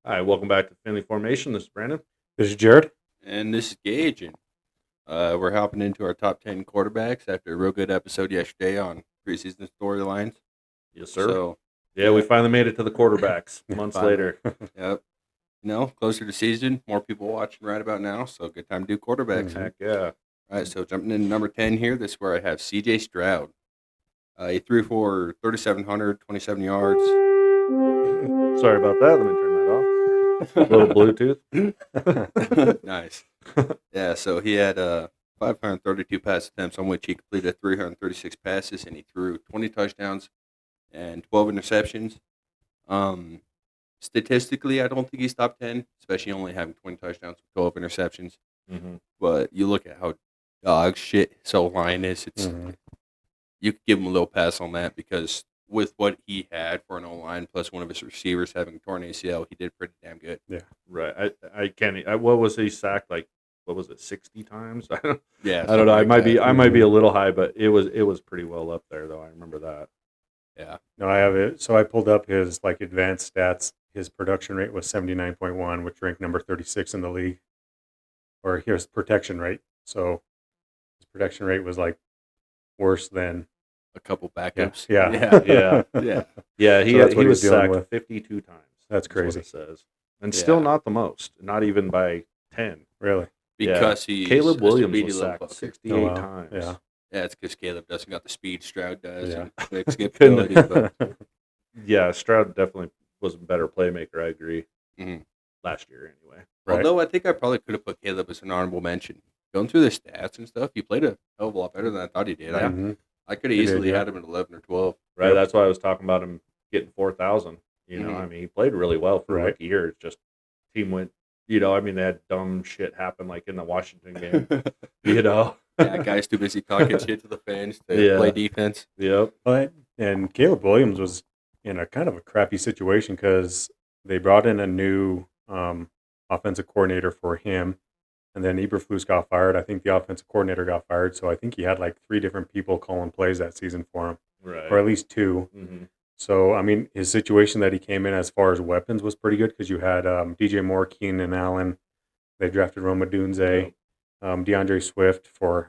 Hi, welcome back to Family Formation. This is Brandon. This is Jared. And this is Gage, and we're hopping into our top 10 quarterbacks after a real good episode yesterday on preseason storylines. Yes, sir. So, Yeah, we finally made it to the quarterbacks months Finally. later. yep. Closer to season, more people watching right about now, so good time to do quarterbacks. Heck yeah. All right, so jumping in number 10 here, this is where I have CJ Stroud. He threw for 3,700, 27 yards. Sorry about that. Let me turn that off. Little Bluetooth. Nice. Yeah, so he had 532 pass attempts, on which he completed 336 passes, and he threw 20 touchdowns and 12 interceptions. Statistically, I don't think he's top 10, especially only having 20 touchdowns with 12 interceptions. Mm-hmm. But you look at how dog shit his line is. You could give him a little pass on that because with what he had for an O-line plus one of his receivers having torn ACL, he did pretty damn good. Yeah, right. I can't. What was he sacked like? What was it? 60 times? Yeah, I don't know. like I might be a little high, but it was pretty well up there though. I remember that. Yeah. No, I have it. So I pulled up his advanced stats. His production rate was 79.1, which ranked number 36 in the league. Or his protection rate. So his protection rate was worse than A couple backups. Yeah. Yeah, he So that's what was he's dealing sacked with. 52 times. That's is what crazy. it says, and still Yeah. not the most. Not even by 10. Really? Because he's Caleb a Williams speedy was little sacked fucker. 68 Oh, wow. times. Yeah. Yeah, it's because Caleb doesn't got the speed Stroud does Yeah. and quick skip Couldn't- abilities. But Yeah, Stroud definitely was a better playmaker. I agree. Mhm. Last year, anyway. Right. Although I think I probably could have put Caleb as an honorable mention. Going through the stats and stuff, he played a hell of a lot better than I thought he did. Yeah. Mhm. I could have He did, easily yeah. had him at 11 or 12. Right. Yep. That's why I was talking about him getting 4,000. You know, Mhm. I mean, he played really well for a Right. rookie year. It's just team went. You know, I mean, they had dumb shit happen like in the Washington game. You know. Yeah, guy's too busy talking shit to the fans to Yeah. play defense. Yep. And Caleb Williams was in a kind of a crappy situation because they brought in a new offensive coordinator for him. And then Eberflus got fired. I think the offensive coordinator got fired. So I think he had 3 different people calling plays that season for him, Right. or at least 2. Mm-hmm. So, I mean, his situation that he came in as far as weapons was pretty good because you had DJ Moore, Keenan Allen. They drafted Roma Dunze, DeAndre Swift for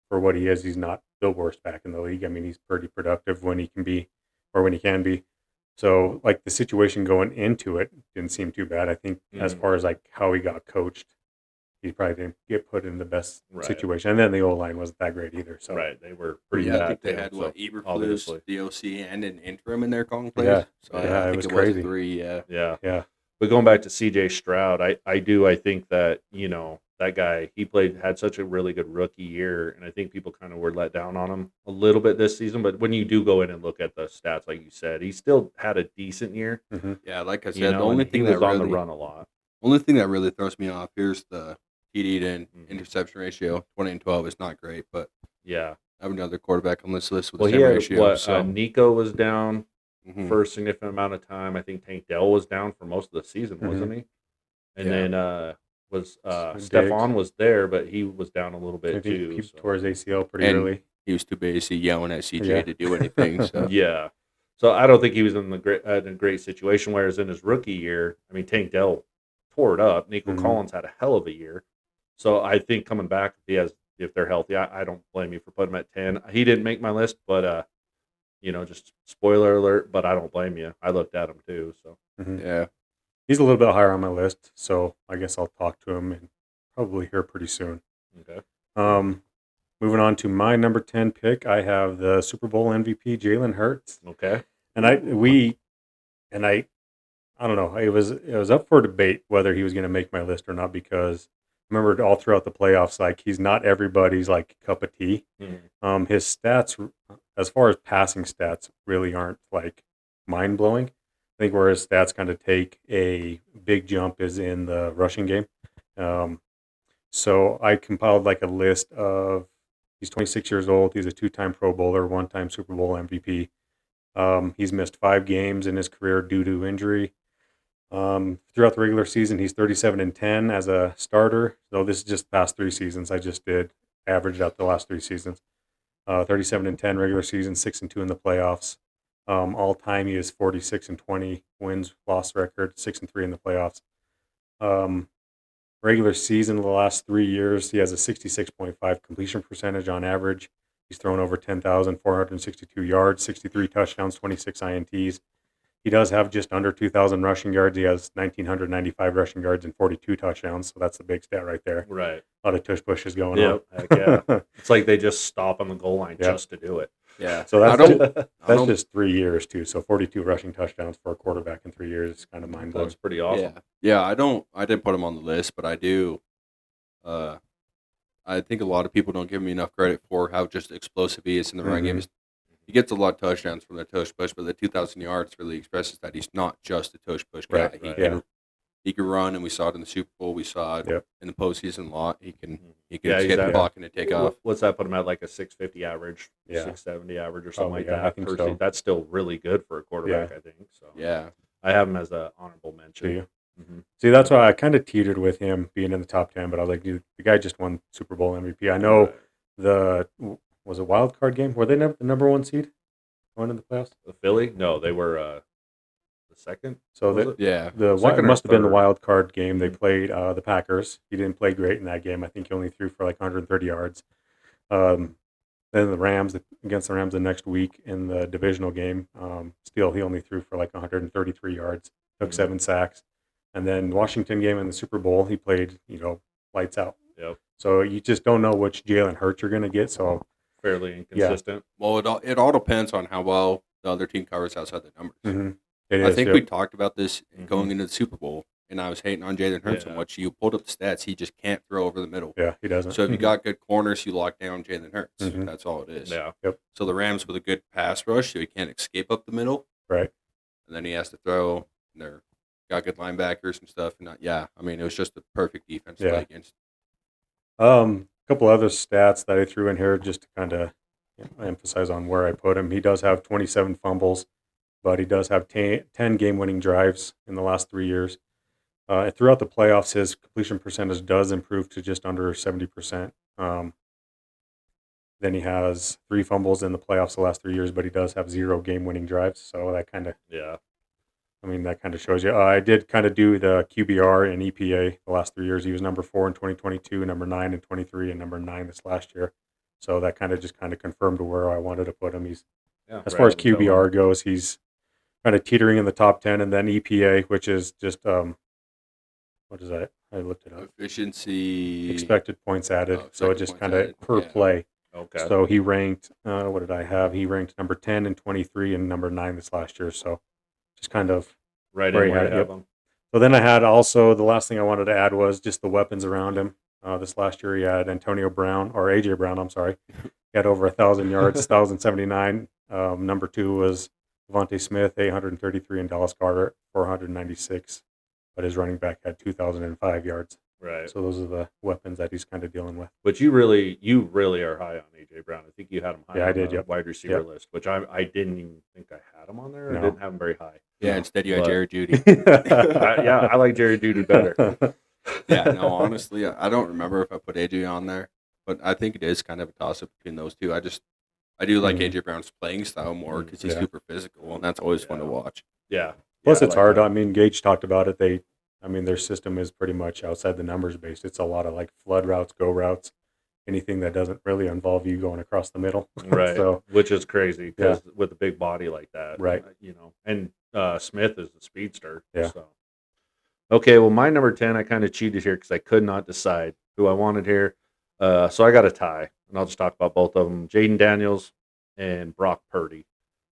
what he is, he's not the worst back in the league. I mean, he's pretty productive when he can be, or when he can be. So, the situation going into it didn't seem too bad. I think as far as how he got coached, he probably didn't get put in the best Right. situation. And then the O-line wasn't that great either. So, Right. They were pretty Yeah, bad. I think they too, had so, Eberflus, obviously. the OC, and an interim in there calling plays. Yeah. So Yeah, I it think was it crazy. was 3. Yeah. Yeah. But going back to CJ Stroud, I think that, that guy, he had such a really good rookie year, and I think people kind of were let down on him a little bit this season. But when you do go in and look at the stats, like you said, he still had a decent year. Yeah, like I said, You know, the only and thing he was that on really, the run a lot. only thing that really throws me off, here's the TD to Mhm. interception ratio. 20 and 12 is not great, but Yeah. I have another quarterback on this list with Well, the he same had ratio. what? Nico was down Mhm. for a significant amount of time. I think Tank Dell was down for most of the season, Mhm. wasn't he? And Yeah. then was Diggs. Stephon was there, but he was down a little I bit think too. he so. tore his ACL pretty And- early. He was too busy yelling at CJ Yeah. to do anything. So Yeah. So I don't think he was in a great situation. Whereas in his rookie year, I mean, Tank Dell tore it up. Nico Mhm. Collins had a hell of a year. So I think coming back, if they're healthy, I don't blame you for putting him at 10. He didn't make my list, but just spoiler alert. But I don't blame you. I looked at him too. So Mhm. yeah. He's a little bit higher on my list, so I guess I'll talk to him and probably hear pretty soon. okay. Moving on to my number 10 pick, I have the Super Bowl MVP Jalen Hurts, Okay. and I don't know, it was up for debate whether he was going to make my list or not because I remember all throughout the playoffs, he's not everybody's cup of tea. Mhm. His stats, as far as passing stats, really aren't mind blowing. I think where his stats kind of take a big jump is in the rushing game. So I compiled a list of, he's 26 years old. He's a 2-time Pro Bowler, 1-time Super Bowl MVP. He's missed 5 games in his career due to injury. Throughout the regular season, he's 37-10 as a starter. So this is just the past 3 seasons. I just averaged out the last 3 seasons. 37-10 regular season, 6-2 in the playoffs. All time, he is 46-20 wins loss record, 6-3 in the playoffs. Regular season, the last 3 years, he has a 66.5 completion percentage on average. He's thrown over 10,462 yards, 63 touchdowns, 26 INTs. He does have just under 2,000 rushing yards. He has 1,995 rushing yards and 42 touchdowns. So that's the big stat right there. Right. A lot of tush pushes going Yep. on. Heck yeah. It's like they just stop on the goal line Yep. just to do it. Yeah. So that's I that's don't- just 3 years too. So 42 rushing touchdowns for a quarterback in 3 years is kind of mind blowing. That's pretty awesome. Yeah. I didn't put him on the list, but I do. I think a lot of people don't give him enough credit for how just explosive he is in the run game. He gets a lot of touchdowns from the tush push, but the 2,000 yards really expresses that he's not just a tush push guy. Right, He can run, and we saw it in the Super Bowl. We saw it in the postseason a lot. He can Yeah, get he's the at- clock and take off. What's that put him at, like a 650 average, Yeah. 670 average or something Probably, like yeah, I that? think per so. season? That's still really good for a quarterback, I think. So Yeah. I have him as an honorable mention. Do you? Mhm. See, that's why I kind of teetered with him being in the top 10, but I was like, dude, the guy just won Super Bowl MVP. I know was a wild card game. Were they the number 1 seed going into the playoffs? The Philly? No, they were the second. So Was the, it? Yeah. the Second it or must have been the third? wild card game. They played the Packers. He didn't play great in that game. I think he only threw for like 130 yards. Then the Rams against the Rams the next week in the divisional game. Still, he only threw for like 133 yards, took 7 sacks. And then Washington game in the Super Bowl, he played, lights out. Yep. So you just don't know which Jalen Hurts you're going to get. So Fairly inconsistent. Well, it all depends on how well the other team covers outside the numbers. it I is, think yep. we talked about this Mhm. going into the Super Bowl, and I was hating on Jalen Hurts so Yeah. much. You pulled up the stats; he just can't throw over the middle. Yeah, he doesn't. So if you got good corners, you lock down Jalen Hurts. Mhm. That's all it is. Yeah. So the Rams with a good pass rush, so he can't escape up the middle, Right. and then he has to throw. And they're got good linebackers and stuff. And it was just a perfect defense to Yeah. play against. A couple other stats that I threw in here just to kind of emphasize on where I put him. He does have 27 fumbles, but he does have 10 game-winning drives in the last 3 years. Throughout the playoffs, his completion percentage does improve to just under 70%. Then he has 3 fumbles in the playoffs the last 3 years, but he does have 0 game-winning drives. So that kind of, Yeah. that kind of shows you. I did kind of do the QBR and EPA the last 3 years. He was number 4 in 2022, number 9 in 23, and number 9 this last year. So that kind of confirmed where I wanted to put him. He's Yeah. as right far as on the tail QBR end. goes, he's kind of teetering in the top 10, and then EPA, which is just what is that? I looked it up. Efficiency. Expected points added. Oh, So it expected just points kind of added, per yeah. play. Okay. So he ranked. What did I have? He ranked number 10 and 23 and number 9 this last year. So just kind of. right where in he where had you it, have yep. them. So then I had also the last thing I wanted to add was just the weapons around him. This last year he had Antonio Brown or AJ Brown. I'm sorry. He had over 1,000 yards, 1,079. Number 2 was Devontae Smith, 833, and Dallas Carter, 496. But his running back had 2,005 yards. Right. So those are the weapons that he's kind of dealing with. But you really are high on AJ Brown. I think you had him high Yeah, I on did, the yep. wide receiver Yep. list, which I didn't even think I had him on there. No. I didn't have him very high. Yeah, instead you had But- Jared Judy. I like Jerry Judy better. Yeah, no, honestly, I don't remember if I put AJ on there, but I think it is kind of a toss up between those two. I do like Mhm. AJ Brown's playing style more because he's Yeah. super physical, and that's always fun to Yeah. watch. Yeah. Plus, Yeah, it's I like hard. that. I mean, Gage talked about it. Their system is pretty much outside the numbers based. It's a lot of like flood routes, go routes, anything that doesn't really involve you going across the middle. Right. So, Which is crazy because with a big body like that. Right. And Smith is the speedster. Yeah. So. Okay. Well, my number 10, I kind of cheated here because I could not decide who I wanted here. So I got a tie, and I'll just talk about both of them. Jaden Daniels and Brock Purdy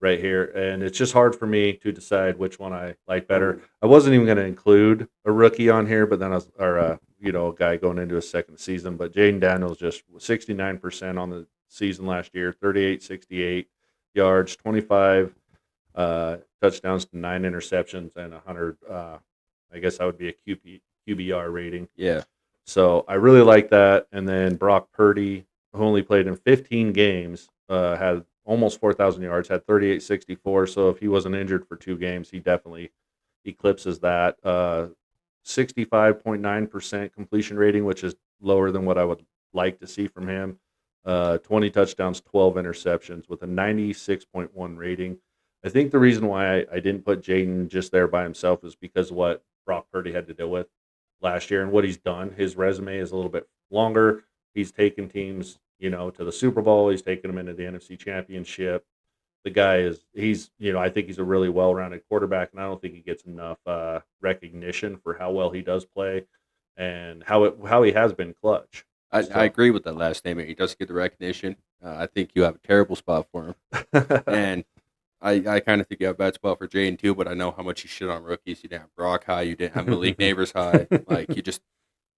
right here. And it's just hard for me to decide which one I like better. I wasn't even going to include a rookie on here, but then a guy going into his second season. But Jaden Daniels just 69% on the season last year, 38-68 yards, 25 touchdowns to 9 interceptions, and 100. I guess that would be a QBR rating. Yeah, So I really like that. And then Brock Purdy, who only played in 15 games, had almost 4,000 yards, had 38-64. So if he wasn't injured for 2 games, he definitely eclipses that. 65.9% completion rating, which is lower than what I would like to see from him. 20 touchdowns, 12 interceptions with a 96.1 rating. I think the reason why I didn't put Jaden just there by himself is because of what Brock Purdy had to deal with last year and what he's done. His resume is a little bit longer. He's taken teams, to the Super Bowl. He's taken them into the NFC Championship. The guy I think he's a really well-rounded quarterback, and I don't think he gets enough recognition for how well he does play and how he has been clutch. I So, agree with that last statement. He doesn't get the recognition. I think you have a terrible spot for him, and I kind of think you have a bad spot for Jaden too. But I know how much you shit on rookies. You didn't have Brock high. You didn't have Malik Neighbors high. Like you just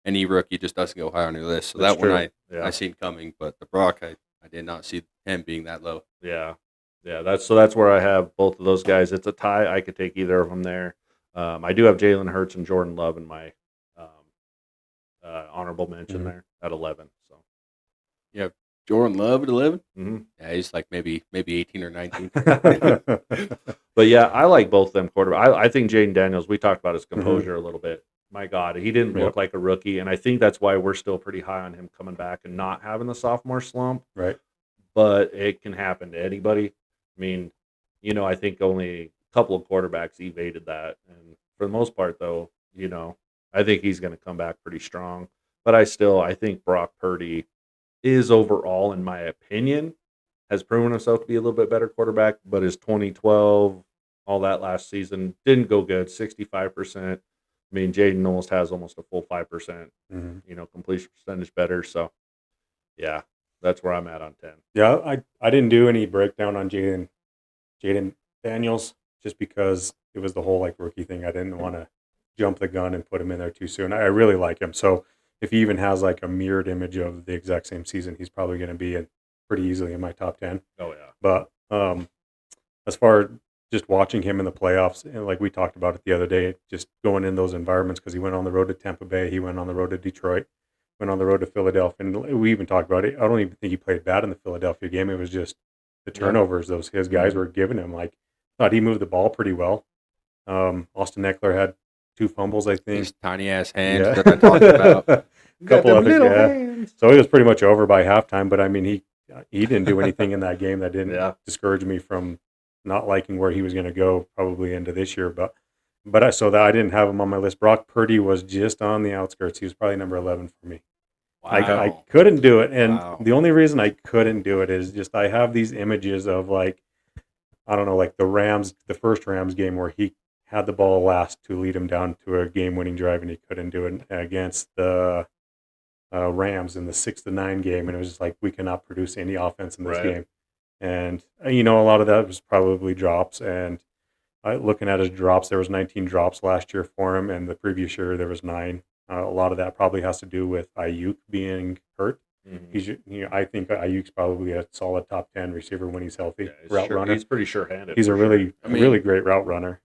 any rookie just doesn't go high on your list. So That's that one true. I Yeah. seen coming, but the Brock I did not see him being that low. Yeah, that's where I have both of those guys. It's a tie. I could take either of them there. I do have Jalen Hurts and Jordan Love in my um, honorable mention Mhm. there at 11. So, Jordan Love at 11. mhm. Yeah, he's like maybe 18 or 19. But yeah, I like both of them quarterbacks. I think Jaden Daniels. We talked about his Mm-hmm. composure a little bit. My God, he didn't Yep. look like a rookie, and I think that's why we're still pretty high on him coming back and not having the sophomore slump. Right. But it can happen to anybody. I mean, I think only a couple of quarterbacks evaded that, and for the most part, though, I think he's going to come back pretty strong. But I think Brock Purdy is overall, in my opinion, has proven himself to be a little bit better quarterback. But his 2012, all that last season didn't go good. 65%. I mean, Jaden has almost a full 5%. Mhm. Completion percentage better. So, yeah, that's where I'm at on 10. Yeah, I didn't do any breakdown on Jaden Daniels just because it was the whole like rookie thing. I didn't want to jump the gun and put him in there too soon. I really like him. So if he even has like a mirrored image of the exact same season, he's probably going to be pretty easily in my top 10. Oh yeah. But as far as just watching him in the playoffs, and like we talked about it the other day, just going in those environments because he went on the road to Tampa Bay, he went on the road to Detroit, went on the road to Philadelphia, and we even talked about it. I don't even think he played bad in the Philadelphia game. It was just the turnovers his guys were giving him. Like, thought he moved the ball pretty well. Austin Eckler had 2 fumbles, I think. His tiny ass hands Yeah. that I talked about. Couple other, yeah. hands. So it was pretty much over by halftime. But I mean, he didn't do anything in that game that didn't Yeah. discourage me from not liking where he was going to go probably into this year. But I didn't have him on my list. Brock Purdy was just on the outskirts. He was probably number 11 for me. I couldn't do it, and Wow. the only reason I couldn't do it is just I have these images of like, I don't know, like the first Rams game where he had the ball last to lead him down to a game-winning drive, and he couldn't do it against the Rams in the 6-9 game, and it was just like we cannot produce any offense in this Right. game, and a lot of that was probably drops. And looking at his drops, there was 19 drops last year for him, and the previous year there was 9. A lot of that probably has to do with Ayuk being hurt. Mhm. I think Ayuk's probably a solid top 10 receiver when he's healthy. Yeah, Route runner. He's pretty sure-handed. He's a for sure. really great route runner.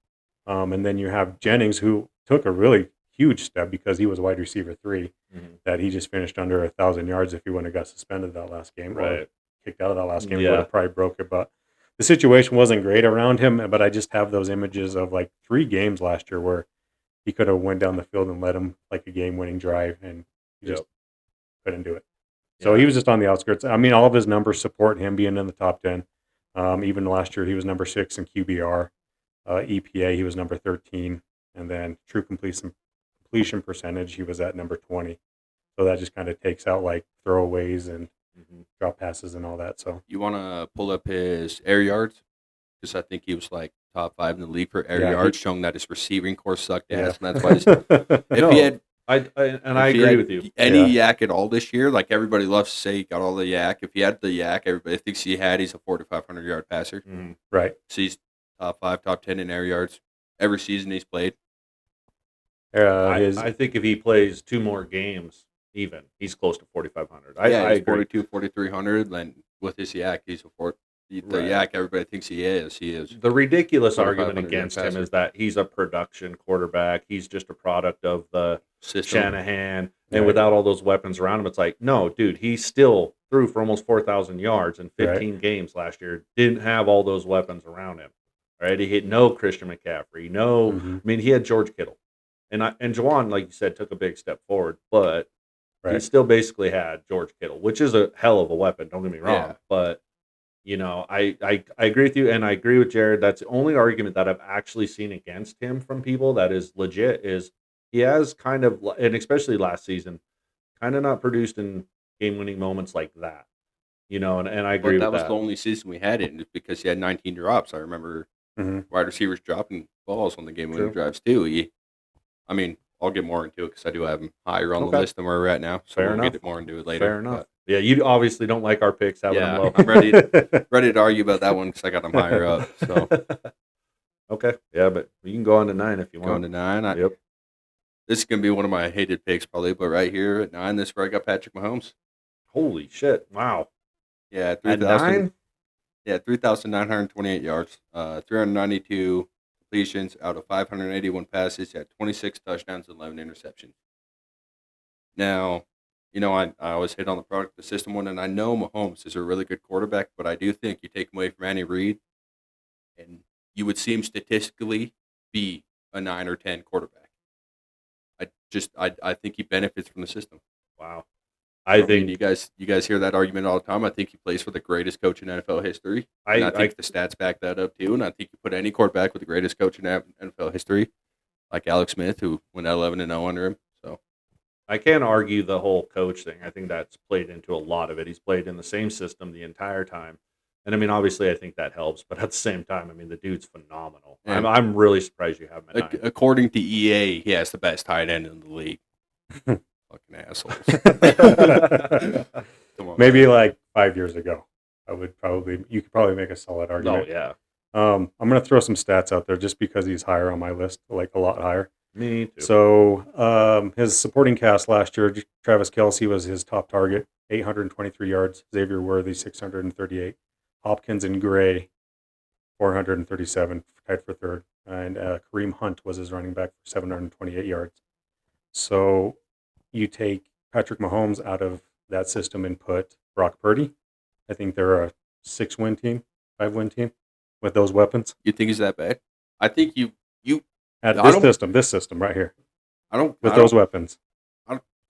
And then you have Jennings, who took a really huge step because he was wide receiver 3. Mhm. That he just finished under 1,000 yards. If he wouldn't have got suspended that last game, or Right. kicked out of that last game, he Yeah. would have probably broke it. But the situation wasn't great around him. But I just have those images of like 3 games last year where he could have went down the field and led him like a game-winning drive, and he just couldn't do it. So Yeah. he was just on the outskirts. I mean, all of his numbers support him being in the top 10. Even last year, he was number 6 in QBR. EPA, he was number 13. And then true completion percentage, he was at number 20. So that just kind of takes out like throwaways and Mhm. drop passes and all that. So You want to pull up his air yards? Because I think he was like top 5 in the league for air Yeah, yards, showing that his receiving core sucked yeah. ass. And that's why if No, he had I if he agree had with you. any Yeah. yak at all this year, like everybody loves to say he got all the yak. If he had the yak, everybody thinks he had. He's a 4,500 yard passer. Mhm. Right. So he's top 5, top 10 in air yards every season he's played. I think if he plays 2 more games, even he's close to 4,500. I He's agree. 42, 4,300. And with his yak, he's the Right. yak everybody thinks he is. He is. The ridiculous 4,500 argument yard against him passer. is that he's a production quarterback. He's just a product of the System. Shanahan, and Right. without all those weapons around him, it's like, no, dude, he still threw for almost 4,000 yards in 15 games last year. Didn't have all those weapons around him. Right? He hit no Christian McCaffrey. No, Mhm. I mean, he had George Kittle, and Juwan, like you said, took a big step forward, but he Right. still basically had George Kittle, which is a hell of a weapon. Don't get me wrong, Yeah. but I agree with you, and I agree with Jared. That's the only argument that I've actually seen against him from people that is legit is he has kind of, and especially last season, kind of not produced in game-winning moments like that. And I agree But with that was the that. only season we had it, and it's because he had 19 drops. I remember hmm wide receivers dropping balls on the game-winning True. drives too. I mean, I'll get more into it because I do have him higher on the Okay. list than where we're at now. So Fair we'll enough. get more into it later. Fair enough. But Yeah, you obviously don't like our picks having them yeah, low. I'm ready to argue about that one because I got them higher up. So Okay. Yeah, but you can go on to 9 if you going want. to 9. Yep. This is gonna be one of my hated picks probably, but right here at 9, this is where I got Patrick Mahomes. Holy shit! Wow. Yeah, At 3,000. 9, Yeah, 3,928 yards, 392 completions out of 581 passes. He had 26 touchdowns and 11 interceptions. Now, I always hit on the product, the system one, and I know Mahomes is a really good quarterback, but I do think you take him away from Andy Reid, and you would see him statistically be a 9 or 10 quarterback. I think he benefits from the system. wow. I I mean, think you guys hear that argument all the time. I think he plays for the greatest coach in NFL history, and I I think the stats back that up too. And I think you put any quarterback with the greatest coach in NFL history, like Alex Smith, who went 11-0 under him. So I can't argue the whole coach thing. I think that's played into a lot of it. He's played in the same system the entire time. And I mean, obviously, I think that helps. But at the same time, I mean, the dude's phenomenal. And- I'm really surprised you have him at 9. according to EA, he has the best tight end in the league. Fucking assholes. Come on, Maybe like 5 years ago, you could probably make a solid Oh argument. yeah, I'm going to throw some stats out there just because he's higher on my list, like a lot higher. me too. So his supporting cast last year, Travis Kelce was his top target, 823 yards. Xavier Worthy, 638. Hopkins and Gray, 437, tied for third. And Kareem Hunt was his running back for 728 yards. So you take Patrick Mahomes out of that system and put Brock Purdy. I think they're a 6-win team, 5-win team with those weapons. you think he's that bad? I think you. At I this system right here, I don't. with I those don't- weapons.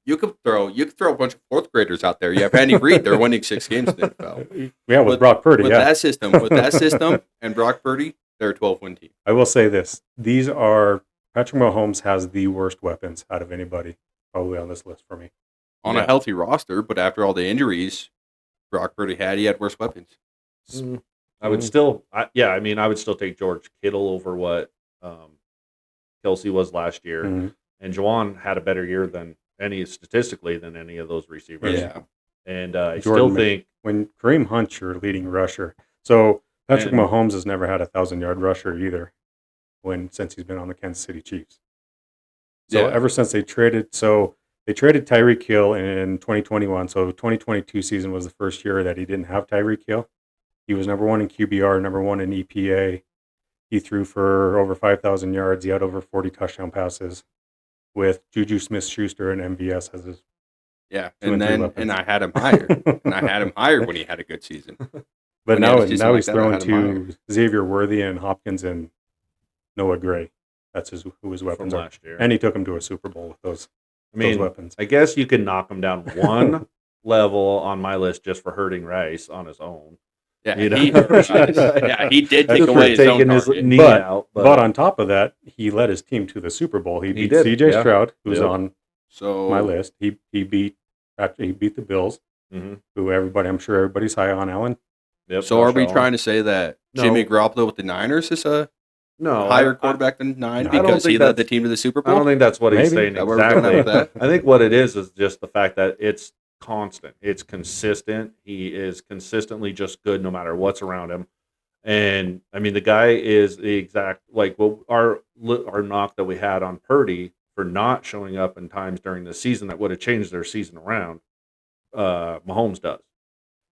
You could throw a bunch of fourth graders out there. You have Andy Reid. They're winning 6 games in the NFL. Yeah, with Brock Purdy, With yeah. that system, and Brock Purdy, they're a 12-win team. I will say this. Patrick Mahomes has the worst weapons out of anybody probably on this list for me. On Yeah. a healthy roster, but after all the injuries Brock Purdy had worse weapons. I would still, I mean, I would still take George Kittle over what Kelsey was last year, Mhm. and Juwan had a better year statistically than any of those receivers. Yeah. And I Jordan still Mc- think When Kareem Hunt's your leading rusher. So Patrick And- Mahomes has never had a 1,000-yard rusher either since he's been on the Kansas City Chiefs. So Yeah. ever since they traded Tyreek Hill in 2021. So 2022 season was the first year that he didn't have Tyreek Hill. He was number 1 in QBR, number 1 in EPA. He threw for over 5,000 yards. He had over 40 touchdown passes with Juju Smith-Schuster and MVS as his. Yeah. Two and three weapons. And I had him higher. And I had him higher when he had a good season. But When he had now, a season now like he's that, I throwing had him to Xavier Worthy and Hopkins and Noah Gray. That's who his from weapons are. last year. And he took him to a Super Bowl with those I weapons. I guess you can knock him down one level on my list just for hurting Rice on his own. Yeah. You know? He did take That's away his own taking his target. knee But- out. But on top of that, he led his team to the Super Bowl. He beat did, C.J. yeah. Stroud, who's Yep. on So my list. He beat the Bills, Mhm. who I'm sure everybody's high on. Allen. Yep, So are Josh we Allen. trying to say that No. Jimmy Garoppolo with the Niners is a no higher I- quarterback than 9 I don't because he think led that's- the team to the Super I Bowl? don't think that's what he's Maybe. saying That where we're going exactly. with that? I think what it is just the fact that it's constant. It's consistent. He is consistently just good no matter what's around him. And I mean, the guy is the exact our knock that we had on Purdy for not showing up in times during the season that would have changed their season around. Mahomes does.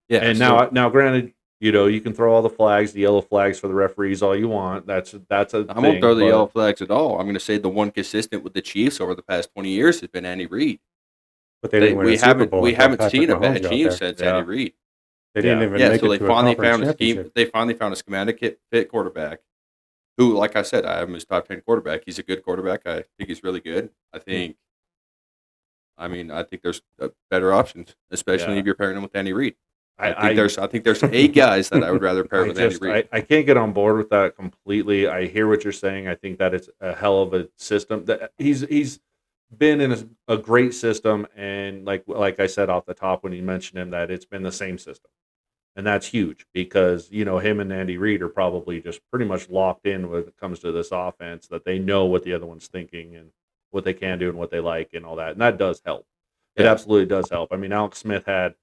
Yeah. And so- now, granted, you can throw all the flags, the yellow flags for the referees, all you want. That's a I thing, won't throw the but- yellow flags at all. I'm going to say the one consistent with the Chiefs over the past 20 years has been Andy Reid. But they didn't win We a Super haven't Bowl. we until haven't Patrick seen a Mahomes bad got team there. since Yeah. Andy Reid. They didn't Yeah. even Yeah, make so it they to a finally conference found a scheme. championship. They finally found a schematic fit quarterback, who, like I said, I have him as top 10 quarterback. He's a good quarterback. I think he's really good. I think there's better options, especially Yeah. if you're pairing him with Andy Reid. I think there's 8 guys that I would rather pair with Andy Reid. I can't get on board with that completely. I hear what you're saying. I think that it's a hell of a system. That he's been in a great system, and like I said off the top when you mentioned him, that it's been the same system, and that's huge because him and Andy Reid are probably just pretty much locked in when it comes to this offense. That they know what the other one's thinking and what they can do and what they like and all that, and that does help. It Yeah. absolutely does help. I mean, Alex Smith had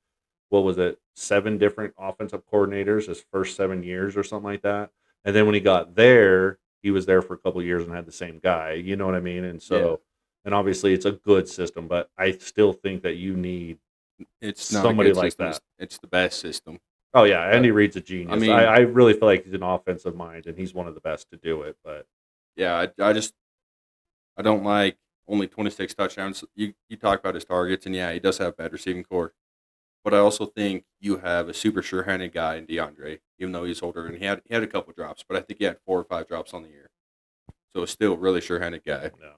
what was it, 7 different offensive coordinators his first 7 years or something like that. And then when he got there, he was there for a couple of years and had the same guy. You know what I mean? And so, and obviously it's a good system, but I still think that you need It's not somebody a good like system. that. It's the best system. Oh yeah, Andy Reid's a genius. I mean- I really feel like he's an offensive mind and he's one of the best to do it. But Yeah, I don't like only 26 touchdowns. You talk about his targets, and yeah, he does have a bad receiving core. But I also think you have a super sure-handed guy in DeAndre, even though he's older, and he had a couple drops, but I think he had 4 or 5 drops on the year. So still a really sure-handed guy. no.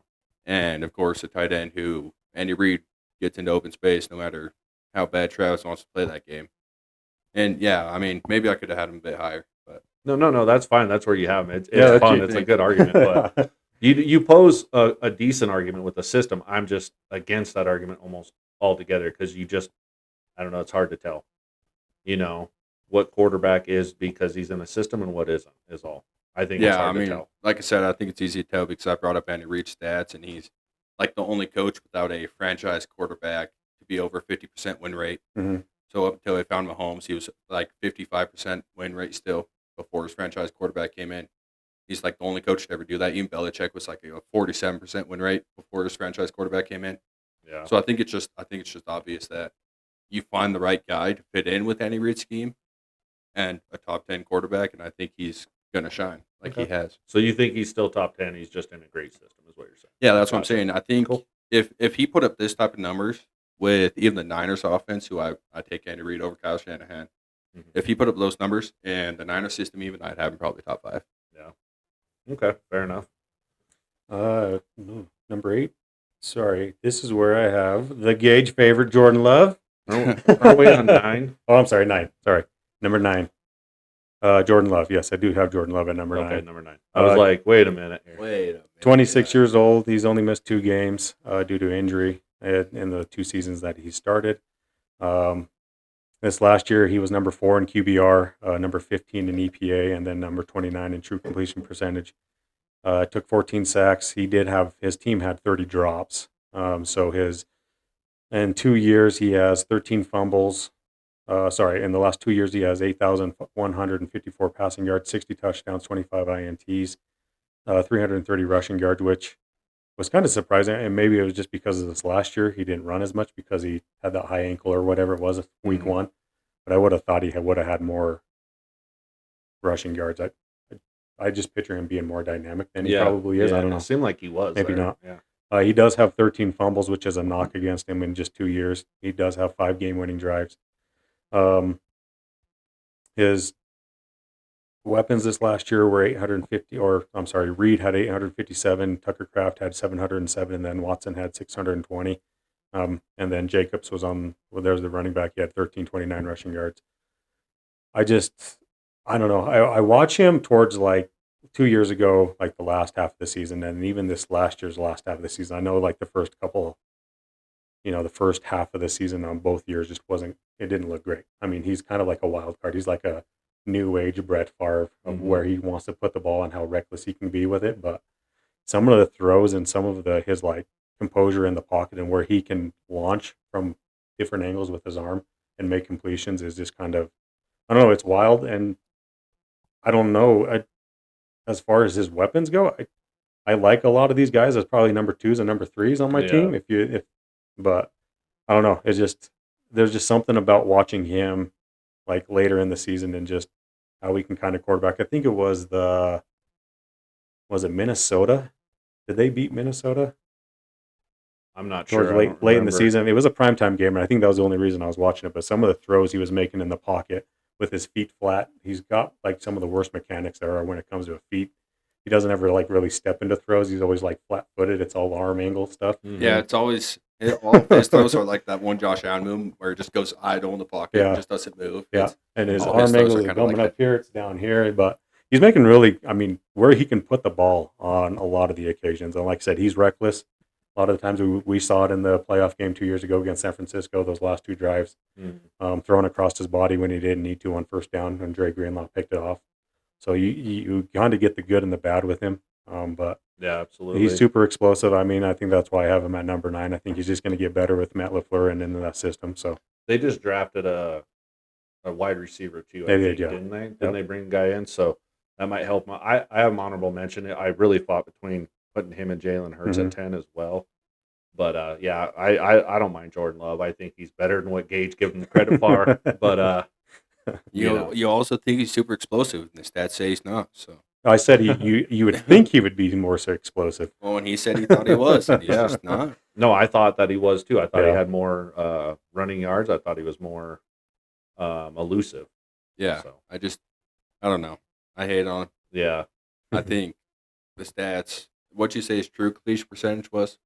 And of course, a tight end who Andy Reid gets into open space no matter how bad Travis wants to play that game. And yeah, I mean, maybe I could have had him a bit higher, but No, that's fine. That's where you have him. It's Yeah, fun. you It's a think. good argument. But you pose a decent argument with the system. I'm just against that argument almost altogether because I don't know, it's hard to tell. What quarterback is because he's in a system and what isn't is all. I think it's yeah, I hard to mean, tell. like I said, I think it's easy to tell because I brought up Andy Reid's stats, and he's like the only coach without a franchise quarterback to be over 50% win rate. Mhm. So up until he found Mahomes, he was like 55% win rate still before his franchise quarterback came in. He's like the only coach to ever do that. Even Belichick was like a 47% win rate before his franchise quarterback came in. Yeah. So I think it's just obvious that you find the right guy to fit in with Andy Reid's scheme and a top 10 quarterback, and I think he's gonna shine like he Okay. has. So you think he's still top 10? He's just in a great system, is what you're saying. Yeah, that's what I'm Gotcha. saying. I think Cool. if he put up this type of numbers with even the Niners offense, who I take Andy Reid over Kyle Shanahan, Mhm. if he put up those numbers and the Niners system even, I'd have him probably top 5. Yeah. Okay. Fair enough. Number 8. Sorry, this is where I have the Gage favorite Jordan Love. Are we on 9? Oh, I'm sorry, 9. Sorry, number 9. Jordan Love. Yes, I do have Jordan Love at number Okay, 9. number 9. I was like, wait a minute here. Wait a minute. 26 years old. He's only missed 2 games due to injury in the 2 seasons that he started. This last year, he was number 4 in QBR, number 15 in EPA, and then number 29 in true completion percentage. Took 14 sacks. His team had 30 drops. In 2 years, he has 13 fumbles. In the last 2 years, he has 8,154 passing yards, 60 touchdowns, 25 INTs, 330 rushing yards, which was kind of surprising. And maybe it was just because of this last year. He didn't run as much because he had that high ankle or whatever it was week Mhm. 1. But I would have thought he would have had more rushing yards. I just picture him being more dynamic than he probably is. Yeah, I don't and know. It seemed like he was. Maybe there. not. Yeah. He does have 13 fumbles, which is a knock against him in just 2 years. He does have 5 game-winning drives. His weapons this last year were 850, Reed had 857, Tucker Kraft had 707, and then Watson had 620. And then Jacobs was there's the running back. He had 1329 rushing yards. I don't know. I watch him towards like 2 years ago, like the last half of the season, and even this last year's last half of the season. I know like the first half of the season on both years it didn't look great. I mean, he's kind of like a wild card. He's like a new age Brett Favre of where he wants to put the ball and how reckless he can be with it. But some of the throws and some of his like composure in the pocket and where he can launch from different angles with his arm and make completions is just kind of, I don't know, it's wild. And I don't know, as far as his weapons go, I like a lot of these guys as probably number 2s and number 3s on my Yeah. team. But I don't know. There's just something about watching him like later in the season and just how he can kind of quarterback. I think it was Minnesota? Did they beat Minnesota? I'm not sure. Towards I don't late in the remember. season. It was a primetime game, and I think that was the only reason I was watching it. But some of the throws he was making in the pocket with his feet flat, he's got like some of the worst mechanics there are when it comes to feet. He doesn't ever like really step into throws. He's always like flat footed. It's all arm angle stuff. Mhm. Yeah, it's always All of his throws are like that one Josh Allen move where it just goes idle in the pocket Yeah. and just doesn't move. Yeah, It's- and his all his arm throws angle are is kinda coming like up here, it's down here, but he's making really, I mean, where he can put the ball on a lot of the occasions. And like I said, he's reckless. A lot of the times we saw it in the playoff game 2 years ago against San Francisco, those last two drives, throwing across his body when he didn't need to on first down, and Dre Greenlaw picked it off. So you kind of get the good and the bad with him. But Yeah, absolutely. he's super explosive. I mean, I think that's why I have him at number 9. I think he's just going to get better with Matt LaFleur and into that system. So They just drafted a wide receiver too. They I did, think, yeah. didn't they? Yep. Didn't they bring a guy in? So that might help. I have an honorable mention. I really fought between putting him and Jalen Hurts Mhm. at 10 as well. But yeah, I don't mind Jordan Love. I think he's better than what Gage gave him the credit for. But You also think he's super explosive, and the stats say he's not. So, I said you would think he would be more so explosive. well, when he said he thought he was, and he's Yeah. just not. no, I thought that he was too. I thought he Yeah. had more running yards. I thought he was more elusive. Yeah, So I don't know. I hate on him. yeah, I think the stats. What you say his true completion percentage was?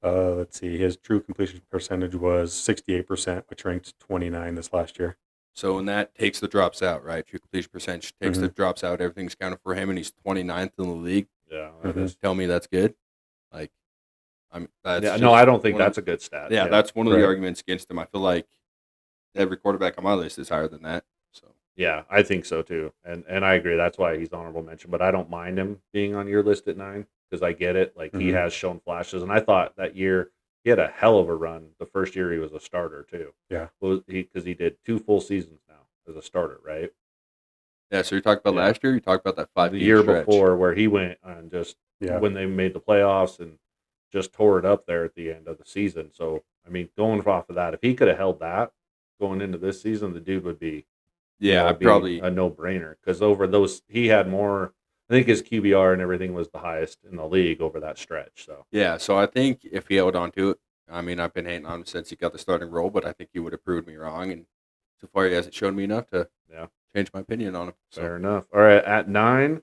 Let's see. His true completion percentage was 68%, which ranked 29 this last year. So when that takes the drops out, right? True completion percentage takes Mm-hmm. the drops out. Everything's counted for him, and he's 29th in the league. yeah. Mhm. Tell me that's good. Like, that's Yeah, just no, I don't think one of- that's a good stat. Yeah, that's one of the Right. arguments against him. I feel like every quarterback on my list is higher than that. So Yeah, I think so too, and I agree. That's why he's honorable mention. But I don't mind him being on your list at 9 because I get it. Like he Mhm. has shown flashes, and I thought that year he had a hell of a run. The first year he was a starter too. Yeah. Well, because he did 2 full seasons now as a starter, right? yeah, so you're talking about Yeah. last year. You talked about that 5 The game year stretch. before where he went and just Yeah. when they made the playoffs and just tore it up there at the end of the season. So I mean, going off of that, if he could have held that going into this season, the dude would be Yeah, would I'd be probably. a no brainer because over those he had more. I think his QBR and everything was the highest in the league over that stretch. So Yeah, so I think if he held on to it, I mean, I've been hating on him since he got the starting role, but I think he would have proved me wrong. And so far, he hasn't shown me enough to Yeah. change my opinion on him. So fair enough. All right, at 9,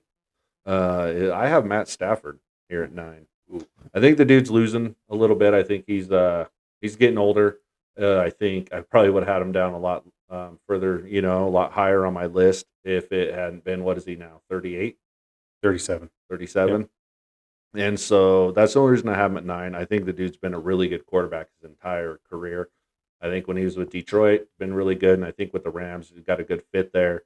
I have Matt Stafford here at 9. Ooh. I think the dude's losing a little bit. I think he's getting older. I think I probably would have had him down a lot further, a lot higher on my list if it hadn't been, what is he now, 38, 37. 37? And so that's the only reason I have him at 9. I think the dude's been a really good quarterback his entire career. I think when he was with Detroit, been really good. And I think with the Rams, he's got a good fit there.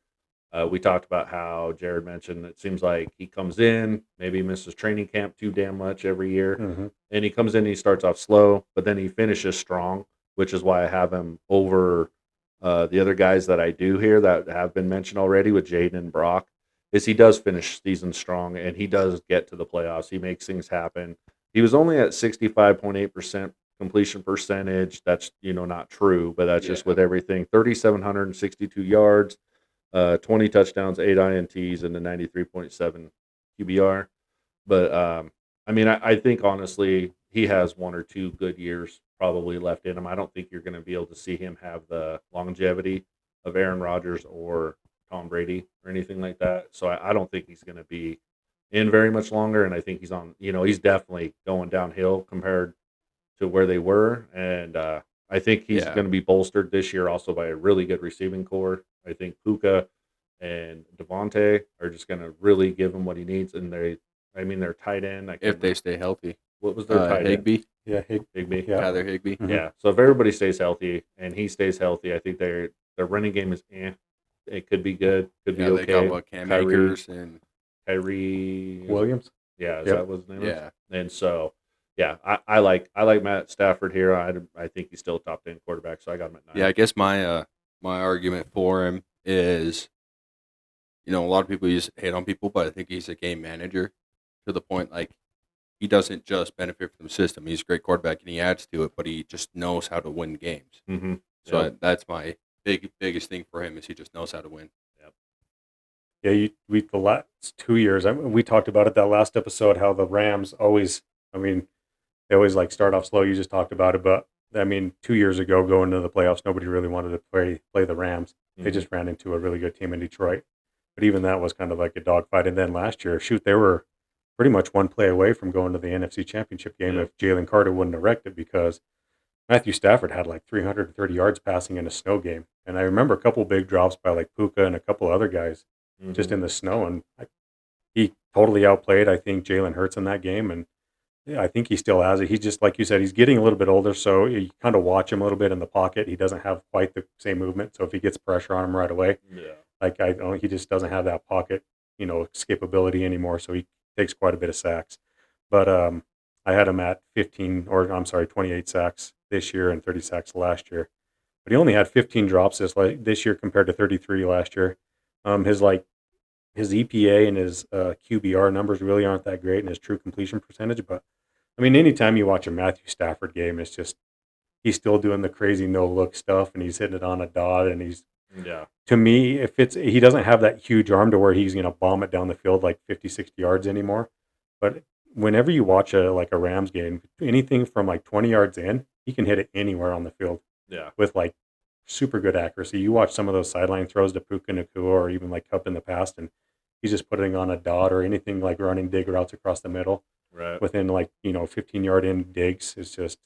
We talked about how Jared mentioned it seems like he comes in, maybe misses training camp too damn much every year. Mm-hmm. And he comes in, he starts off slow, but then he finishes strong, which is why I have him over the other guys that I do here that have been mentioned already with Jaden and Brock. Is he does finish season strong and he does get to the playoffs. He makes things happen. He was only at 65.8% completion percentage. That's not true, but that's just Yeah. with everything. 3,762 yards, 20 touchdowns, 8 INTs, and a 93.7 QBR. But I mean, I think honestly he has 1 or 2 good years probably left in him. I don't think you're going to be able to see him have the longevity of Aaron Rodgers or Tom Brady or anything like that. So I don't think he's going to be in very much longer. And I think he's on, he's definitely going downhill compared to where they were. And I think he's Yeah. going to be bolstered this year also by a really good receiving core. I think Puka and Devontae are just going to really give him what he needs. And they're tight end. if they stay healthy, what was their tight end? Higbee, Yeah. Higbee. Yeah. Tyler Higbee. Mhm. Yeah. So if everybody stays healthy and he stays healthy, I think their running game is it could be good, could be Yeah, they got okay. what Cam Kyrie- Akers and Williams. Williams. Yeah, is Yep. that what his name is? yeah, And so, yeah, I like Matt Stafford here. I think he's still a top 10 quarterback, so I got him at 9. yeah. I guess my my argument for him is, a lot of people hate on people, but I think he's a game manager to the point like he doesn't just benefit from the system. He's a great quarterback and he adds to it, but he just knows how to win games. Mm-hmm. So Yep. that's my biggest thing for him is he just knows how to win. Yeah, the last 2 years, we talked about it that last episode, how the Rams always, they always like start off slow. You just talked about it, but 2 years ago, going to the playoffs, nobody really wanted to play the Rams. They just ran into a really good team in Detroit. But even that was kind of like a dogfight. And then last year, they were pretty much one play away from going to the NFC Championship game Yeah. if Jalen Carter wouldn't have wrecked it because Matthew Stafford had like 330 yards passing in a snow game. And I remember a couple big drops by like Puka and a couple other guys just in the snow. And he totally outplayed, I think, Jalen Hurts in that game. And yeah, I think he still has it. He's just, like you said, he's getting a little bit older. So you kind of watch him a little bit in the pocket. He doesn't have quite the same movement. So if he gets pressure on him right away, Yeah. like I don't, he just doesn't have that pocket, escapability anymore. So he takes quite a bit of sacks. But I had him at 28 sacks this year and 30 sacks last year. But he only had 15 drops this year compared to 33 last year. His EPA and his QBR numbers really aren't that great, and his true completion percentage. But I mean, anytime you watch a Matthew Stafford game, it's just he's still doing the crazy no look stuff, and he's hitting it on a dot, and he's Yeah. to me, he doesn't have that huge arm to where he's going to bomb it down the field like 50, 60 yards anymore. But whenever you watch a Rams game, anything from like 20 yards in, he can hit it anywhere on the field Yeah. with like super good accuracy. You watch some of those sideline throws to Puka Nacua or even like Cup in the past, and he's just putting on a dot or anything like running dig routes across the middle Right. within 15-yard in digs. It's just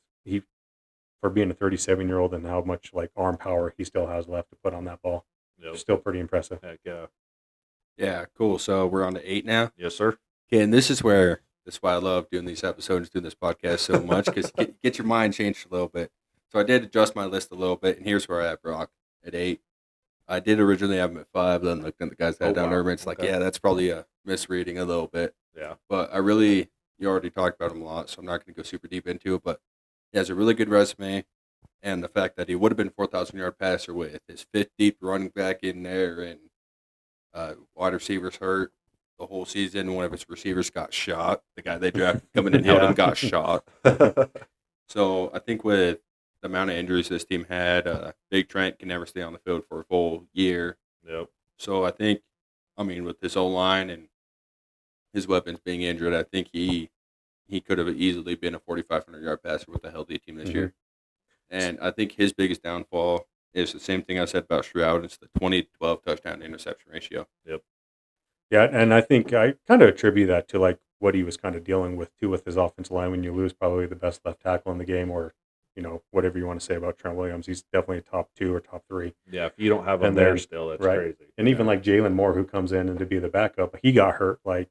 for being a 37-year-old and how much like arm power he still has left to put on that ball. Yep. Still pretty impressive. Heck yeah. Yeah, cool. So we're on to 8 now. Yes, sir. Okay, and that's why I love doing these episodes, doing this podcast so much, because get your mind changed a little bit. So I did adjust my list a little bit, and here's where I have Brock at 8. I did originally have him at 5, then looked at the guys that had down there, and it's like, Okay. yeah, that's probably a misreading a little bit. Yeah. But you already talked about him a lot, so I'm not going to go super deep into it, but he has a really good resume, and the fact that he would have been 4,000-yard passer with his fifth deep running back in there, and wide receivers hurt the whole season. One of his receivers got shot. The guy they drafted coming in held him got shot. So I think with the amount of injuries this team had, Big Trent can never stay on the field for a full year. Yep. So I think, with his O-line and his weapons being injured, I think he could have easily been a 4,500-yard passer with a healthy team this year. And I think his biggest downfall is the same thing I said about Stroud. It's the 20-12 touchdown to interception ratio. Yeah, and I think I kind of attribute that to like what he was kind of dealing with too with his offensive line when you lose probably the best left tackle in the game, or whatever you want to say about Trent Williams. He's definitely a top 2 or top 3. Yeah. If you don't have him And there then- still, that's right. crazy. And even like Jalen Moore, who comes in and to be the backup, he got hurt like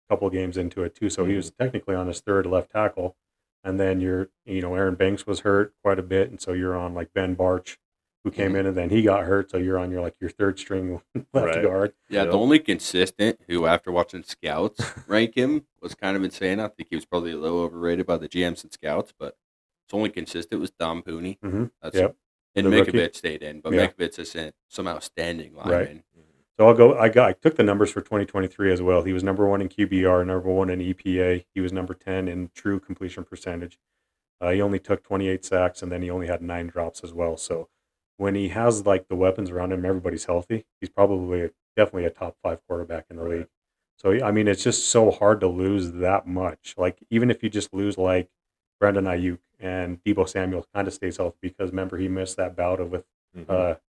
a couple games into it too. So he was technically on his 3rd left tackle. And then Aaron Banks was hurt quite a bit. And so you're on like Ben Barch, who came in and then he got hurt. So you're on your 3rd string left Right. guard. Yeah, Yep. the only consistent who, after watching scouts rank him, was kind of insane. I think he was probably a little overrated by the GMs and scouts, but it's only consistent was Dom Pooney. Mhm. That's Yep. And The rookie. Mikovich stayed in, but Yeah. Mikovich is some outstanding lineman. So I took the numbers for 2023 as well. He was number 1 in QBR, number 1 in EPA. He was number 10 in true completion percentage. He only took 28 sacks, and then he only had 9 drops as well. So when he has like the weapons around him, everybody's healthy. He's definitely a top 5 quarterback in the Right. league. So it's just so hard to lose that much. Like even if you just lose like Brandon Ayuk and Deebo Samuel kind of stays healthy, because remember he missed that bout with Mhm.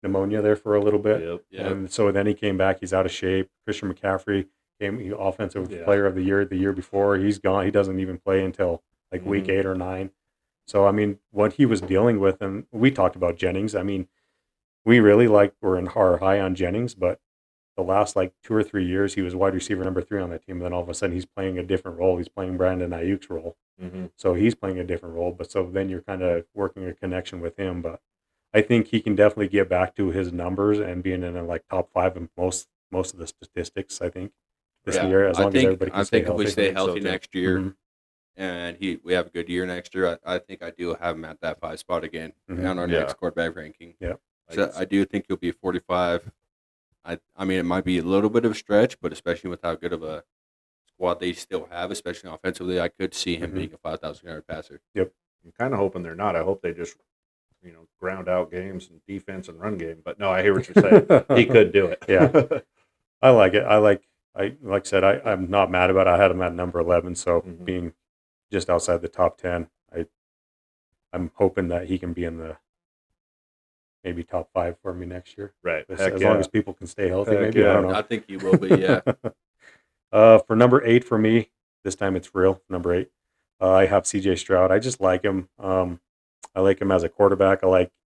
pneumonia there for a little bit. Yep. Yeah. And so then he came back. He's out of shape. Christian McCaffrey offensive Yeah. player of the year before. He's gone. He doesn't even play until like week Mhm. 8 or 9. So what he was dealing with, and we talked about Jennings. We really were in high on Jennings, but the last like 2 or 3 years he was wide receiver number 3 on that team. And then all of a sudden he's playing a different role. He's playing Brandon Ayuk's role. Mhm. So he's playing a different role. But so then you're kind of working a connection with him. But I think he can definitely get back to his numbers and being in like top 5 in most of the statistics, I think, this Yeah. year, as long as everybody I can stay think if healthy. we stay I think so, healthy too. next year, Mhm. and we have a good year next year, I think I do have him at that 5 spot again Mhm. on our Yeah. next quarterback ranking. Yeah. So I do think he'll be 45. It might be a little bit of a stretch, but especially with how good of a squad they still have, especially offensively, I could see him Mhm. being a 5,000-yard passer. I'm kind of hoping they're not. I hope they just, ground out games and defense and run game. But no, I hear what you're saying. He could do it. Yeah. I like it. Like I said, I'm not mad about it. I had him at number 11, so Mhm. being just outside the top 10, I'm hoping that he can be in the maybe top 5 for me next year. Right. As Heck long yeah. as people can stay healthy, Heck maybe. I yeah. don't know. I think he will be, yeah. For number 8 for me, this time it's real. Number 8, I have CJ Stroud. I just like him. I like him as a quarterback.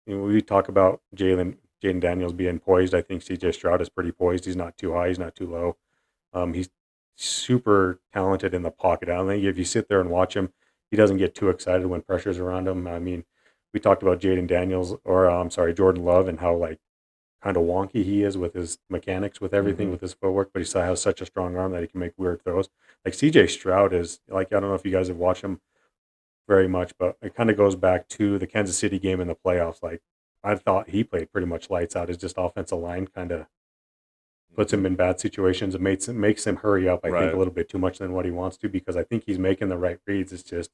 We talk about Jaden Daniels being poised. I think CJ Stroud is pretty poised. He's not too high. He's not too low. He's super talented in the pocket. I don't think if you sit there and watch him, he doesn't get too excited when pressure's around him. I mean, we talked about Jaden Daniels, or I'm sorry, Jordan Love, and how like kind of wonky he is with his mechanics, with everything, Mhm. with his footwork, but he still has such a strong arm that he can make weird throws. Like CJ Stroud is like, I don't know if you guys have watched him very much, but it kind of goes back to the Kansas City game in the playoffs. Like I thought he played pretty much lights out. His just offensive line kind of puts him in bad situations. It makes him hurry up, I think, Right. a little bit too much than what he wants to, because I think he's making the right reads. It's just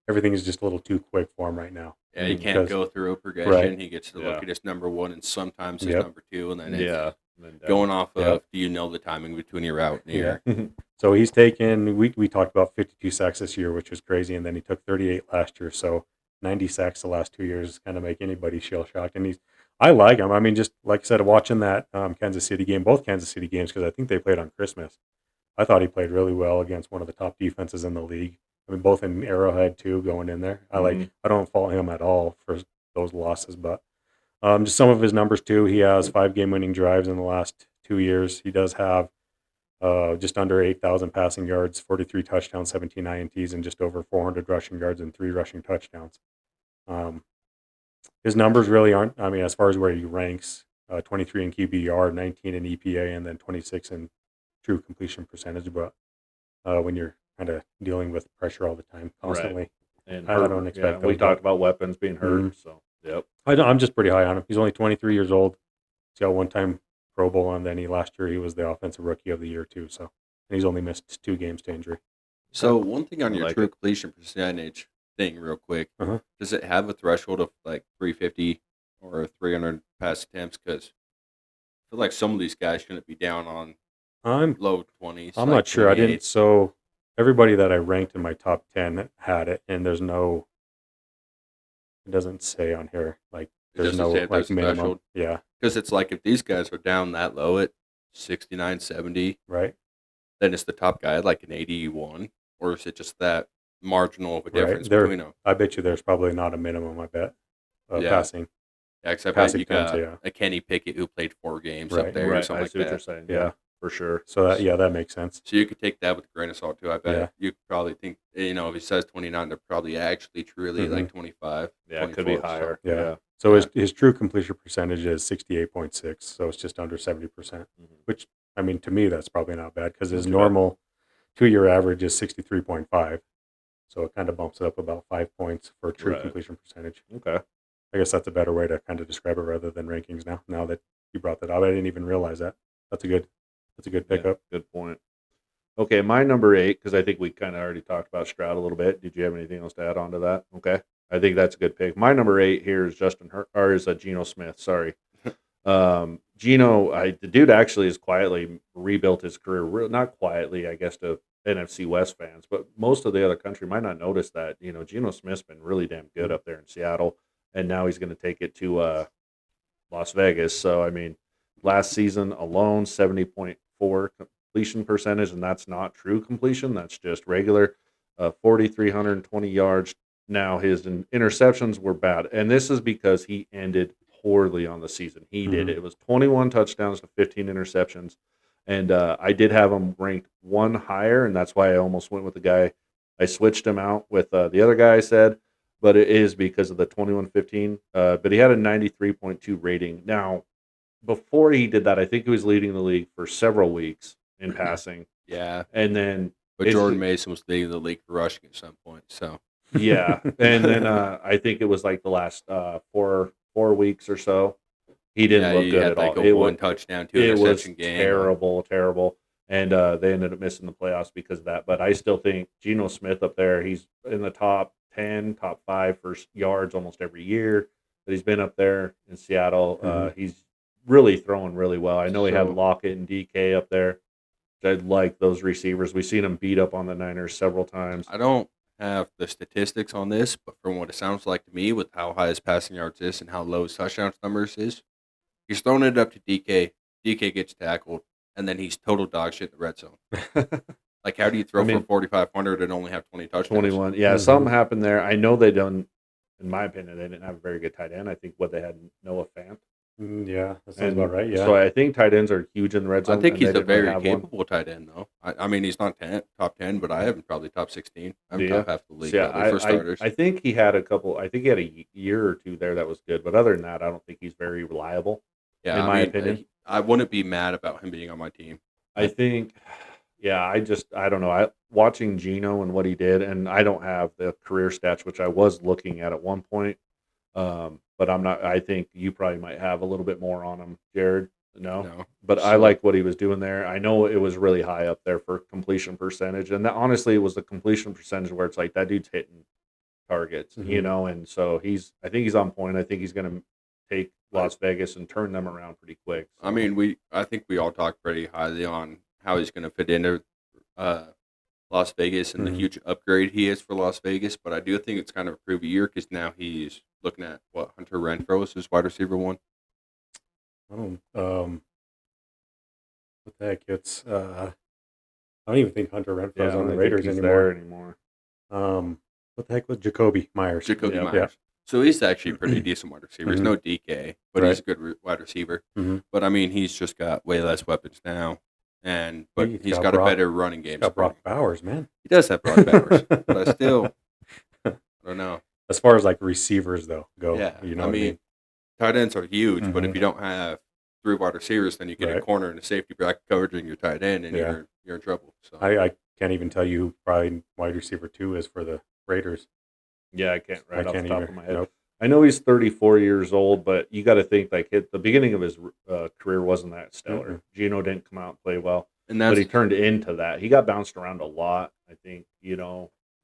everything is just a little too quick for him right now. Yeah, he Mhm. can't Because go through a progression. right, He gets to Yeah. look at his number one and sometimes his yep, number two, and then it's Yeah. And then going off yep, of do you know the timing between your route and yeah. your So he's taken. We talked about 52 sacks this year, which was crazy, and then he took 38 last year. So 90 sacks the last 2 years kind of make anybody shell shocked. And I like him. I mean, just like I said, watching that Kansas City game, both Kansas City games, because I think they played on Christmas. I thought he played really well against one of the top defenses in the league. I mean, both in Arrowhead too, going in there. Mhm. I don't fault him at all for those losses, but just some of his numbers too. He has 5 game winning drives in the last 2 years. He does have just under 8,000 passing yards, 43 touchdowns, 17 INTs, and just over 400 rushing yards and 3 rushing touchdowns. Um, his numbers really aren't, I mean, as far as where he ranks, 23 in QBR, 19 in EPA, and then 26 in true completion percentage. But when you're kind of dealing with pressure all the time, Right. constantly, And I don't expect Yeah, we those. talked about weapons being hurt. Mhm. So, yep. I'm just pretty high on him. He's only 23 years old. He's got 1 time Pro Bowl, and then last year he was the offensive rookie of the year too. So, and he's only missed 2 games to injury. So one thing on I your like true it. completion percentage thing, real quick, Uh-huh. does it have a threshold of like 350 or 300 pass attempts? Because I feel like some of these guys shouldn't be down on I'm low 20s. I'm like not sure. I 28. didn't. So everybody that I ranked in my top 10 had it, and there's no. It doesn't say on here like It there's doesn't no say if there's like a minimum. threshold. Yeah. Because it's like if these guys are down that low at 69, 70, Right. then it's the top guy at like an 81, or is it just that marginal of a Right. difference between them? I bet you there's probably not a minimum. I bet Yeah. passing Yeah, because I bet passing you attempts. got Yeah. a Kenny Pickett who played 4 games Right. up there or Right. something I like see what you're that. saying. Yeah. Yeah, for sure. So that makes sense. So you could take that with a grain of salt too. I bet Yeah. you could probably think, if he says 29, they're probably actually truly Mhm. like 25. Yeah, it could be 24, so- higher. Yeah. Yeah. So Yeah. his true completion percentage is 68.6. So it's just under 70%. Mhm. Which I mean, to me, that's probably not bad because his Not too bad. normal 2 year average is 63.5. So it kind of bumps it up about 5 points for true Right. completion percentage. Okay. I guess that's a better way to kind of describe it rather than rankings now. Now that you brought that up, I didn't even realize that. That's a good Yeah, pickup. good point. Okay, my number 8, because I think we kind of already talked about Stroud a little bit. Did you have anything else to add on to that? Okay. I think that's a good pick. My number 8 here is Geno Smith. Sorry. The dude actually has quietly rebuilt his career. Not quietly, I guess, to NFC West fans, but most of the other country might not notice that. Geno Smith's been really damn good up there in Seattle, and now he's going to take it to Las Vegas. So, I mean, last season alone, 70.4 completion percentage, and that's not true completion. That's just regular. 4,320 yards. Now, his interceptions were bad, and this is because he ended poorly on the season. He did. Mhm. It was 21 touchdowns to 15 interceptions, and I did have him ranked one higher, and that's why I almost went with the guy. I switched him out with the other guy I said, but it is because of the 21-15. But he had a 93.2 rating. Now, before he did that, I think he was leading the league for several weeks in passing, Yeah. and then But It's- Jordan Mason was leading the league for rushing at some point. So yeah, and then I think it was like the last 4 weeks or so. He didn't look he good had at like all. a one touchdown, 2 It was interception game. terrible, and they ended up missing the playoffs because of that. But I still think Geno Smith up there, he's in the top 10, top 5 for yards almost every year that he's been up there in Seattle. Mhm. He's really throwing really well. I know he had So- Lockett and DK up there. I like those receivers. We've seen him beat up on the Niners several times. I don't have the statistics on this, but from what it sounds like to me, with how high his passing yards is and how low his touchdown numbers is, he's throwing it up to DK. DK gets tackled, and then he's total dog shit in the red zone. Like, how do you throw I mean- for 4,500 and only have 20 touchdowns? 21. Yeah, Mhm. something happened there. I know they done in my opinion, they didn't have a very good tight end. I think what they had Noah Fant. Yeah, that sounds about right. So Yeah. I think tight ends are huge in the red I zone. think and they he's a didn't really very have one. capable tight end, though. I mean, he's not top 10, but I have him probably top 16. I'm Do top ya? half the league So yeah, probably for starters. I think he had a couple. I think he had a year or two there that was good, but other than that, I don't think he's very reliable. Yeah, in I my mean, opinion. I wouldn't be mad about him being on my team. I think, yeah, I don't know. Watching Gino and what he did, and I don't have the career stats, which I was looking at one point. But I'm not. I think you probably might have a little bit more on him, Jared. No, No, but I So- like what he was doing there. I know it was really high up there for completion percentage, and that, honestly, it was the completion percentage where it's like that dude's hitting targets, Mhm. and so I think he's on point. I think he's going to take Las Vegas and turn them around pretty quick. So. I mean, I think we all talked pretty highly on how he's going to fit into Las Vegas and the Mhm. huge upgrade he is for Las Vegas. But I do think it's kind of a prove a year because now he's looking at what Hunter Renfrow is his wide receiver one. I don't. What the heck? It's. I don't even think Hunter Renfro's yeah, I on don't the think Raiders he's anymore. there anymore. What the heck with Jacoby Myers? Jacoby Yeah. Myers. Yeah. So he's actually a pretty decent wide receiver. He's Mhm. no DK, but he's a good wide receiver. Mhm. But I mean, he's just got way less weapons now, but He's he's got got a Brock- better running game. He's got spread. Brock Bowers, man. He does have Brock Bowers, but I don't know. As far as like receivers though go, Yeah, you know I what mean, tight ends are huge, but if Mhm. you don't have 3 wide receivers, then you get a Right. corner and a safety back covering your tight end, and Yeah. you're in trouble. So I can't even tell you who probably wide receiver 2 is for the Raiders. Yeah, I can't right I off can't the top either. of my head. Nope. I know he's 34 years old, but you got to think like the beginning of his career wasn't that stellar. Mm-mm. Gino didn't come out and play well, and but that's he turned into that. He got bounced around a lot. I think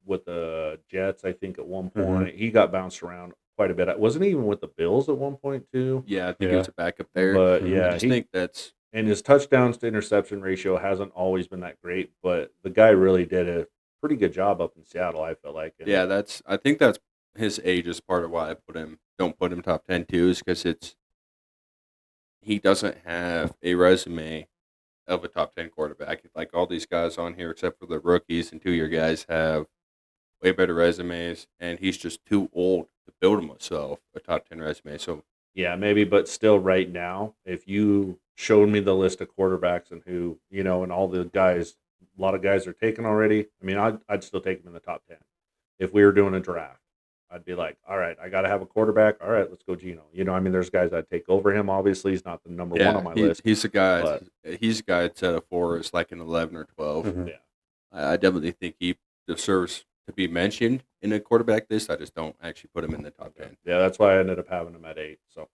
with the Jets. I think at one point he got bounced around quite a bit. Wasn't he even with the Bills at one point too? yeah, I think he Yeah. was a backup there. But Mhm. yeah, I just think that's and his touchdowns to interception ratio hasn't always been that great. But the guy really did a pretty good job up in Seattle. I feel like. And yeah, I think that's his age is part of why I don't put him top 10 too, is because he doesn't have a resume of a top 10 quarterback. Like all these guys on here, except for the rookies and 2-year guys, have way better resumes, and he's just too old to build himself a top 10 resume. So yeah, maybe, but still, right now, if you showed me the list of quarterbacks and who and all the guys, a lot of guys are taken already. I mean, I'd still take them in the top 10 if we were doing a draft. I'd be like, all right, I got to have a quarterback. All right, let's go Gino. I mean, there's guys I'd take over him. Obviously, he's not the number one on my list. he's a guy. but- He's a guy I'd set up for is like an 11 or 12. Mhm. Yeah. I definitely think he deserves to be mentioned in a quarterback list. I just don't actually put him in the top 10. Yeah, that's why I ended up having him at 8. So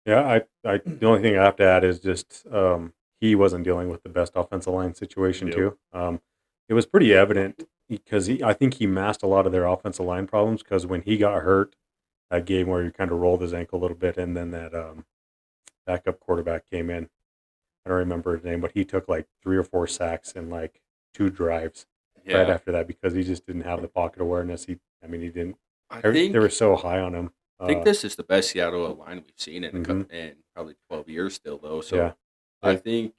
Yeah, the only thing I have to add is just he wasn't dealing with the best offensive line situation Yep. too. It was pretty evident because I think he masked a lot of their offensive line problems because when he got hurt, that game where he kind of rolled his ankle a little bit, and then that backup quarterback came in. I don't remember his name, but he took like 3 or 4 sacks in like 2 drives right after that because he just didn't have the pocket awareness. He didn't. I They think were so high on him. I think this is the best Seattle line we've seen in Mhm. in probably 12 years still, though. So Yeah. I think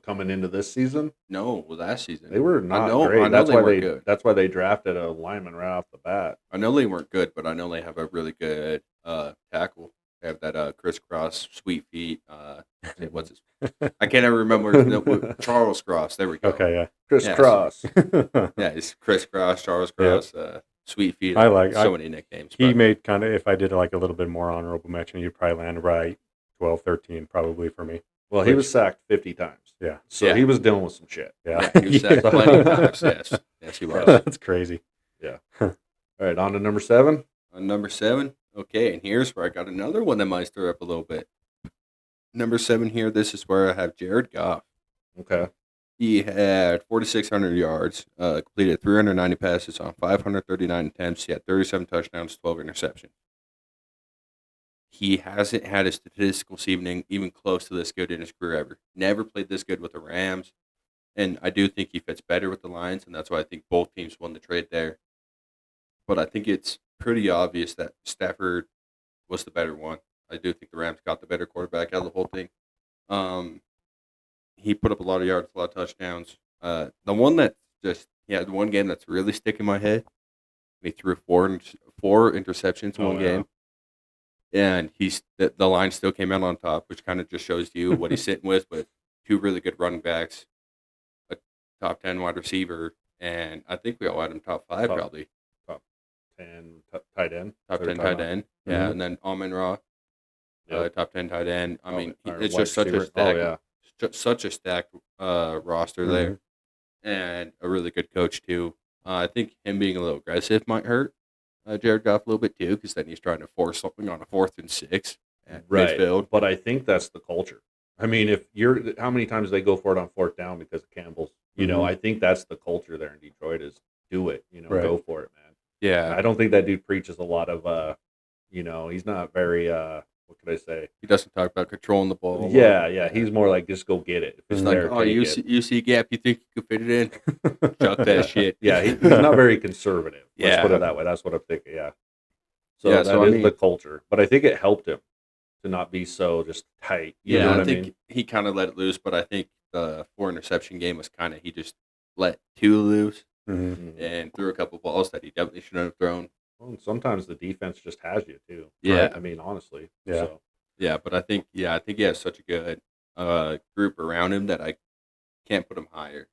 coming into this season, last season they were not know- great. I know That's they why weren't good. That's why they drafted a lineman right off the bat. I know they weren't good, but I know they have a really good tackle. They have that crisscross, sweet feet. What's his? I can't ever remember his name. Charles Cross. There we go. Okay, Chris Yeah, Cross. yeah. Yeah, it's crisscross, Charles Cross, sweet feet. I like- so many nicknames. He but- made kind of, if I did like a little bit more honorable mention, you'd probably land right 12, 13 probably for me. Well, he Which- was sacked 50 times. Yeah. So Yeah. he was dealing with some shit. Yeah. Yeah, he was sacked plenty of times. Yes, he was. That's crazy. All right, on to number 7. Number 7. Okay, and here's where I got another one that might stir up a little bit. Number 7 here, this is where I have Jared Goff. Okay. He had 4,600 yards, completed 390 passes on 539 attempts. He had 37 touchdowns, 12 interceptions. He hasn't had a statistical season even close to this good in his career ever. Never played this good with the Rams. And I do think he fits better with the Lions, and that's why I think both teams won the trade there. But I think it's pretty obvious that Stafford was the better one. I do think the Rams got the better quarterback out of the whole thing. He put up a lot of yards, a lot of touchdowns. The one that the one game that's really sticking in my head, he threw 4 interceptions Oh, one yeah. game, and the line still came out on top, which kind of just shows you what he's sitting with 2 really good running backs, a top 10 wide receiver, and I think we all had him top 5 Top- probably. Top 10 tight end. Top Or 10 tight tight end. end. Yeah, Mhm. and then Amon Ra, Yep. top 10 tight end. I Oh, mean, or it's wide just such a receiver. stacked, Oh, yeah. such a stacked roster there, Mhm. and a really good coach too. I think him being a little aggressive might hurt Jared Goff a little bit too, because then he's trying to force something on a 4th and 6 at Right. midfield. But I think that's the culture. I mean, if you're how many times they go for it on 4th down because of Campbell's, Mhm. I think that's the culture there in Detroit is do it, Right. go for it, man. Yeah, I don't think that dude preaches a lot of he's not very what could I say? he doesn't talk about controlling the ball. a lot. Yeah, he's more like just go get it. If it's He's like, there, oh, take you it. see a gap, you think you could fit it in? Chuck that shit. Yeah, he's not very conservative. Let's put Yeah. it that way. That's what I'm thinking. Yeah. So Yeah, that so I is mean- the culture, but I think it helped him to not be so just tight. You know Yeah, what I think mean? he kind of let it loose, but I think the 4 interception game was kind of he just let 2 loose Mhm. Mhm. and threw a couple balls that he definitely shouldn't have thrown. Well, and sometimes the defense just has you too. Yeah. I mean, honestly. Yeah. So, Yeah, but I think he has such a good group around him that I can't put him higher.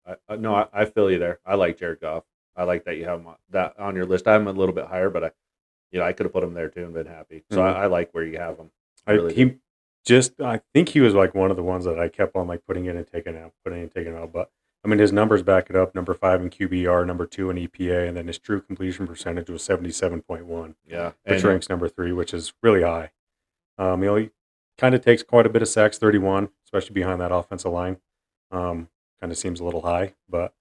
I feel you there. I like Jared Goff. I like that you have him that on your list. I have him a little bit higher, but I could have put him there too and been happy. So Mhm. I like where you have him. Really I think he was like one of the ones that I kept on like putting in and taking out, putting in and taking out. But I mean, his numbers back it up. Number 5 in QBR, number 2 in EPA, and then his true completion percentage was 77.1, Yeah. which ranks number 3, which is really high. He kind of takes quite a bit of sacks, 31, especially behind that offensive line. Kind of seems a little high, but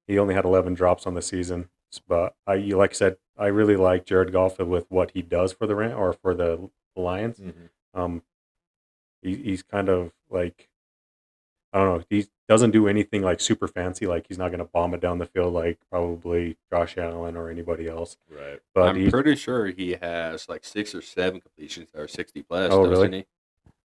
he only had 11 drops on the season. But like I said, I really like Jared Goff with what he does for the Lions. Mhm. He's kind of like, I don't know, he doesn't do anything like super fancy. Like he's not going to bomb it down the field like probably Josh Allen or anybody else. Right. But I'm pretty sure he has like 6 or 7 completions that are 60 plus. Oh, doesn't really?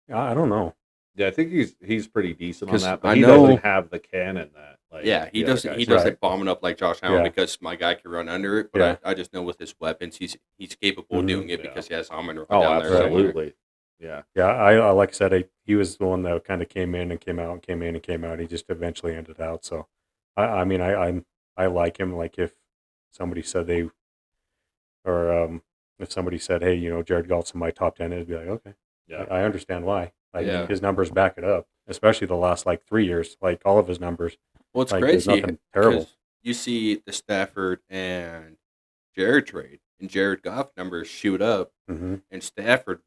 he? I don't know. Yeah, I think he's pretty decent on 'Cause that, but I he know- doesn't have the cannon that like Yeah, he the other doesn't. He guys doesn't Right. bomb it up like Josh Allen Yeah. because my guy can run under it. But Yeah. I just know with his weapons, he's capable of Mhm. doing it Yeah. because he has Amon Ra Oh, down there somewhere. absolutely. Yeah. Yeah, I like I said, he was the one that kind of came in and came out and came in and came out. He just eventually ended out. So, I mean, I like him. Like if somebody said if somebody said, hey, Jared Goff's in my top 10, it'd be like, okay, Yeah. I understand why. Like Yeah. his numbers back it up, especially the last like 3 years. Like all of his numbers, Well, it's like there's crazy nothing terrible. because you see the Stafford and Jared trade, and Jared Goff numbers shoot up, hmm and Stafford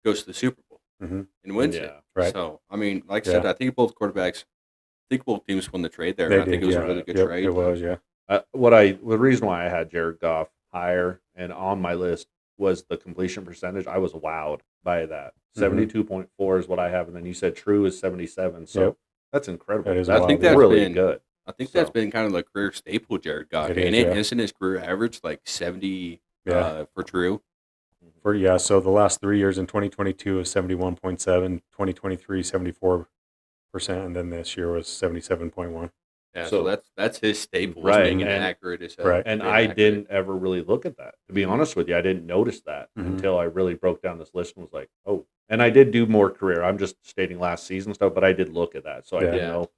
goes to the Super Bowl Mhm. and wins Yeah. it. Right. So, I mean, like I said, Yeah. I think both teams won the trade there. They and I think did, it was yeah. a really good Yep, trade. it was, yeah. The reason why I had Jared Goff higher and on my list was the completion percentage. I was wowed by that. Mhm. 72.4 is what I have, and then you said true is 77. So Yep. that's incredible. That is That's wild, I think yeah. that's really been good. I think that's So- been kind of the career staple, Jared Goff. It Ain't is, it? yeah. Isn't his career average like 70 Yeah. for true? So the last 3 years in 2022 is 71.7, 2023 74%, and then this year was 77.1. Yeah, So- so that's his staple, is Right, being and- inaccurate as hell. Right. And Being I accurate. didn't ever really look at that. To be honest with you, I didn't notice that Mhm. until I really broke down this list and was like, oh. And I did do more career. I'm just stating last season stuff, but I did look at that. So I Yeah. didn't know.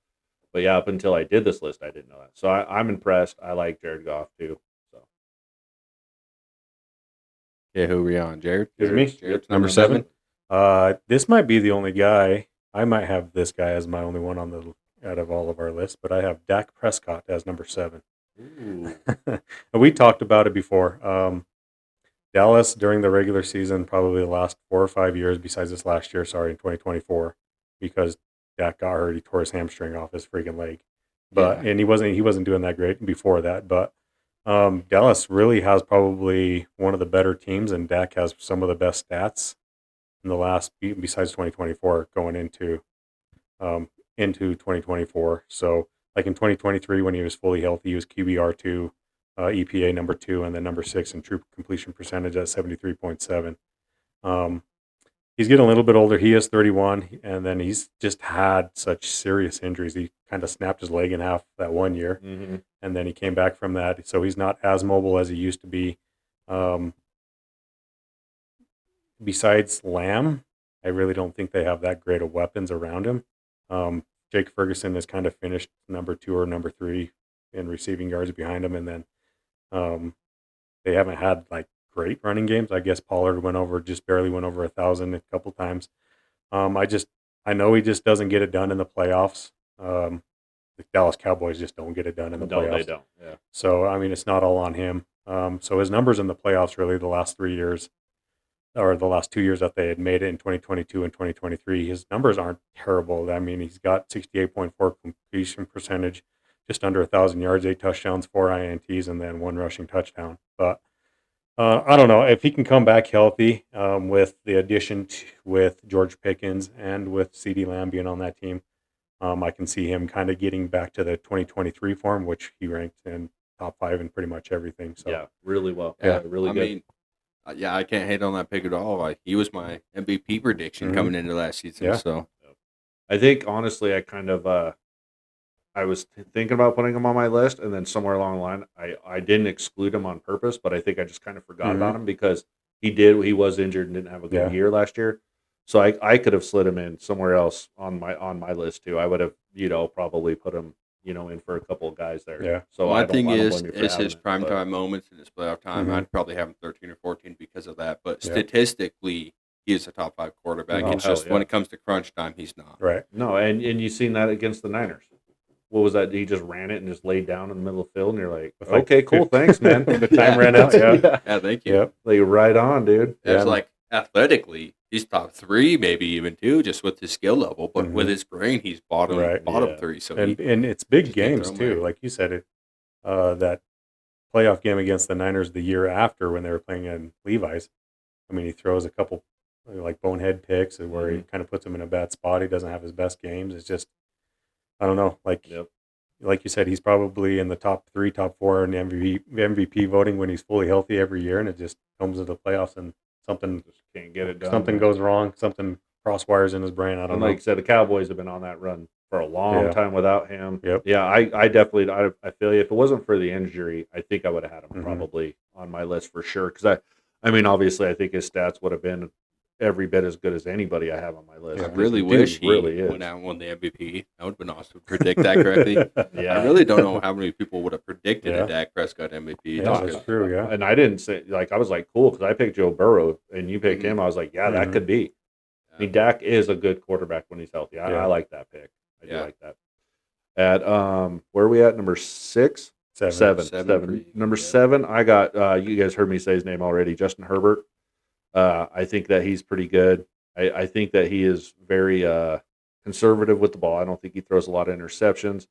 But yeah, up until I did this list, I didn't know that. So I'm impressed. I like Jared Goff too. So Yeah, who are we on? Jared? Is it me? Jared's Number 7. This might be the only guy. I might have this guy as my only one out of all of our lists, but I have Dak Prescott as number 7. Ooh. And we talked about it before. Dallas during the regular season, probably the last 4 or 5 years, besides this last year, in 2024, because Dak got hurt, he tore his hamstring off his freaking leg. And he wasn't doing that great before that. But Dallas really has probably one of the better teams, and Dak has some of the best stats in the last besides 2024 going into 2024. So like in 2023 when he was fully healthy, he was QBR 2, EPA number 2, and then number 6 in true completion percentage at 73.7. He's getting a little bit older. He is 31, and then he's just had such serious injuries. He kind of snapped his leg in half that one year, Mhm. and then he came back from that. So he's not as mobile as he used to be. Um, besides Lamb, I really don't think they have that great of weapons around him. Jake Ferguson has kind of finished number 2 or number 3 in receiving yards behind him, and then um, they haven't had like great running games. I guess Pollard just barely went over 1,000 a couple times. I know he just doesn't get it done in the playoffs. The Dallas Cowboys just don't get it done in the No, playoffs. they don't. Yeah. So I mean, it's not all on him. So his numbers in the playoffs really the last 3 years or the last 2 years that they had made it in 2022 and 2023, his numbers aren't terrible. I mean, he's got 68.4 completion percentage, just under 1,000 yards, 8 touchdowns, 4 INTs, and then 1 rushing touchdown. But I don't know if he can come back healthy with the addition with George Pickens and with CeeDee Lamb being on that team. I can see him kind of getting back to the 2023 form, which he ranked in top 5 in pretty much everything. So Yeah, really well. Yeah. Really I good. mean, yeah, I can't hate on that pick at all. He was my MVP prediction Mhm. coming into last season. Yeah. So I think honestly, I kind of I was thinking about putting him on my list, and then somewhere along the line, I didn't exclude him on purpose, but I think I just kind of forgot Mhm. about him because he was injured and didn't have a good Yeah. year last year. So I could have slid him in somewhere else on my list too. I would have probably put him in for a couple of guys there. Yeah. So my I don't, thing I don't is, blame you for is having his it, prime but- time moments in his playoff time. Mhm. I'd probably have him 13 or 14 because of that. But Yeah. statistically, he is a top 5 quarterback. Oh, It's hell just yeah. when it comes to crunch time, he's not. Right. No, and you seen that against the Niners. What was that? He just ran it and just laid down in the middle of the field, and you're like, With, like, okay, cool, thanks, man. The time ran out. Yeah. Yeah, thank you. Yep. Like right on, dude. It's Yeah. like athletically, he's top 3, maybe even 2, just with his skill level. But with Mhm. his brain, he's bottom Right. Yeah. 3. So And it's big just can't games throw him too, away. like you said. It that playoff game against the Niners the year after when they were playing in Levi's. I mean, he throws a couple like bonehead picks where he kind of puts him in a bad spot. He doesn't have his best games. It's just I don't know. Yep. Like you said, he's probably in the top 3, top 4 in the MVP voting when he's fully healthy every year, and it just comes to the playoffs and something Just can't get it done. something goes wrong, something crosswires in his brain. I don't And know. like you said, the Cowboys have been on that run for a long Yeah. time without him. Yep. Yeah, I definitely I feel you. If it wasn't for the injury, I think I would have had him Mhm. probably on my list for sure. Because I mean, obviously, I think his stats would have been every bit as good as anybody I have on my list. Yeah. I 'cause really the dude wish he really is. went out and won the MVP. That would have been awesome to predict that correctly. Yeah, I really don't know how many people would have predicted Yeah. a Dak Prescott MVP. Yeah, just that's 'cause- true. Yeah. And I didn't say like I was like cool because I picked Joe Burrow and you picked Mhm. him. I was like, yeah, that Mhm. could be. I mean, Dak is a good quarterback when he's healthy. I Yeah. like that pick. I do Yeah. like that. At where are we at? Number 6? Seven. Seven for you. Number Yeah. 7, I got you guys heard me say his name already, Justin Herbert. I think that he's pretty good. I think that he is very conservative with the ball. I don't think he throws a lot of interceptions.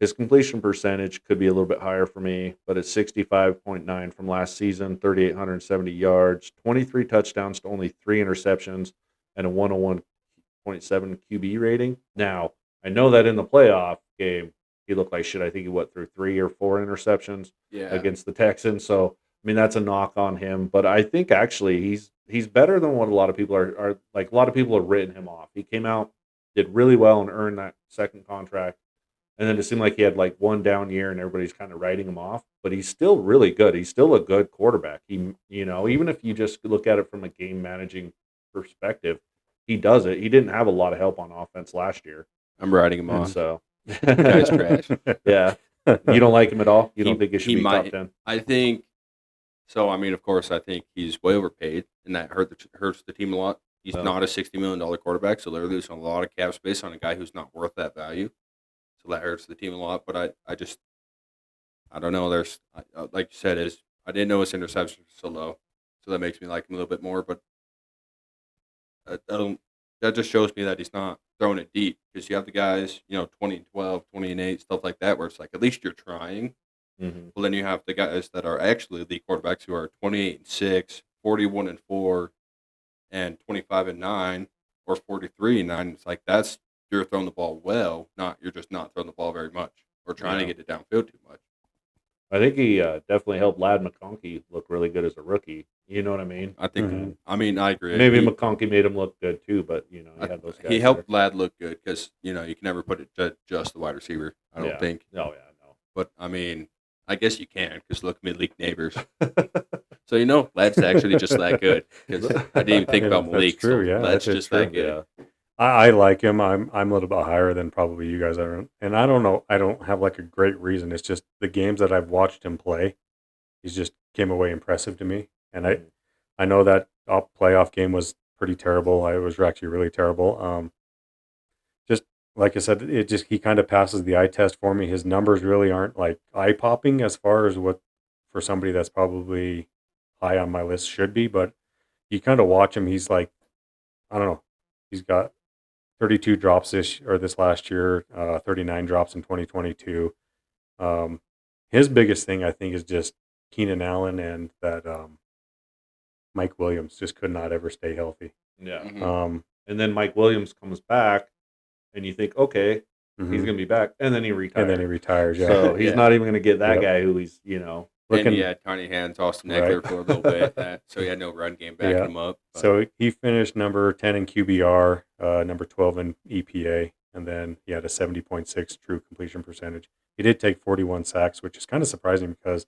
His completion percentage could be a little bit higher for me, but it's 65.9 from last season, 3,870 yards, 23 touchdowns to only 3 interceptions, and a 101.7 QB rating. Now, I know that in the playoff game, he looked like shit. I think he threw 3 or 4 interceptions Yeah. against the Texans. So, I mean, that's a knock on him. But I think actually he's better than what a lot of people are like. A lot of people have written him off. He came out, did really well, and earned that second contract. And then it seemed like he had like one down year, and everybody's kind of writing him off. But he's still really good. He's still a good quarterback. He, even if you just look at it from a game managing perspective, he does it. He didn't have a lot of help on offense last year, I'm writing him and off. so Guy's trash. yeah. You don't like him at all. You don't He- think he should he be might- top 10? I think so. I mean, of course, I think he's way overpaid, and that hurts the team a lot. He's Oh. not a $60 million quarterback, so they're losing a lot of cap space on a guy who's not worth that value. So that hurts the team a lot. But I don't know. Like you said, I didn't know his interceptions were so low, so that makes me like him a little bit more. But that just shows me that he's not throwing it deep, because you have the guys, 20 and 12, 20 and 8, stuff like that, where it's like at least you're trying. Mm-hmm. Well, then you have the guys that are actually the quarterbacks who are 28 and 6, 41 and 4, and 25 and 9, or 43 and 9. It's like you're throwing the ball well, you're just not throwing the ball very much or trying to Yeah. get it downfield too much. I think he definitely helped Lad McConkey look really good as a rookie. You know what I mean? I think. Mhm. I mean, I agree. Maybe he, McConkey made him look good too, but you had those guys. he helped Lad look good, because you can never put it just the wide receiver. I don't Yeah. think. Oh yeah, no. But I mean, I guess you can because look, Malik Neighbors. So Lad's actually just that good because I didn't even think about That's Malik. true. So Yeah, Lad's that's just that true. good. Yeah. I like him. I'm a little bit higher than probably you guys are, and I don't know. I don't have like a great reason. It's just the games that I've watched him play. He's just came away impressive to me, and Mhm. I know that playoff game was pretty terrible. It was actually really terrible. Just like I said, it just he kind of passes the eye test for me. His numbers really aren't like eye popping as far as what for somebody that's probably high on my list should be, but you kind of watch him. He's like, I don't know. He's got 32 drops this last year, 39 drops in 2022. Um, his biggest thing, I think, is just Keenan Allen and that Mike Williams just could not ever stay healthy. Yeah. Mhm. Um, And then Mike Williams comes back, and you think, okay, he's mhm. going to be back. And then he retires. And then he retires. Yeah. So he's Yeah. not even going to get that Yep. guy who he's, And Looking, he had tiny hands, Austin Right. Eckler for a little bit, so he had no run game backing Yeah. him up. But so he finished number 10 in QBR, number 12 in EPA, and then he had a 70.6 true completion percentage. He did take 41 sacks, which is kind of surprising because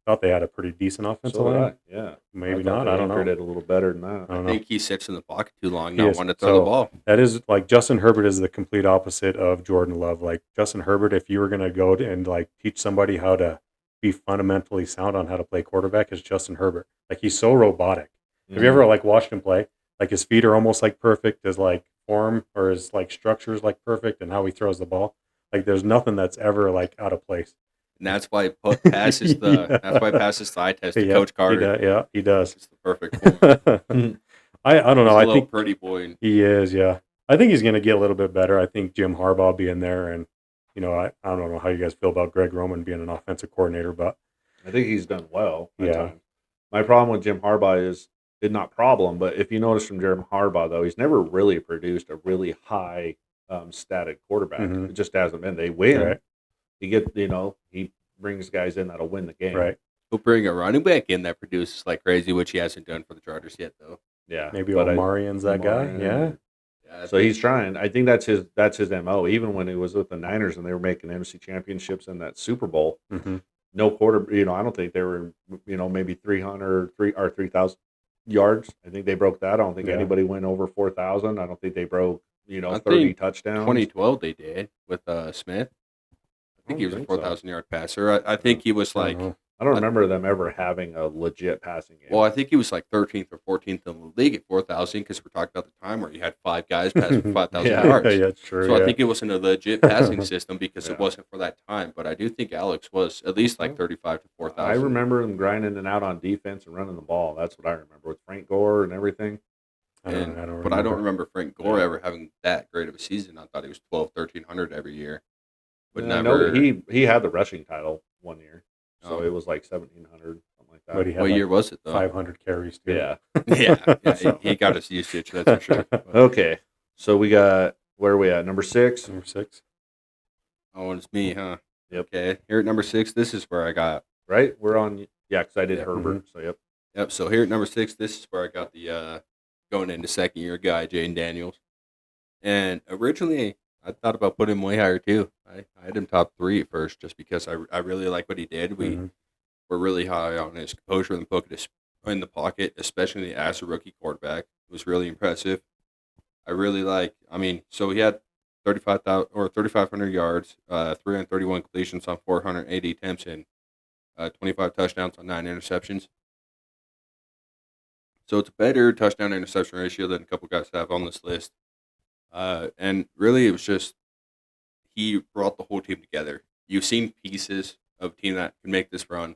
I thought they had a pretty decent offensive so did line. I. Yeah. Maybe I thought not. they I don't anchored know. it a little better than that. I I don't know. think he sits in the pocket too long, He not is. wanting to throw the So ball. that is like Justin Herbert is the complete opposite of Jordan Love. Like Justin Herbert, if you were going to go and like teach somebody how to be fundamentally sound on how to play quarterback, is Justin Herbert. Like he's so robotic. Have you ever like watched him play? Like his feet are almost like perfect. His like form or his like structure is like perfect, and how he throws the ball. Like there's nothing that's ever like out of place. And that's why he passes the Yeah. that's why he passes the eye test to Yeah, Coach he Carter. does. Yeah, he does. It's the perfect form. I don't He's know. a I little think pretty boy. And he is. Yeah, I think he's going to get a little bit better. I think Jim Harbaugh will be in there, and I don't know how you guys feel about Greg Roman being an offensive coordinator, but I think he's done well at Yeah. times. My problem with Jim Harbaugh is not problem, but if you notice from Jim Harbaugh though, he's never really produced a really high static quarterback. Mhm. It just hasn't been. They win. Right. He brings guys in that'll win the game. right, he'll bring a running back in that produces like crazy, which he hasn't done for the Chargers yet, though. Yeah. maybe but Omarian's that guy. Omarion. Yeah, Yeah, So he's trying. I think that's his MO. Even when he was with the Niners and they were making NFC championships in that Super Bowl, hmm no quarter. I don't think they were. Maybe 3,000 yards. I think they broke that. I don't think Yeah. anybody went over 4,000. I don't think they broke. I 30 think touchdowns. 2012 they did with Smith. I think he was a 4,000-yard passer. I think he was like, I don't remember them ever having a legit passing game. well, I think he was like 13th or 14th in the league at 4,000 because we're talking about the time where you had 5 guys pass for 5,000 Yeah. yards. yeah, it's true. So yeah. I think it wasn't a legit passing system because Yeah. it wasn't for that time. But I do think Alex was at least like 35 to 4,000. I remember them grinding and out on defense and running the ball. That's what I remember with Frank Gore and everything. I don't But I don't remember Frank Gore Yeah. ever having that great of a season. I thought he was 1,300 every year. But I never. know he had the rushing title one year, so Oh. it was like 1,700, something like that. But he had What like year was it, though? 500 carries too. Yeah. Yeah, So- he got his usage, that's for sure. But- Okay, so we got where are we at? Number 6. Number 6. oh, it's me, huh? Yep. Okay, here at number 6, this is where I got. Right? We're on. Yeah, because I did Yeah. Herbert. So yep. Yep. So here at number 6, this is where I got the going into second year guy, Jaden Daniels. And originally, I thought about putting him way higher too. I had him top 3 at first, just because I really like what he did. We were really high on his composure in the pocket, especially as a rookie quarterback. It was really impressive. I really like. So he had 3,500 yards, 331 completions on 480 attempts, and 25 touchdowns on 9 interceptions. So it's a better touchdown interception ratio than a couple guys have on this list. And really, it was just he brought the whole team together. You've seen pieces of a team that can make this run,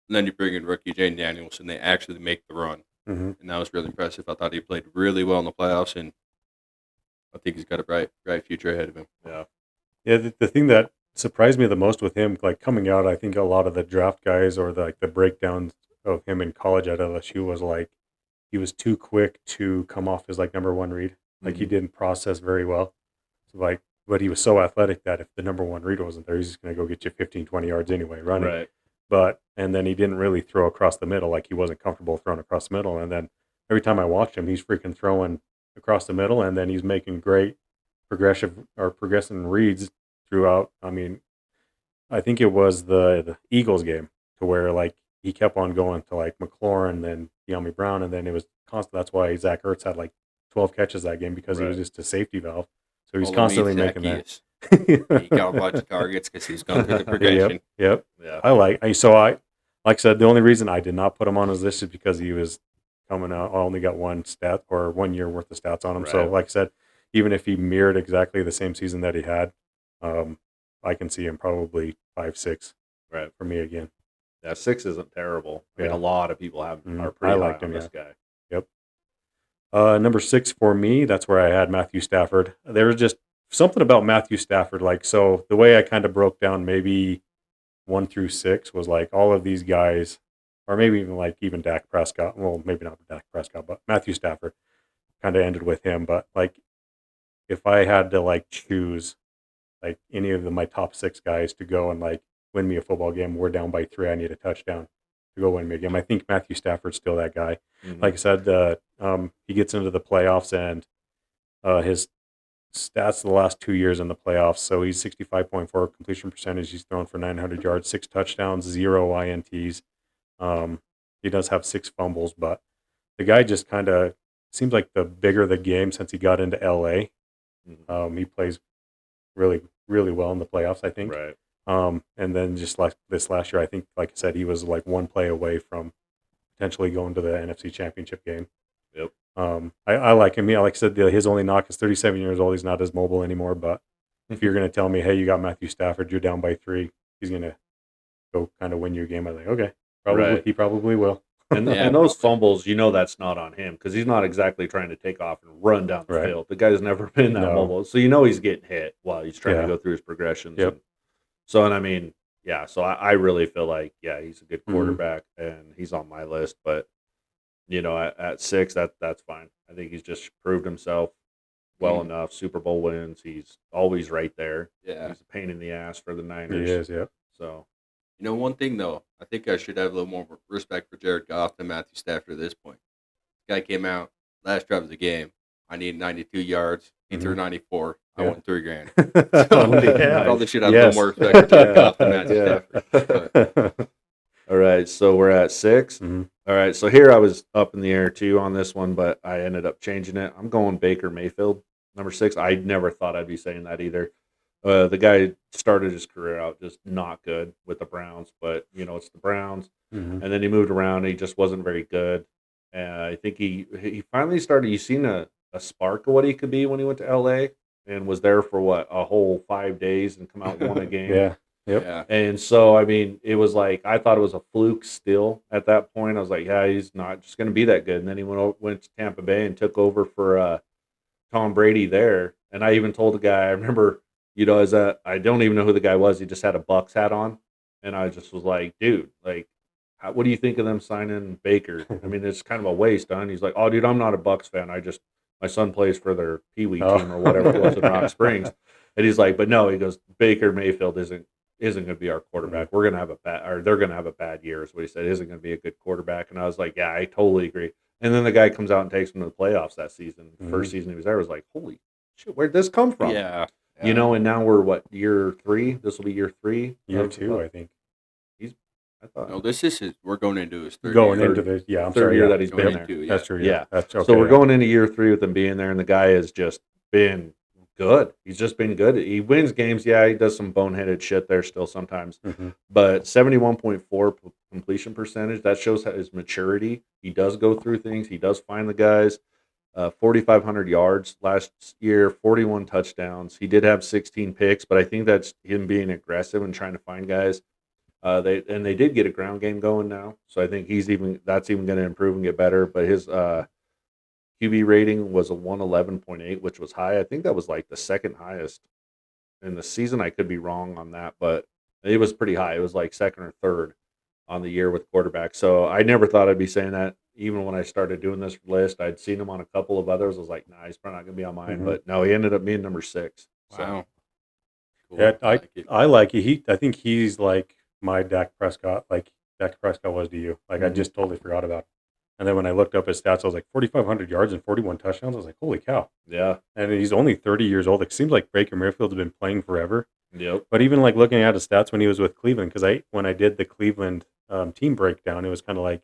and then you bring in rookie Jaden Daniels, and they actually make the run. Mm-hmm. And that was really impressive. I thought he played really well in the playoffs, and I think he's got a bright future ahead of him. Yeah. Yeah, the thing that surprised me the most with him, like coming out, I think a lot of the draft guys or the breakdowns of him in college at LSU was like he was too quick to come off as like number 1 read. Like he didn't process very well. So like, but he was so athletic that if the number 1 read wasn't there, he's just going to go get you 15, 20 yards anyway, running. Right. And then he didn't really throw across the middle. Like he wasn't comfortable throwing across the middle. And then every time I watched him, he's freaking throwing across the middle, and then he's making great progressing reads throughout. I mean, I think it was the Eagles game to where like he kept on going to like McLaurin, then De'Ami Brown, and then it was constant. That's why Zach Ertz had like 12 catches that game because he was Right. just a safety valve. So he was Well, constantly underneath making that. Zacchaeus, he got a bunch of targets because he's going through the progression. Yep. Yeah. Like I said, the only reason I did not put him on his list is because he was coming out. I only got one stat or 1 year worth of stats on him. So Right. like I said, even if he mirrored exactly the same season that he had, I can see him probably 5-6 Right. for me again. Yeah, 6 isn't terrible. I mean, Yeah. a lot of people are I pretty high liked on him, this guy. Yep. Number 6 for me, that's where I had Matthew Stafford. There was just something about Matthew Stafford. Like, so the way I kind of broke down maybe 1 through 6 was like all of these guys, or maybe even Dak Prescott. Well, maybe not Dak Prescott, but Matthew Stafford kind of ended with him. But like, if I had to like choose like any of my top 6 guys to go and like win me a football game, we're down by 3. I need a touchdown to go win me a game. I think Matthew Stafford's still that guy. Mhm. Like I said, he gets into the playoffs and his stats the last 2 years in the playoffs. So he's 65.4 completion percentage. He's thrown for 900 yards, 6 touchdowns, 0 INTs. He does have 6 fumbles, but the guy just kind of seems like the bigger the game since he got into LA. Mhm. He plays really, really well in the playoffs, I think. Right. And then just like this last year, I think, like I said, he was like one play away from potentially going to the NFC Championship game. Yep. I like him. Yeah, like I said, his only knock is 37 years old. He's not as mobile anymore. But if you're going to tell me, hey, you got Matthew Stafford, you're down by 3, he's going to go kind of win your game. I'm like, okay, probably Right. he probably will. And Yeah. and those fumbles, that's not on him because he's not exactly trying to take off and run down the Right. field. The guy's never been that No. mobile, so he's getting hit while he's trying Yeah. to go through his progressions. Yep. And I mean, yeah. So I really feel like he's a good Mhm. quarterback and he's on my list. But at 6, that's fine. I think he's just proved himself well Mhm. enough. Super Bowl wins. He's always right there. Yeah. He's a pain in the ass for the He Niners. is, yeah. So One thing though, I think I should have a little more respect for Jared Goff than Matthew Stafford at this point. Guy came out last drive of the game. I need 92 yards. He threw 94. I Yeah. won $3,000. Oh, yeah. Probably should have Yes. a little more respect for Jared Goff than Matthew Yeah. Stafford. But all right, so we're at 6. Mhm. All right, so here I was up in the air too on this one, but I ended up changing it. I'm going Baker Mayfield, number 6. I never thought I'd be saying that either. The guy started his career out just not good with the Browns, but it's the Browns, Mhm. and then he moved around. He just wasn't very good, and I think he finally started. You seen a spark of what he could be when he went to LA and was there for a whole 5 days and come out and won a game. Yeah. Yep. yeah, And so, I mean, it was like I thought it was a fluke still at that point. I was like, yeah, he's not just going to be that good. And then he went to Tampa Bay and took over for Tom Brady there. And I even told the guy, I remember, I don't even know who the guy was. He just had a Bucks hat on. And I just was like, dude, like, what do you think of them signing Baker? I mean, it's kind of a waste, huh? And he's like, oh, dude, I'm not a Bucks fan. My son plays for their Pee Wee team or whatever it was in Rock Springs. And he's like, but no, he goes, Baker Mayfield isn't going to be our quarterback. We're going to have they're going to have a bad year, is what he said. Isn't going to be a good quarterback. And I was like, yeah, I totally agree. And then the guy comes out and takes him to the playoffs that season. Mhm. First season he was there, I was like, holy shit, where'd this come from? yeah. And now we're year 3? This will be year 3? Year 2, I think. I thought. No, we're going into his third Going year. into the I'm third sorry, year yeah. that he's been Going there. into, That's true. Yeah. Yeah. That's okay. So we're yeah. going into year 3 with him being there, and the guy has just been good. He's just been good. He wins games. Yeah, he does some boneheaded shit there still sometimes. Mhm. But 71.4 completion percentage, that shows his maturity. He does go through things. He does find the guys. 4,500 yards last year, 41 touchdowns. He did have 16 picks, but I think that's him being aggressive and trying to find guys. They did get a ground game going now, so I think that's even going to improve and get better. But his QB rating was a 111.8, which was high. I think that was like the second highest in the season. I could be wrong on that, but it was pretty high. It was like second or third on the year with quarterbacks. So I never thought I'd be saying that. Even when I started doing this list, I'd seen him on a couple of others. I was like, nah, he's probably not going to be on mine. Mhm. But no, he ended up being number 6. So, Wow. Cool. Yeah, like it. I like it. I think he's like my Dak Prescott, like Dak Prescott was to you. Like I Mhm. just totally forgot about him. And then when I looked up his stats, I was like 4,500 yards and 41 touchdowns. I was like, holy cow! Yeah. And he's only 30 years old. It seems like Baker Mayfield's been playing forever. Yep. But even like looking at his stats when he was with Cleveland, because when I did the Cleveland team breakdown, it was kind of like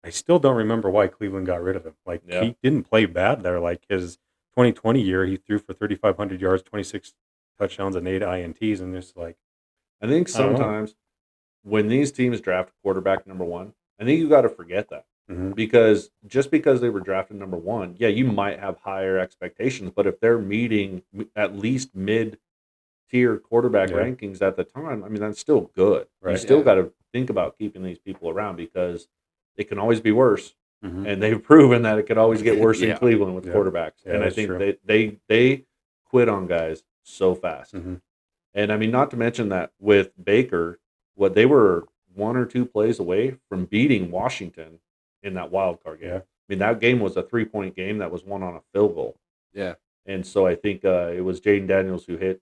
I still don't remember why Cleveland got rid of him. Like Yeah. he didn't play bad there. Like his 2020 year, he threw for 3,500 yards, 26 touchdowns, and 8 INTs, and just like I think I don't know. sometimes when these teams draft quarterback number one, I think you got to forget that. Mhm. Because just because they were drafted number one, yeah, you might have higher expectations, but if they're meeting at least mid-tier quarterback Yeah. rankings at the time, I mean, that's still good. You Right. still Yeah. got to think about keeping these people around because it can always be worse, Mhm. and they've proven that it could always get worse in Yeah. Cleveland with Yeah. quarterbacks. Yeah, And I that's think true. they quit on guys so fast. Mhm. And I mean, not to mention that with Baker, what they were 1 or 2 plays away from beating Washington in that wild card game. Yeah. I mean, that game was a 3-point game that was won on a field goal. Yeah. And so I think it was Jaden Daniels who hit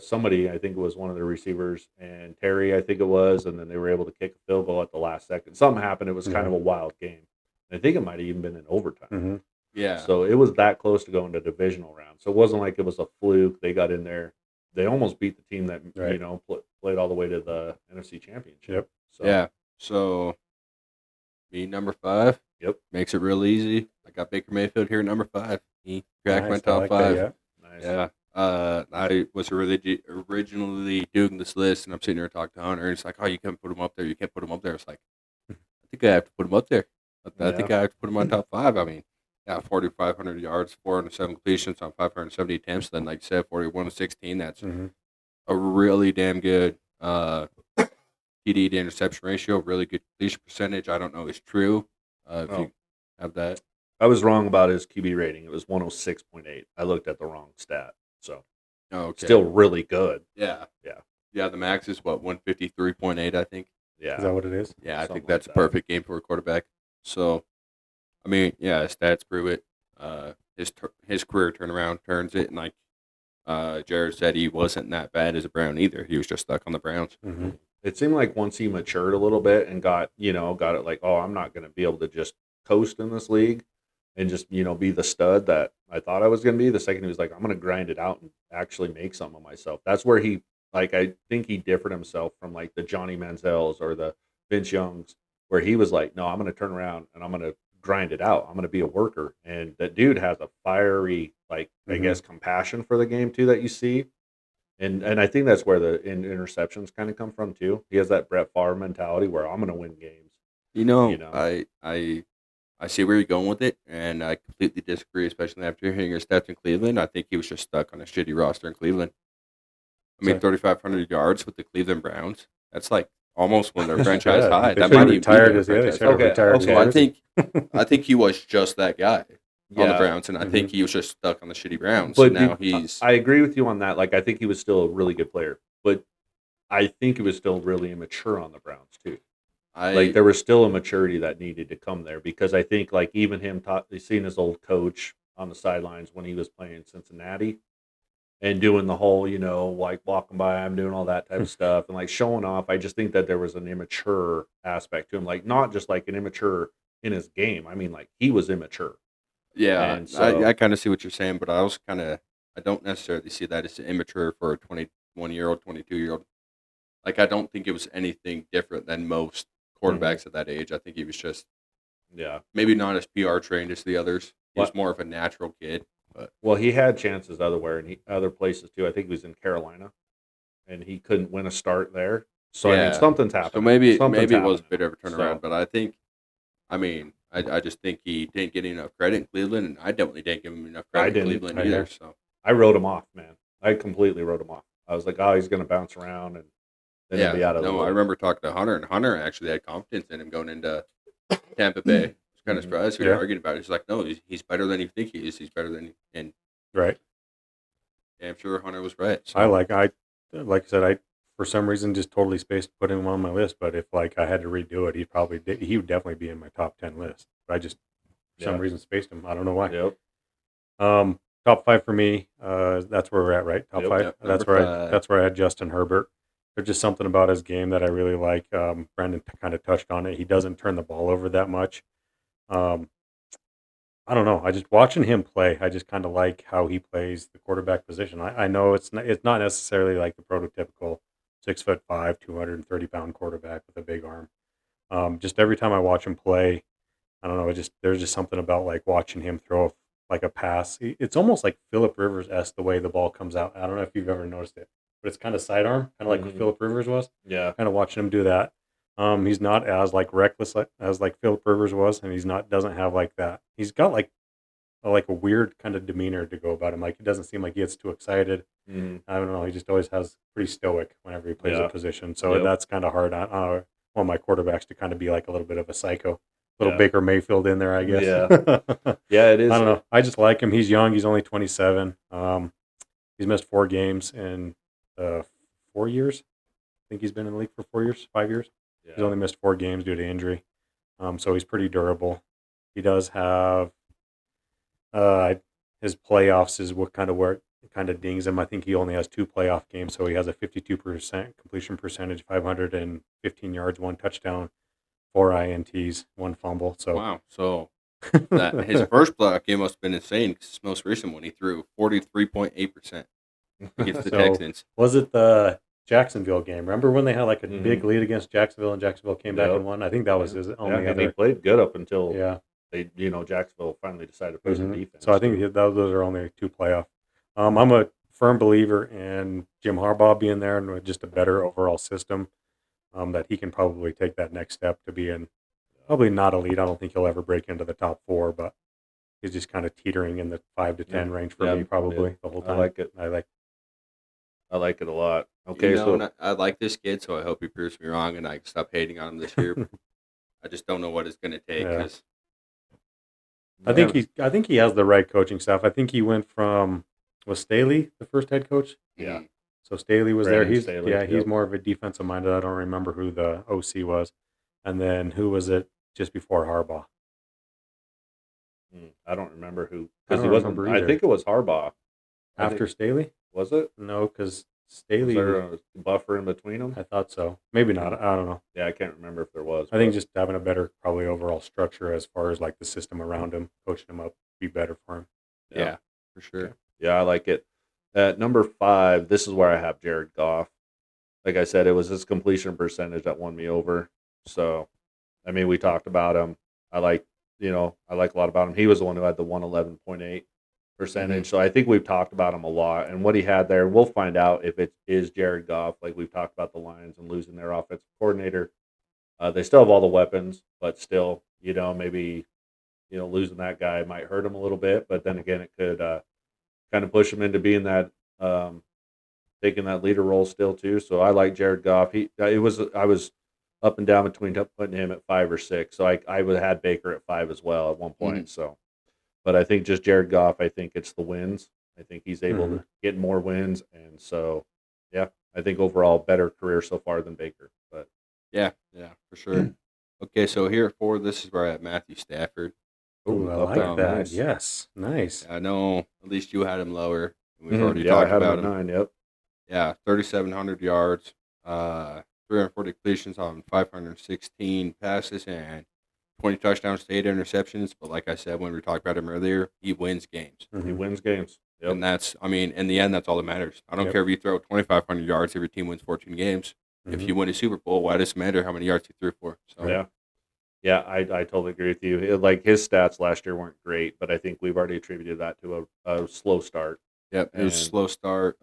somebody. I think it was one of the receivers, and Terry, I think it was, and then they were able to kick a field goal at the last second. Something happened. It was kind Yeah. of a wild game. And I think it might have even been in overtime. Mhm. Yeah. So it was that close to going to divisional round. So it wasn't like it was a fluke. They got in there. They almost beat the team that Right. played all the way to the NFC Championship. Yep. So Yeah. So me number 5. Yep. Makes it real easy. I got Baker Mayfield here at number 5. He cracked my Nice, I top like 5. that, nice. Yeah. I was originally doing this list, and I'm sitting here talking to Hunter, and it's like, oh, you can't put him up there. You can't put him up there. It's like, I think I have to put him up there. I think I have to put him on top 5. I mean, yeah, 4,500 yards, 407 completions on 570 attempts. Then, like you said, 41-16. That's Mhm. a really damn good TD to interception ratio. Really good completion percentage. I don't know is true. If Oh. you have that. I was wrong about his QB rating. It was 106.8. I looked at the wrong stat. So Oh, okay. still really good. Yeah. Yeah. Yeah, the max is what, 153.8, I think. Yeah. Is that what it is? Yeah, I Something think like that's a that. perfect game for a quarterback. So, I mean, yeah, his stats prove it. His career turnaround turns it, and like Jared said, he wasn't that bad as a Brown either. He was just stuck on the Browns. Mhm. It seemed like once he matured a little bit and got it like, oh, I'm not going to be able to just coast in this league and just, be the stud that I thought I was going to be. The second he was like, I'm going to grind it out and actually make something of myself. That's where I think he differed himself from like the Johnny Manziels or the Vince Youngs, where he was like, no, I'm going to turn around and I'm going to grind it out. I'm going to be a worker. And that dude has a fiery, I Mhm. guess, compassion for the game too that you see. And I think that's where the interceptions kind of come from too. He has that Brett Favre mentality where I'm going to win games. You know, You know. I see where you're going with it, and I completely disagree, especially after hearing your stats in Cleveland. I think he was just stuck on a shitty roster in Cleveland. I mean, Sorry. 3,500 yards with the Cleveland Browns. That's like almost one of their franchise Yeah, high. they That should've might even be retired their his- yeah, they franchise should've high. retired his So I jersey. think he was just that guy on the Yeah. Browns, and I think he was just stuck on the shitty Browns. But And now he's I agree with you on that. Like I think he was still a really good player, but I think he was still really immature on the Browns too. Like there was still a maturity that needed to come there because I think like even him seeing his old coach on the sidelines when he was playing in Cincinnati and doing the whole, like walking by, I'm doing all that type of stuff and like showing off. I just think that there was an immature aspect to him, like not just like an immature in his game. I mean, like he was immature. Yeah, And so- I kind of see what you're saying, but I also I don't necessarily see that as immature for a 21-year-old, 22-year-old. Like, I don't think it was anything different than most quarterbacks at that age. I think he was just Yeah. maybe not as PR trained as the others. He was What? more of a natural kid. Well, he had chances other places too. I think he was in Carolina, and he couldn't win a start there. So I Yeah. mean, something's happened. So maybe it was a bit of a turnaround, So- but I just think he didn't get enough credit in Cleveland, and I definitely didn't give him enough I credit in didn't Cleveland either. either. So I wrote him off, man. I completely wrote him off. I was like, oh, he's going to bounce around and then he'll be out of the no, I league. remember talking to Hunter, and Hunter actually had confidence in him going into Tampa Bay. I was kind of surprised we were Yeah. arguing about it. He's like, no, he's better than you think he is. He's better than, and Right. I'm sure Hunter was right. So. I like I said, I for some reason just totally spaced put him on my list. But if like I had to redo it, he would definitely be in my top 10 list. But I just for some Yeah. reason spaced him. I don't know why. Yep. Top 5 for me. That's where we're at, right? Top Yep. 5. Yep, That's number where five. that's where I had Justin Herbert. There's just something about his game that I really like. Brandon kind of touched on it. He doesn't turn the ball over that much. Um, I don't know. I just watching him play. I just kind of like how he plays the quarterback position. I know it's not necessarily like the prototypical 6'5", 230-pound quarterback with a big arm. Just every time I watch him play, I don't know. There's just something about like watching him throw like a pass. It's almost like Philip Rivers esque the way the ball comes out. I don't know if you've ever noticed it, but it's kind of sidearm, kind of like what Mhm. Philip Rivers was. Yeah. Kind of watching him do that. He's not as like reckless as like Philip Rivers was, and doesn't have like that. He's got like a weird kind of demeanor to go about him. Like, it doesn't seem like he gets too excited. Mhm. I don't know. He just always has pretty stoic whenever he plays a Yeah. position. So Yep. that's kind of hard. I want my quarterbacks to kind of be like a little bit of a psycho, little Yeah. Baker Mayfield in there, I guess. Yeah. Yeah, it is. I don't know. I just like him. He's young. He's only 27. He's missed 4 games in 4 years. I think he's been in the league for 4 years, 5 years. He's Yeah. only missed 4 games due to injury. So he's pretty durable. He does have his playoffs is what kind of where it kind of dings him. I think he only has 2 playoff games, so he has a 52% completion percentage, 515 yards, 1 touchdown, 4 INTs, 1 fumble. So Wow. So that his first playoff game must have been insane because his most recent one he threw 43.8% against the So- Texans. was it the Jacksonville game? Remember when they had like a Mhm. big lead against Jacksonville and Jacksonville came back Yep. and won? I think that was his Yeah, only and he other. played good up until Yeah. they, Jacksonville finally decided to play some Mhm. defense. So I think those are only 2 playoff. I'm a firm believer in Jim Harbaugh being there and with just a better overall system. That he can probably take that next step to being probably not elite. I don't think he'll ever break into the top 4, but he's just kind of teetering in the 5 to 10 range for Yeah, me probably mid. the whole I time. like it. I like. I like it a lot. Okay, and so I like this kid, so I hope he proves me wrong and I can stop hating on him this year. I just don't know what it's going to take. Yeah. 'Cause I think he has the right coaching staff. I think he went from was Staley the first head coach. Yeah. So Staley was Brandon there. Staley, He's yep. more of a defensive minded. I don't remember who the OC was, and then who was it just before Harbaugh? I don't remember who I because he don't wasn't. remember I either. think it was Harbaugh. I After think, Staley? was it? No, because Was Staley. there a buffer in between them? I thought so. Maybe not. I don't know. Yeah, I can't remember if there was. I think but- just having a better, probably overall structure as far as like the system around him, coaching him up, be better for him. yeah, for sure. Yeah, I like it. At number 5, this is where I have Jared Goff. Like I said, it was his completion percentage that won me over. So, I mean, we talked about him. I like a lot about him. He was the one who had the 111.8 percentage. So I think we've talked about him a lot. And what he had there, we'll find out if it is Jared Goff. Like we've talked about the Lions and losing their offensive coordinator. They still have all the weapons, but still, maybe losing that guy might hurt him a little bit. But then again, it could kind of push him into being that taking that leader role still too. So I like Jared Goff. I was up and down between putting him at 5 or 6. So I would have had Baker at 5 as well at one point. So, but I think just Jared Goff. I think it's the wins. I think he's able to get more wins, and so yeah, I think overall better career so far than Baker. But Yeah, for sure. Okay, so here at 4, this is where I have Matthew Stafford. Ooh, I love like that. that. Nice. Yes, nice. I know at least you had him lower. We've Mhm. already yeah, I talked had him about at him. 9. Yep. Yeah, 3,700 yards, 340 completions on 516 passes, and 20 touchdowns to 8 interceptions. But like I said when we talked about him earlier, he wins games. He Mhm. wins games. Yep. And that's, in the end, that's all that matters. I don't Yep. care if you throw 2,500 yards, every team wins 14 games. If Mhm. you win a Super Bowl, why does it matter how many yards you threw for? So, Yeah. Yeah, I totally agree with you. Like his stats last year weren't great, but I think we've already attributed that to a slow start. yep, it was a And- slow start.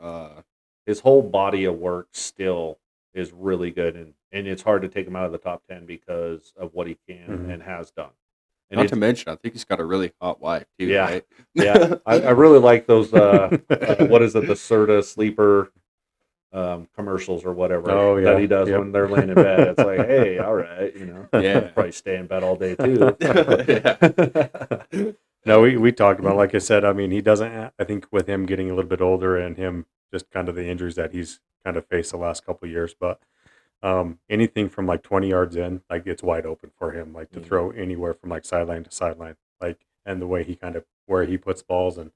His whole body of work still is really good, and it's hard to take him out of the top 10 because of what he can Mhm. and has done. And Not it's- to mention, I think he's got a really hot wife, too, Yeah. right? yeah, I really like those. What is it? The Serta sleeper commercials or whatever Oh, that yeah. he does Yep. when they're laying in bed. It's like, hey, all right, Yeah. probably stay in bed all day too. No, we talked about, like I said, I mean, he doesn't, I think with him getting a little bit older and him just kind of the injuries that he's kind of faced the last couple of years, but anything from like 20 yards in, like it's wide open for him, like to Mhm. throw anywhere from like sideline to sideline, like, and the way he kind of, where he puts balls and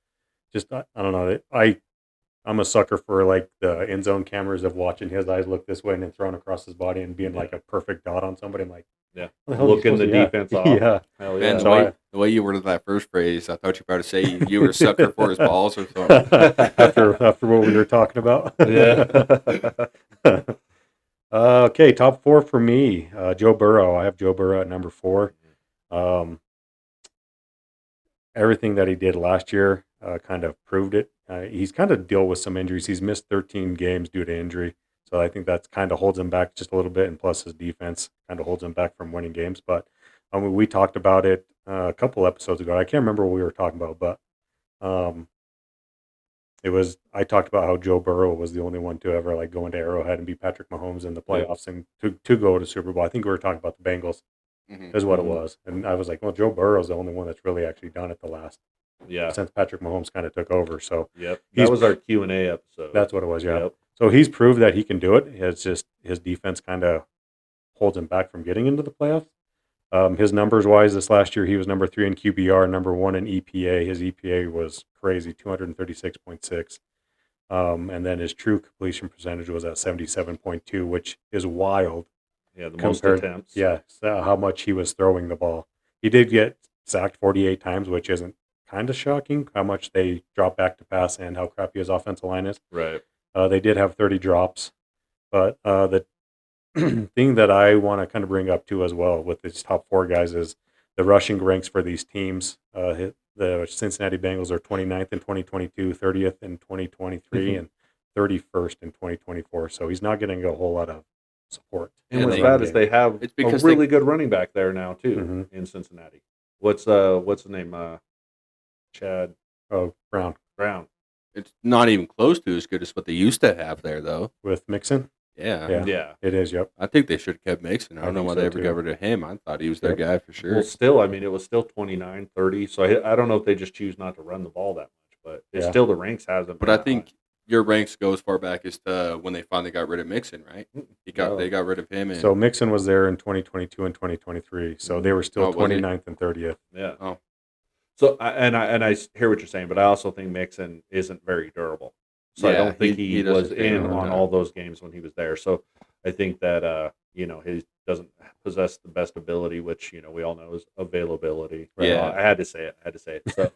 just, I don't know, I'm a sucker for like the end zone cameras of watching his eyes look this way and then thrown across his body and being like a perfect dot on somebody. I'm like, Yeah. what the hell are you Looking the supposed to- yeah. defense off. Yeah. Hell Man, yeah. So the way you worded that first phrase, I thought you were about to say you were a sucker for his balls or something. after what we were talking about. Yeah. Okay, top 4 for me. Joe Burrow. I have Joe Burrow at number 4. Everything that he did last year kind of proved it. He's kind of dealt with some injuries. He's missed 13 games due to injury. So I think that kind of holds him back just a little bit. And plus his defense kind of holds him back from winning games. But we talked about it a couple episodes ago. I can't remember what we were talking about, but I talked about how Joe Burrow was the only one to ever like go into Arrowhead and beat Patrick Mahomes in the playoffs and to go to Super Bowl. I think we were talking about the Bengals is what it was. And I was like, well, Joe Burrow's the only one that's really actually done it the last since Patrick Mahomes kind of took over. So Yep. That was our Q&A episode. that's what it was, yeah. Yep. So he's proved that he can do it. It's just his defense kind of holds him back from getting into the playoffs. His numbers wise, this last year he was number 3 in QBR, number 1 in EPA. His EPA was crazy, 236.6. And then his true completion percentage was at 77.2, which is wild. Yeah, the most compared- attempts. Yeah, how much he was throwing the ball. He did get sacked 48 times, which isn't kind of shocking. How much they drop back to pass and how crappy his offensive line is. Right. They did have 30 drops, but the thing that I want to kind of bring up too as well with these top 4 guys is the rushing ranks for these teams. The Cincinnati Bengals are 29th in 2022, 30th in 2023, and 31st in 2024. So he's not getting a whole lot of support. And Yeah, what's they- bad is they have It's a because really good running back there now too Mhm. in Cincinnati. What's the name? Chad Oh, Brown Brown. It's not even close to as good as what they used to have there, though. with Mixon. Yeah. Yeah. Yeah. It is, yep. I think they should have kept Mixon. I I don't know think why so, they ever too. got rid of him. I thought he was their Yep. guy for sure. Well, still, I mean, it was still 29, 30. So I don't know if they just choose not to run the ball that much, but it's Yeah. still the ranks hasn't. But been I that think your ranks go as far back as to when they finally got rid of Mixon, right? high. They No. got rid of him. And So Mixon was there in 2022 and 2023. So they were still Oh, was he? 29th and 30th. Yeah. Oh. So I hear what you're saying, but I also think Mixon isn't very durable. So I Yeah, don't think he he doesn't was stay in long on time. all those games when he was there. So I think that he doesn't possess the best ability, which we all know is availability. Yeah. I had to say it. So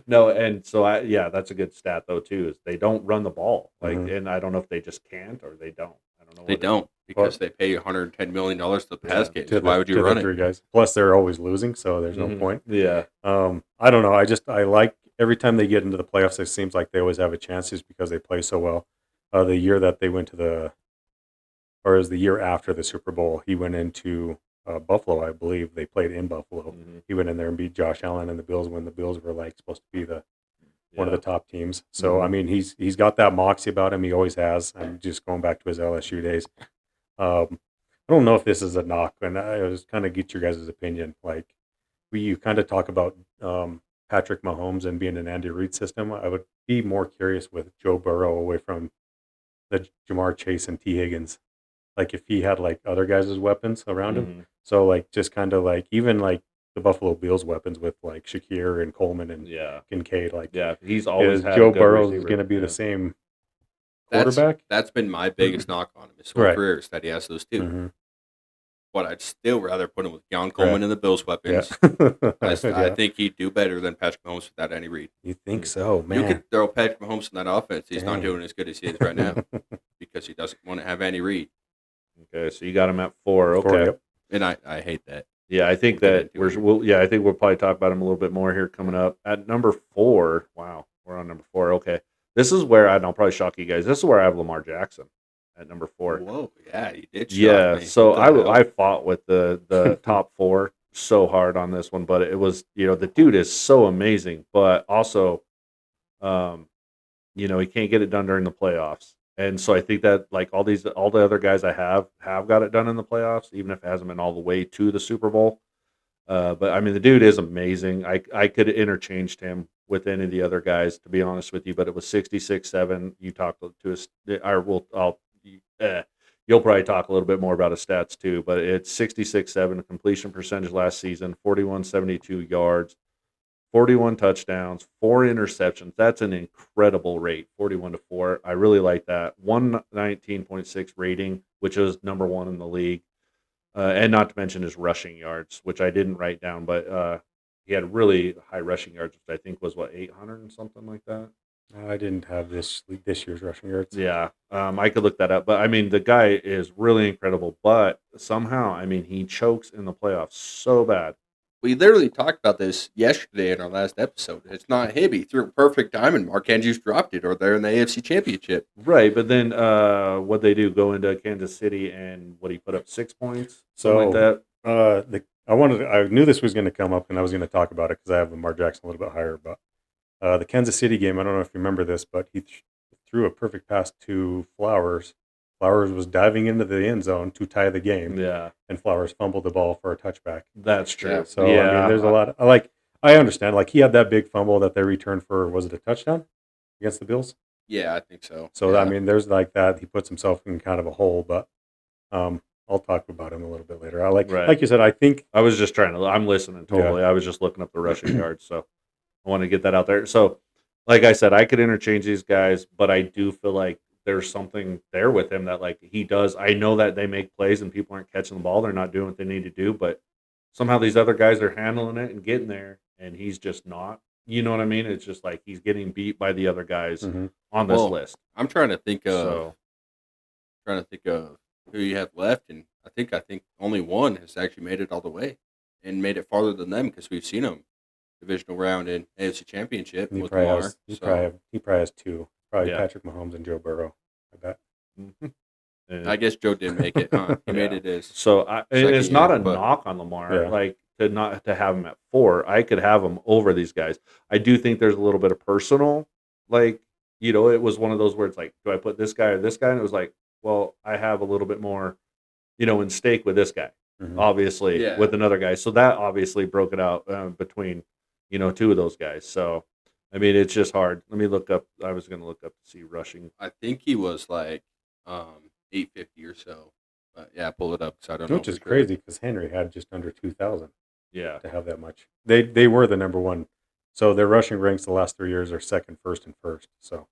no, and so that's a good stat though too. Is they don't run the ball Mhm. and I don't know if they just can't or they don't. I don't know. they what it is. don't because they pay $110 million to the pass games. To Why the- would to you the run it? 3 guys. Plus, they're always losing, so there's no Mhm. point. Yeah. I don't know. I like every time they get into the playoffs, it seems like they always have a chance just because they play so well. The year that they went to or is the year after the Super Bowl, he went into Buffalo, I believe. They played in Buffalo. Mhm. He went in there and beat Josh Allen and the Bills when the Bills were like supposed to be one of the Yeah. top teams. So I Mhm. mean, he's got that moxie about him. He always has. I'm just going back to his LSU days. I don't know if this is a knock, and I was kind of get your guys' opinion. Like you kind of talk about Patrick Mahomes and being an Andy Reid system. I would be more curious with Joe Burrow away from the Jamar Chase and T Higgins. Like if he had like other guys as weapons around him. Mhm. So like just kind of like even like the Buffalo Bills weapons with like Shakir and Coleman and Yeah. Kincaid. Like Yeah. He's always is had a Joe good Burrow is receiver. going to be Yeah. the same That's- quarterback? That's been my biggest knock on him his whole Right. career is that he has those 2. Mhm. But I'd still rather put him with John Coleman and the Bills Yeah. weapons. I Yeah. think he'd do better than Patrick Mahomes without Andy Reid. You think so, man? You could throw Patrick Mahomes in that offense. He's not Dang. doing as good as he is right now because he doesn't want to have Andy Reid. Okay, so you got him at 4. Okay. Yep. And I hate that. Yeah, I think We'll that get into I think we'll probably talk about him a little bit more here coming up. At number 4, wow, we're on number 4. Okay. This is where I'll probably shock you guys. This is where I have Lamar Jackson at number 4. Whoa, yeah, you did. Shock Yeah, me. so What the hell? I fought with the top 4 so hard on this one, but it was, the dude is so amazing, but also he can't get it done during the playoffs. And so I think that like all the other guys I have got it done in the playoffs, even if it hasn't been all the way to the Super Bowl. But I mean, the dude is amazing. I could have interchanged him with any of the other guys, to be honest with you. But it was 66-7. You talked to us, you'll probably talk a little bit more about his stats too. But it's 66-7 completion percentage last season, 4172 yards, 41 touchdowns, 4 interceptions. That's an incredible rate, 41-4. I really like that. 119.6 rating, which is number 1 in the league. And not to mention his rushing yards, which I didn't write down, but he had really high rushing yards, which I think was 800 and something like that. I didn't have this year's rushing yards. Yeah, I could look that up, but I mean, the guy is really incredible. But somehow, I mean, he chokes in the playoffs so bad. We literally talked about this yesterday in our last episode. It's not him. He threw a perfect time and Mark Andrews dropped it, or they're in the AFC Championship. Right, but then what they do? Go into Kansas City and what he put up 6 points, something like that. I knew this was going to come up, and I was going to talk about it because I have Lamar Jackson a little bit higher. But the Kansas City game, I don't know if you remember this, but he threw a perfect pass to Flowers. Flowers was diving into the end zone to tie the game, Yeah, and Flowers fumbled the ball for a touchback. that's true. Yeah. So I mean, there's a lot. I understand. Like he had that big fumble that they returned for. Was it a touchdown against the Bills? Yeah, I think so. So yeah. I mean, there's like that. He puts himself in kind of a hole, but I'll talk about him a little bit later. Right. Like you said, I think I was just trying to. I'm listening totally. I was just looking up the rushing yards, so I want to get that out there. So, like I said, I could interchange these guys, but I do feel like there's something there with him that like he does. I know that they make plays and people aren't catching the ball; they're not doing what they need to do, but somehow these other guys are handling it and getting there, and he's just not. You know what I mean? It's just like he's getting beat by the other guys on this list. I'm trying to think of So who you have left, and I think only one has actually made it all the way and made it farther than them because we've seen them divisional round in AFC Championship he with probably Lamar. has. He So probably has two. Probably Yeah. Patrick Mahomes and Joe Burrow. I bet. And I guess Joe didn't make it. Huh? He made Yeah. it as So and second it's not year, a but- knock on Lamar, Yeah. like to have him at 4. I could have him over these guys. I do think there's a little bit of personal, like it was one of those where it's like, do I put this guy or this guy? And it was like, well, I have a little bit more, in stake with this guy, Mhm. obviously, Yeah. with another guy. So that obviously broke it out between, two of those guys. So I mean, it's just hard. Let me look up. I was going to look up to see rushing. I think he was like 850 or so. But yeah, pull it up because I don't know. Which is for sure. crazy because Henry had just under 2,000 Yeah. to have that much. They were the number one. So their rushing ranks the last 3 years are second, first, and first. So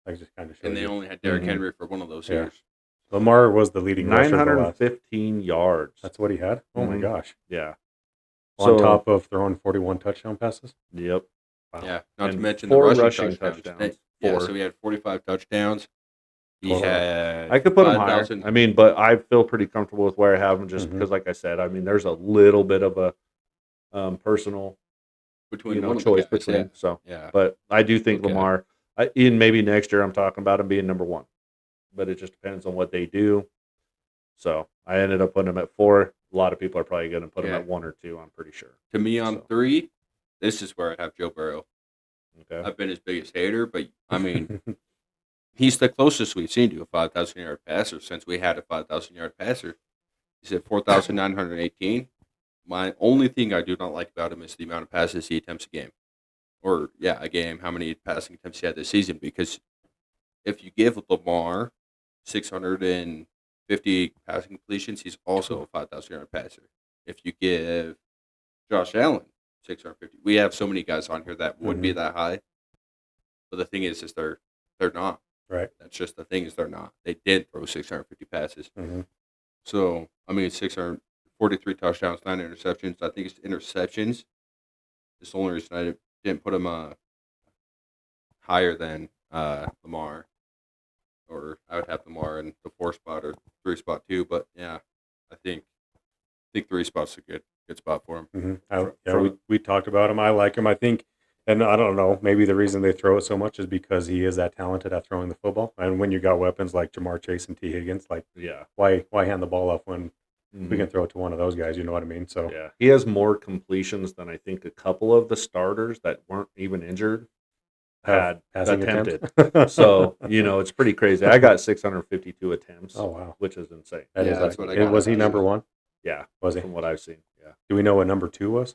I just kind of showed And they you. only had Derrick Mhm. Henry for one of those Yeah. years. Lamar was the leading rusher. The last. 915 yards. That's what he had. Oh my Mhm. gosh! Yeah. On So- top of throwing 41 touchdown passes. Yep. Wow. Yeah, not to And mention 4 the rushing touchdowns. touchdowns. Yeah, 4. so he had 45 touchdowns. He Total. had I could put him higher. 5,000 I mean, but I feel pretty comfortable with where I have him just Mhm. because, like I said, I mean, there's a little bit of a personal between one of the choice guys, between. So, Yeah. but I do think Okay. Lamar, in maybe next year, I'm talking about him being number 1, but it just depends on what they do. So I ended up putting him at 4. A lot of people are probably going to put him Yeah. at 1 or 2. I'm pretty sure. To me, on So. 3, this is where I have Joe Burrow. Okay. I've been his biggest hater, but I mean, he's the closest we've seen to a 5,000-yard passer since we had a 5,000-yard passer. He's at 4,918. My only thing I do not like about him is the amount of passes he attempts a game. Or, a game, how many passing attempts he had this season. Because if you give Lamar 650 passing completions, he's also a 5,000-yard passer. If you give Josh Allen 650, we have so many guys on here that would be that high. But the thing is they're not. Right. That's just the thing is they're not. They did throw 650 passes. Mhm. So, I mean, 643 touchdowns, 9 interceptions. I think it's interceptions. It's the only reason I didn't put him higher than Lamar. Or I would have Lamar in the 4 spot or 3 spot too. But yeah, I think 3 spot's a good spot for him. Mm-hmm. We talked about him. I like him. I think, and I don't know, maybe the reason they throw it so much is because he is that talented at throwing the football. And when you got weapons like Jamar Chase and T. Higgins, like Yeah. why hand the ball off when Mhm. we can throw it to one of those guys? You know what I mean? So Yeah, he has more completions than I think a couple of the starters that weren't even injured had passing attempted. attempts. So it's pretty crazy. I got 652 attempts, Oh wow, which is insane. that Yeah, is that's like, what I got. was he number one? Yeah, Was he? from what I've seen. Yeah, Do we know what number 2 was?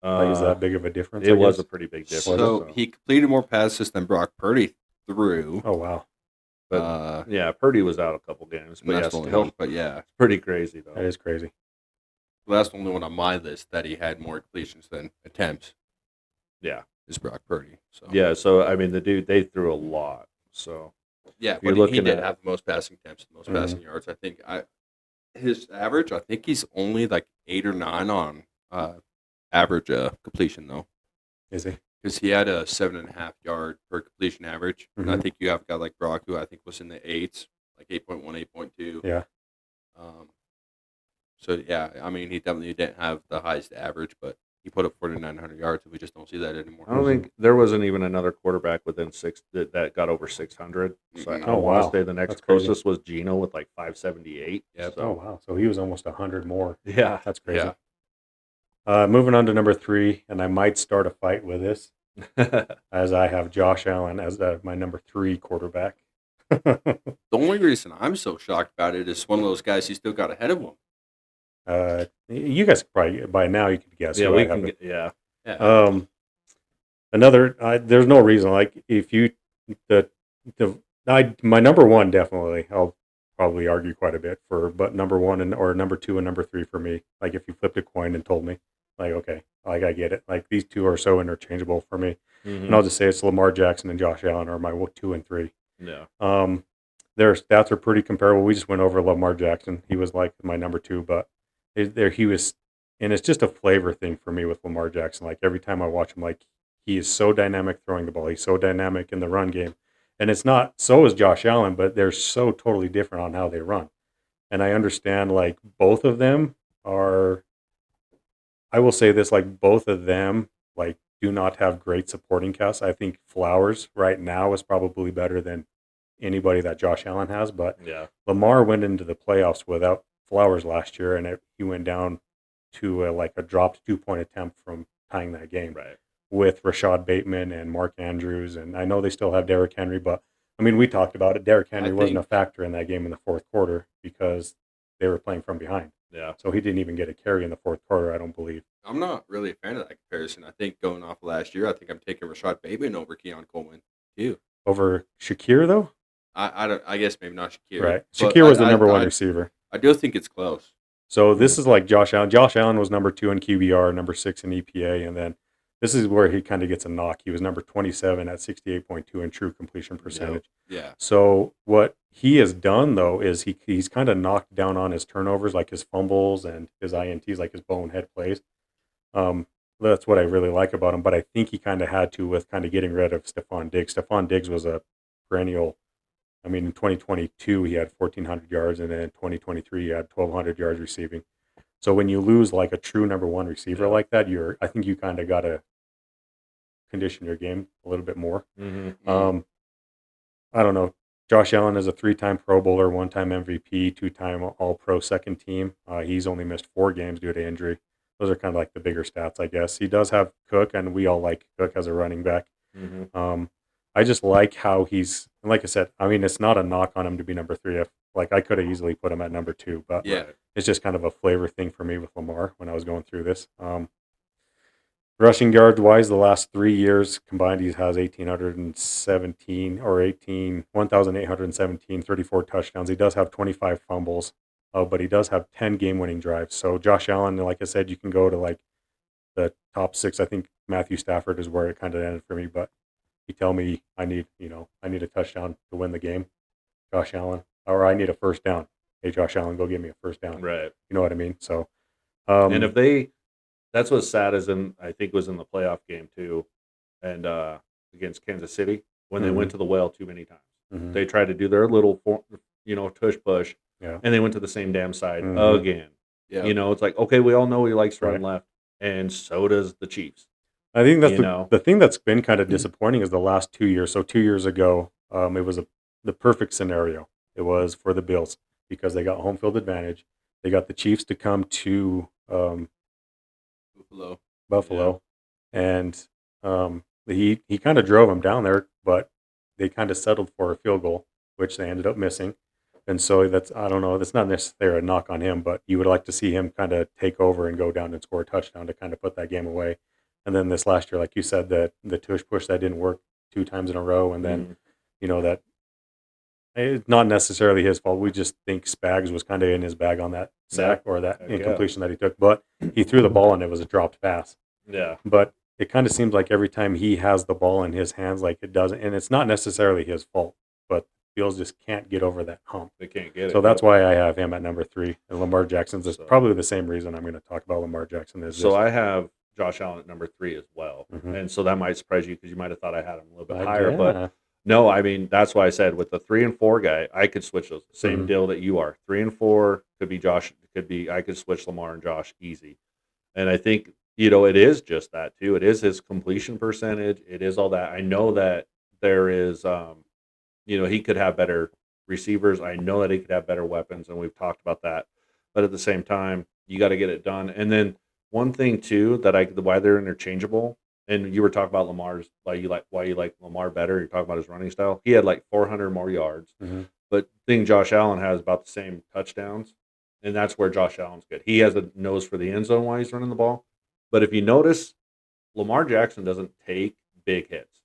Like, is that big of a difference? It I was guess? a pretty big difference. So he completed more passes than Brock Purdy threw. Oh wow, but yeah, Purdy was out a couple games, And but yeah, that's the only still one. But yeah, pretty crazy that though. is crazy. that's the only one on my list that he had more completions than attempts. Yeah. is Brock Purdy. So Yeah. So I mean, the dude they threw a lot. So yeah, you're but he looking did at have the most passing attempts, the most Mhm. passing yards. I think his average. I think he's only like 8 or 9 on average completion though, Is he? because he had a 7.5 yard per completion average, and I Mhm. think you have a guy like Brock who I think was in the eights, like 8.1, 8.2. Yeah. Um, so yeah, I mean he definitely didn't have the highest average, but he put up 4,900 yards, and we just don't see that anymore. I don't think there wasn't even another quarterback within six that got over 600. So Mhm. I Oh, want to wow. say the next That's crazy. closest was Gino with like 578. Yep. Oh So wow. So he was almost 100 more. yeah, That's crazy. Yeah. Moving on to number 3, and I might start a fight with this, as I have Josh Allen as my number 3 quarterback. The only reason I'm so shocked about it is one of those guys he still got ahead of him. You guys probably by now you could guess yeah, who we I have. can get yeah. Yeah. Another. There's no reason like if you the my number 1 definitely. I'll probably argue quite a bit for, but number 1 or number 2 and number 3 for me. Like if you flipped a coin and told me, like okay, like I get it. Like these two are so interchangeable for me, and I'll just say it's Lamar Jackson and Josh Allen are my 2 and 3. Yeah. Their stats are pretty comparable. We just went over Lamar Jackson. He was like my number 2, but he was, and it's just a flavor thing for me with Lamar Jackson. Like every time I watch him, like he is so dynamic throwing the ball. He's so dynamic in the run game, and it's not. So is Josh Allen, but they're so totally different on how they run. And I understand like both of them are. I will say this: like both of them, like do not have great supporting casts. I think Flowers right now is probably better than anybody that Josh Allen has, but Yeah. Lamar went into the playoffs without Flowers last year, and he went down to like a dropped 2 point attempt from tying that game Right. with Rashad Bateman and Mark Andrews. And I know they still have Derrick Henry, but I mean, we talked about it. Derrick Henry wasn't a think- factor in that game in the fourth quarter because they were playing from behind. Yeah. So he didn't even get a carry in the fourth quarter, I don't believe. I'm not really a fan of that comparison. I think going off of last year, I think I'm taking Rashad Bateman over Keon Coleman too. Over Shakir, though? I don't. I guess maybe not Shakir. Right. but Shakir was the I- number 1 I- receiver. I do think it's close. So this is like Josh Allen. Josh Allen was number 2 in QBR, number 6 in EPA, and then this is where he kind of gets a knock. He was number 27 at 68.2 in true completion percentage. Yeah. So what he has done though is he's kind of knocked down on his turnovers, like his fumbles and his INTs, like his bonehead plays. That's what I really like about him. But I think he kind of had to with kind of getting rid of Stephon Diggs. Stephon Diggs was a perennial. I mean, in 2022 he had 1,400 yards, and then in 2023 he had 1,200 yards receiving. So when you lose like a true number 1 receiver Yeah. like that, I think you kind of got to condition your game a little bit more. Mm-hmm. I don't know. Josh Allen is a 3-time Pro Bowler, 1-time MVP, 2-time All-Pro second team. He's only missed 4 games due to injury. Those are kind of like the bigger stats, I guess. He does have Cook, and we all like Cook as a running back. Mm-hmm. I just like how he's, and like I said, I mean, it's not a knock on him to be number 3. Like I could have easily put him at number 2, but Yeah. it's just kind of a flavor thing for me with Lamar when I was going through this. Rushing yards wise, the last 3 years combined, he has 1,817, 34 touchdowns. He does have 25 fumbles, but he does have 10 game-winning drives. So Josh Allen, like I said, you can go to like the top 6. I think Matthew Stafford is where it kind of ended for me, but you tell me I need a touchdown to win the game, Josh Allen, or I need a first down. Hey, Josh Allen, go get me a first down. Right. You know what I mean? So, And if that's what's sad is I think was in the playoff game too, and against Kansas City when they went to the well too many times. Mhm. They tried to do their little, tush push, Yeah. and they went to the same damn side Mhm. again. Yeah. It's like, okay, we all know he likes to run Right. left, and so does the Chiefs. I think that's You know. the thing that's been kind of disappointing is the last 2 years. So 2 years ago, it was the perfect scenario. It was for the Bills because they got home field advantage. They got the Chiefs to come to Buffalo, and he kind of drove them down there, but they kind of settled for a field goal, which they ended up missing. And so I don't know, that's not necessarily a knock on him, but you would like to see him kind of take over and go down and score a touchdown to kind of put that game away. And then this last year, like you said, the tush push that didn't work 2 times in a row, and then that it's not necessarily his fault. We just think Spags was kind of in his bag on that sack or that Heck yeah. incompletion that he took, but he threw the ball and it was a dropped pass. Yeah. But it kind of seems like every time he has the ball in his hands, like it doesn't, and it's not necessarily his fault, but Bills just can't get over that hump. They can't get it. So that's why I have him at number 3. And Lamar Jackson's So- probably the same reason I'm going to talk about Lamar Jackson. Is So just, I have Josh Allen at number 3 as well, Mhm. and so that might surprise you because you might have thought I had him a little bit I- higher, but yeah. no, I mean that's why I said with the 3 and 4 guy, I could switch those. Same Mhm. deal that you are. 3 and 4 could be Josh. I could switch Lamar and Josh easy, and I think it is just that too. It is his completion percentage. It is all that. I know that there is, he could have better receivers. I know that he could have better weapons, and we've talked about that. But at the same time, you got to get it done. And then one thing too why they're interchangeable. And you were talking about Lamar's why you like Lamar better. You're talking about his running style. He had like 400 more yards, Mhm. but I think Josh Allen has about the same touchdowns, and that's where Josh Allen's good. He has a nose for the end zone while he's running the ball. But if you notice, Lamar Jackson doesn't take big hits.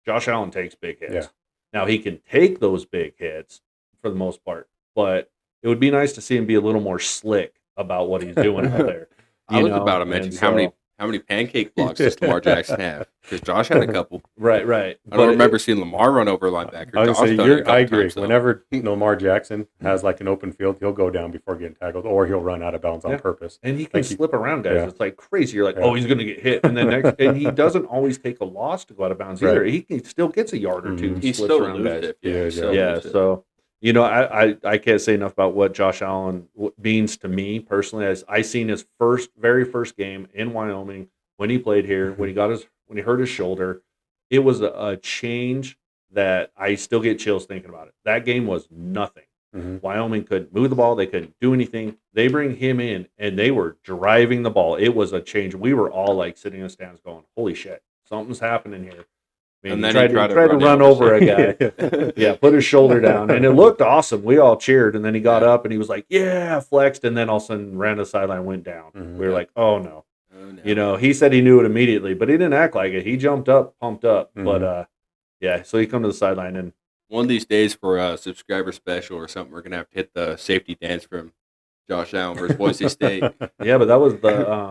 Josh Allen takes big hits. Yeah. Now he can take those big hits for the most part, but it would be nice to see him be a little more slick about what he's doing out there. I was about to mention how many pancake blocks does Lamar Jackson have? Because Josh had a couple. Right. I don't remember seeing Lamar run over a linebacker. I was Josh gonna done it a say, couple I agree. times, though. Whenever Lamar Jackson has like an open field, he'll go down before getting tackled, or he'll run out of bounds on Yeah. purpose. And he can Like slip around guys. yeah. It's like crazy. You're like, Yeah. oh, he's going to get hit, and then and he doesn't always take a loss to go out of bounds either. Right. He still gets a yard or two. Mhm. and He's slips still around guys. elusive. Yeah, he's still Yeah, elusive. so I can't say enough about what Josh Allen means to me personally. As I seen his very first game in Wyoming when he played here, when he hurt his shoulder, it was a change that I still get chills thinking about it. That game was nothing. Mhm. Wyoming couldn't move the ball. They couldn't do anything. They bring him in, and they were driving the ball. It was a change. We were all like sitting in the stands going, holy shit, something's happening here. I mean, And he then tried to run over a guy. Yeah, put his shoulder down, and it looked awesome. We all cheered, and then he got up, and he was like, yeah, flexed, and then all of a sudden ran to the sideline, went down. Mhm. We were like, oh, no. Oh, no. He said he knew it immediately, but he didn't act like it. He jumped up, pumped up. Mhm. But, yeah, so he come to the sideline, and One of these days for a subscriber special or something, we're going to have to hit the safety dance from Josh Allen versus Boise State. yeah, but that was the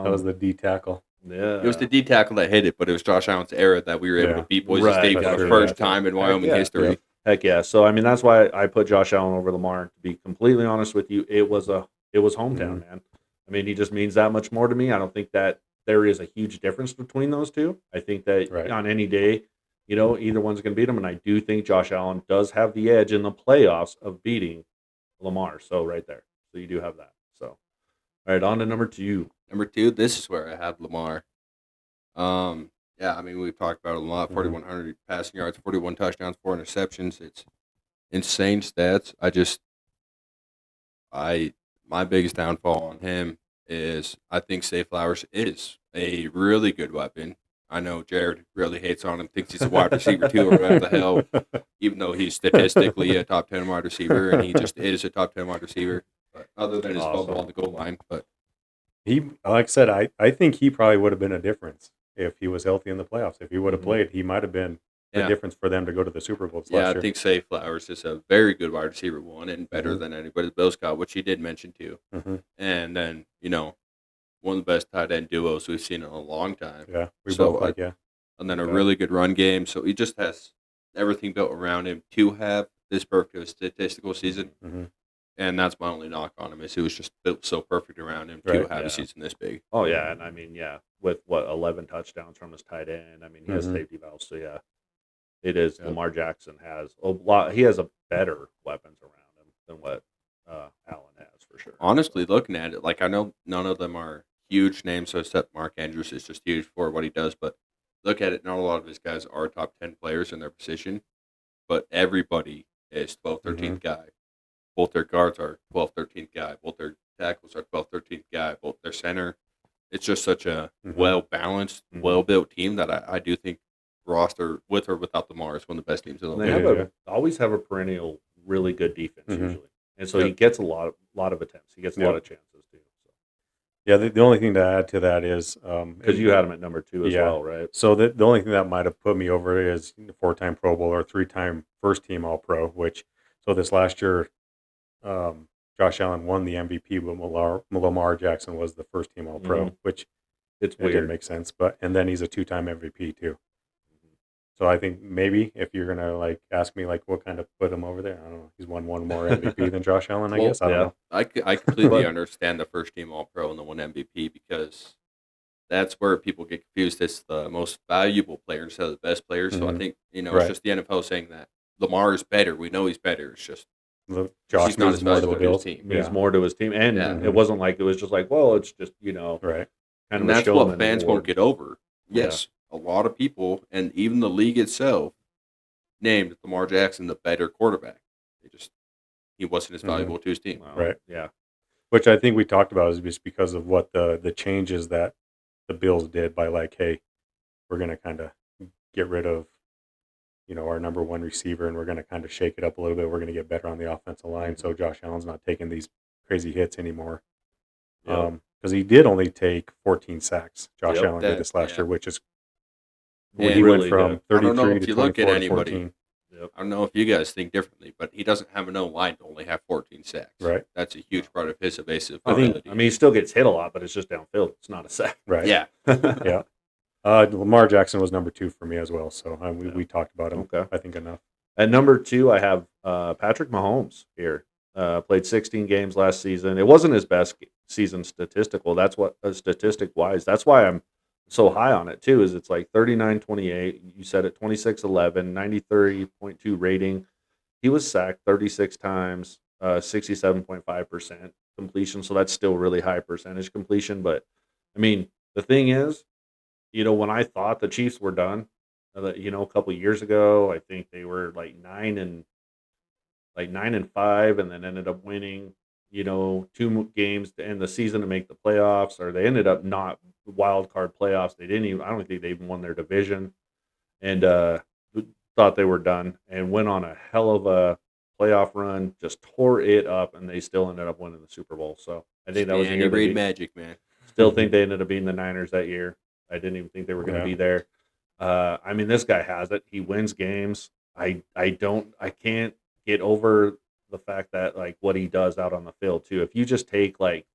that was the D tackle. yeah. It was the D tackle that hit it, but it was Josh Allen's era that we were able Yeah. to beat Boise Right, State for that's the true, first yeah. time in Wyoming yeah. history. Yeah. Heck yeah. So I mean that's why I put Josh Allen over Lamar. To be completely honest with you, it was hometown, man. I mean, he just means that much more to me. I don't think that there is a huge difference between those two. I think that Right. on any day, either one's going to beat him, and I do think Josh Allen does have the edge in the playoffs of beating Lamar. So right there, so you do have that. So all right, on to number 2. Number 2, this is where I had Lamar. Yeah, I mean, we've talked about it a lot. Mhm. 4,100 passing yards, 41 touchdowns, 4 interceptions. It's insane stats. My biggest downfall on him is I think Say Flowers is a really good weapon. I know Jared really hates on him, thinks he's a wide receiver too, or whatever the hell, even though he's statistically a top 10 wide receiver, and he just is a top 10 wide receiver, but other than his Awesome. bubble on the goal line. But He, like I said, I think he probably would have been a difference if he was healthy in the playoffs. If he would have Mhm. played, he might have been the Yeah. difference for them to go to the Super Bowl yeah, last I year. think Say Flowers is a very good wide receiver one and better Mhm. than anybody the Bills got, which he did mention too. Mhm. And then, one of the best tight end duos we've seen in a long time. Yeah, we So, both like, yeah. And then a Yeah. really good run game. So he just has everything built around him to have this perfect statistical season. hmm And that's my only knock on him is it was just built so perfect around him to Right, have yeah. a season this big. Oh yeah, and I mean with 11 touchdowns from his tight end. I mean he has Mhm. safety valves. So yeah, it is. Yep. Lamar Jackson has a lot. He has a better weapons around him than what Allen has for sure. Honestly, looking at it, like I know none of them are huge names, so except Mark Andrews is just huge for what he does. But look at it, not a lot of his guys are top 10 players in their position, but everybody is 12th, 13th guy. Both their guards are 12th, 13th guy. Both their tackles are 12th, 13th guy. Both their center. It's just such a Mhm. well-balanced, Mhm. well-built team that I do think roster, with or without Lamar, is one of the best teams in the And league. they Yeah, have always have a perennial really good defense Mhm. usually, and so he Yep. gets a lot of attempts. He gets a lot Yep. of chances too. Yeah, the only thing to add to that is Because you had him at number 2 as Yeah. well, right? So the only thing that might have put me over is 4-time Pro Bowl or 3-time first team All Pro. Which so this last year, Josh Allen won the MVP, but Lamar Jackson was the first team All Pro. Mhm. Which It's It didn't weird. make sense, and then he's a 2-time MVP too. So I think maybe if you're gonna like ask me like what kind of put him over there, I don't know. He's won one more MVP than Josh Allen, I Well, guess. I don't Yeah. know. I completely But understand the first team All Pro and the one MVP because that's where people get confused. It's the most valuable player instead of the best player. So I Mhm. think it's Right. just the NFL saying that Lamar is better. We know he's better. It's just Josh he's not means as more to the valuable to his Bills. team. means Yeah. more to his team, and Yeah. it wasn't like it was just like, well, it's just Right. kind And of a that's what showman fans award. won't get over. Yeah. Yes, a lot of people and even the league itself named Lamar Jackson the better quarterback. He wasn't as Mhm. valuable to his team. Well, Right. Yeah. Which I think we talked about is just because of what the changes that the Bills did by like, hey, we're gonna kind of get rid of our number one receiver, and we're going to kind of shake it up a little bit. We're going to get better on the offensive line, so Josh Allen's not taking these crazy hits anymore. Yep. Because he did only take 14 sacks. Josh Yep. Allen did this last year, which is And he went really from good. I don't know 33 if to you look at 24 to anybody. 14. Yep. I don't know if you guys think differently, but he doesn't have an O line to only have 14 sacks. Right. That's a huge part of his evasive I think. ability. I mean, he still gets hit a lot, but it's just downfield. It's not a sack. Right. Yeah. Yeah. Lamar Jackson was number 2 for me as well, so we talked about him. Okay. I think enough. At number 2, I have Patrick Mahomes here. Played 16 games last season. It wasn't his best season statistic wise. That's why I'm so high on it too. Is it's like 39-28. You said it 26-11, 93.2 rating. He was sacked 36 times, 67.5% completion. So that's still really high percentage completion. But I mean, the thing is, when I thought the Chiefs were done, a couple years ago, I think they were like 9-5, and then ended up winning, 2 games to end the season to make the playoffs, or they ended up not wild card playoffs. They didn't even. I don't think they even won their division, and thought they were done, and went on a hell of a playoff run, just tore it up, and they still ended up winning the Super Bowl. So I think that was the Andy year they Reid beat- magic, man. Still think they ended up beating the Niners that year. I didn't even think they were going to Yeah. be there. I mean, this guy has it. He wins games. I can't get over the fact that like what he does out on the field too. If you just take like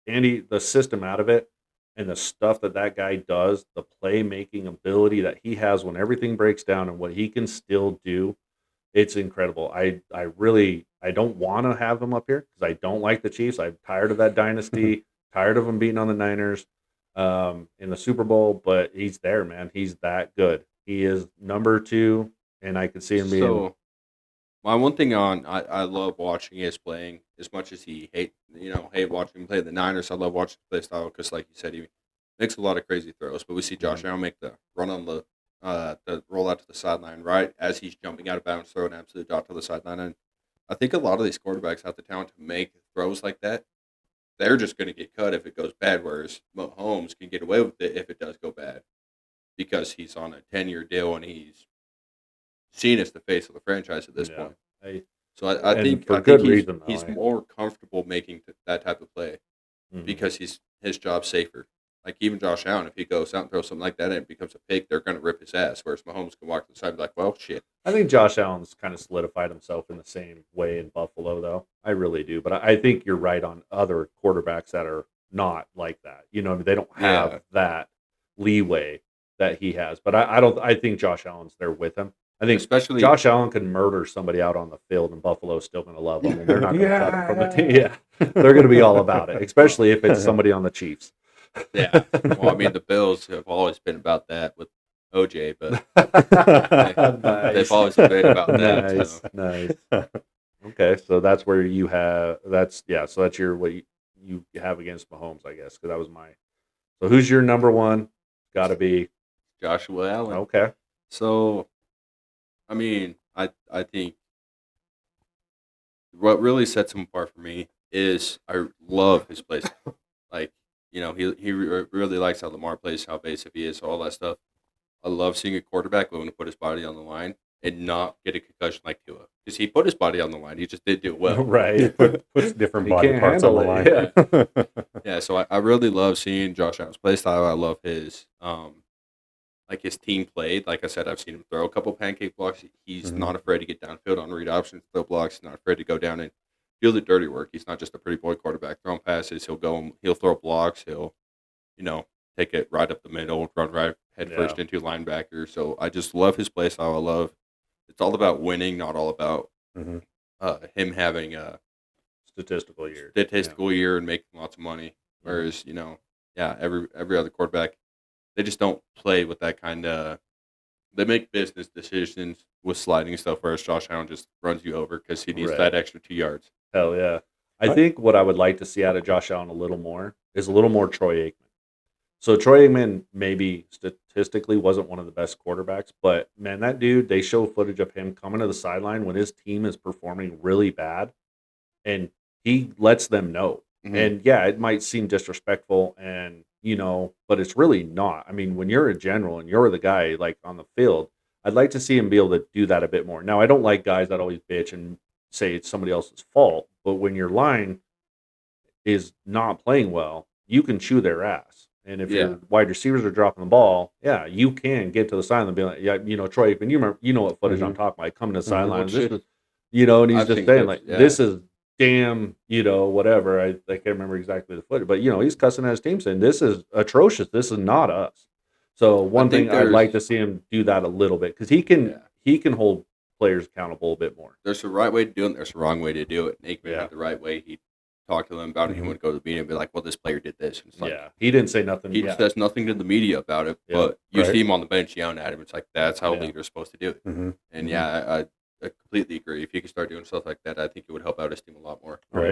the system out of it and the stuff that guy does, the playmaking ability that he has when everything breaks down and what he can still do, it's incredible. I don't want to have him up here because I don't like the Chiefs. I'm tired of that dynasty, tired of him beating on the Niners in the Super Bowl, but he's there, man. He's that good. He is number 2, and I could see him being. So, my one thing I love watching his playing as much as he hate watching him play the Niners. I love watching his play style because, like you said, he makes a lot of crazy throws. But we see Josh Allen make the run on the roll out to the sideline right as he's jumping out of bounds, throw an absolute dot to the sideline. And I think a lot of these quarterbacks have the talent to make throws like that. They're just going to get cut if it goes bad, whereas Mahomes can get away with it if it does go bad because he's on a 10-year deal and he's seen as the face of the franchise at this Yeah. point. So I And think for I good think reason, though, he's eh? more comfortable making that type of play Mhm. because his job's safer. Like even Josh Allen, if he goes out and throws something like that and it becomes a pick, they're going to rip his ass. Whereas Mahomes can walk to the side and be like, well, shit. I think Josh Allen's kind of solidified himself in the same way in Buffalo, though. I really do. But I think you're right on other quarterbacks that are not like that. They don't have Yeah. that leeway that he has. But I think Josh Allen's there with him. I think Especially Josh Allen can murder somebody out on the field, and Buffalo's still going to love him, and they're not going to cut him from the team. Yeah, they're going to be all about it, especially if it's somebody on the Chiefs. Yeah. Well, I mean, the Bills have always been about that with OJ, but Nice. they've always been about that. Nice, So. nice. Okay, so that's where you have So that's what you have against Mahomes, I guess, because that was my. So who's your number 1? Got to be Joshua Allen. okay. So, I mean, I think what really sets him apart for me is I love his play style. Like, he really likes how Lamar plays, how evasive he is, all that stuff. I love seeing a quarterback willing to put his body on the line and not get a concussion like Tua. Because he put his body on the line. He just didn't do it well. He Right. puts different He body can't parts on the handle line. Yeah, so I really love seeing Josh Allen's play style. I love his his team played. Like I said, I've seen him throw a couple pancake blocks. He's Mhm. not afraid to get downfield on read options, throw blocks. He's not afraid to go down and do the dirty work. He's not just a pretty boy quarterback throwing passes. He'll throw blocks. He'll take it right up the middle, run right head first Yeah. into linebacker. So I just love his play style. I love it's all about winning, not all about hmm him having a Statistical year. statistical year and making lots of money. Mhm. Whereas, every other quarterback, they just don't play with that kind of. They make business decisions with sliding stuff, whereas Josh Allen just runs you over because he needs Right. that extra 2 yards. Hell yeah. I Right. think what I would like to see out of Josh Allen a little more is a little more Troy Aikman. So Troy Aikman maybe statistically wasn't one of the best quarterbacks, but man, that dude, they show footage of him coming to the sideline when his team is performing really bad, and he lets them know. Mhm. And yeah, it might seem disrespectful and but it's really not. I mean, when you're a general and you're the guy like on the field, I'd like to see him be able to do that a bit more. Now, I don't like guys that always bitch and say it's somebody else's fault, but when your line is not playing well, you can chew their ass. And if Yeah. your wide receivers are dropping the ball, yeah, you can get to the sideline and be like, yeah, Troy, and you know what footage I'm talking about. Like, coming to the sideline, this shit. is, and he's I've just seen saying clips, like, this is damn, whatever. I can't remember exactly the footage, but he's cussing at his team saying this is atrocious. This is not us. So one think thing I'd like to there's- see him do that a little bit because he can Yeah. he can hold players accountable a bit more. There's a right way to do it, and there's a wrong way to do it. And Aikman Yeah. had the right way. He talked to them about it. He Mhm. would go to the media and be like, well, this player did this. And it's like, Yeah, he didn't say nothing. he Yeah, says nothing to the media about it, Yeah. but you Right. see him on the bench yelling at him. It's like, that's how a Yeah. leader's supposed to do it. hmm And Mhm. yeah, I completely agree. If he could start doing stuff like that, I think it would help out his team a lot more. Oh, Right.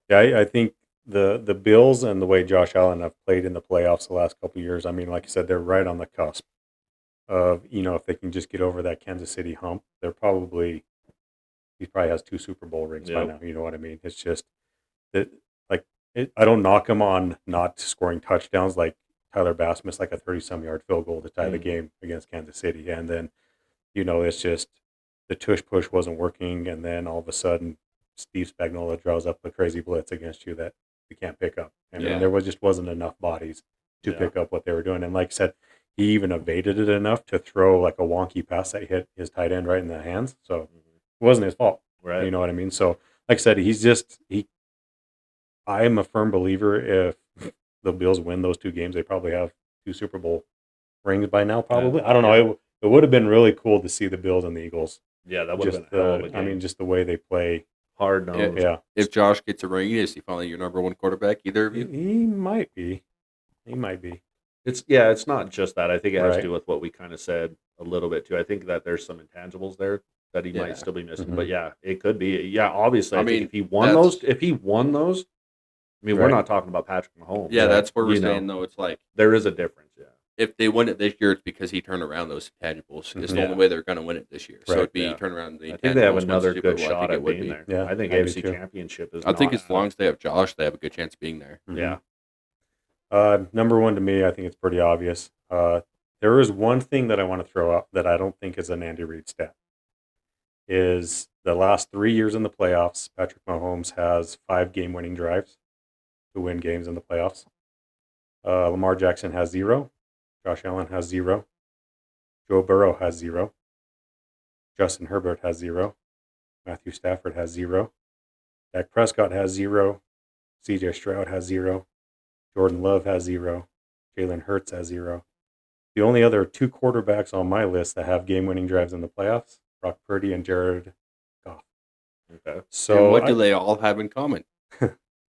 yeah. Yeah, I think the Bills and the way Josh Allen have played in the playoffs the last couple of years, I mean, like you said, they're right on the cusp of, if they can just get over that Kansas City hump, he probably has 2 Super Bowl rings by Yep. now. You know what I mean? It's just that, like, I don't knock him on not scoring touchdowns. Like Tyler Bass missed like a 30-some yard field goal to tie the Mhm. game against Kansas City. And then, it's just the tush push wasn't working. And then all of a sudden, Steve Spagnuolo draws up a crazy blitz against you that you can't pick up. I mean, Yeah. there wasn't enough bodies to Yeah. pick up what they were doing. And like I said, he even evaded it enough to throw like a wonky pass that hit his tight end right in the hands. So it wasn't his fault. Right. You know what I mean? So, like I said, I am a firm believer if the Bills win those 2 games, they probably have 2 Super Bowl rings by now, probably. I don't know. Yeah. It would have been really cool to see the Bills and the Eagles. Yeah, that would have Just been a hell of a game. I mean, just the way they play. Hard nosed. Yeah. If Josh gets a ring, is he finally your number one quarterback? Either of you? He might be. He might be. It's not just that. I think it has to Right. do with what we kind of said a little bit too. I think that there's some intangibles there that he Yeah. might still be missing. Mhm. But yeah, it could be. Yeah, obviously, I I think mean, if he won that's- those, I mean, we're Right. not talking about Patrick Mahomes. Yeah, Right. that's what we're You know. saying, though. It's like, There is a difference. Yeah. if they win it this year, it's because he turned around those intangibles. It's the Yeah. only way they're going to win it this year. So Right. it'd be Yeah. turn around the I think they have intangibles, win another Super good Bowl. I shot think it at would being be. there. Yeah, I think I do AFC too. Championship is. I think not as long as they have Josh, they have a good chance of being there. Mhm. Yeah. Number one to me, I think it's pretty obvious. There is one thing that I want to throw out that I don't think is an Andy Reid stat. Is the last 3 years in the playoffs, Patrick Mahomes has 5 game-winning drives to win games in the playoffs. Lamar Jackson has 0. Josh Allen has 0. Joe Burrow has 0. Justin Herbert has 0. Matthew Stafford has 0. Dak Prescott has 0. CJ Stroud has 0. Jordan Love has 0. Jalen Hurts has 0. The only other 2 quarterbacks on my list that have game-winning drives in the playoffs, Brock Purdy and Jared Goff. Okay. So And what do they all have in common?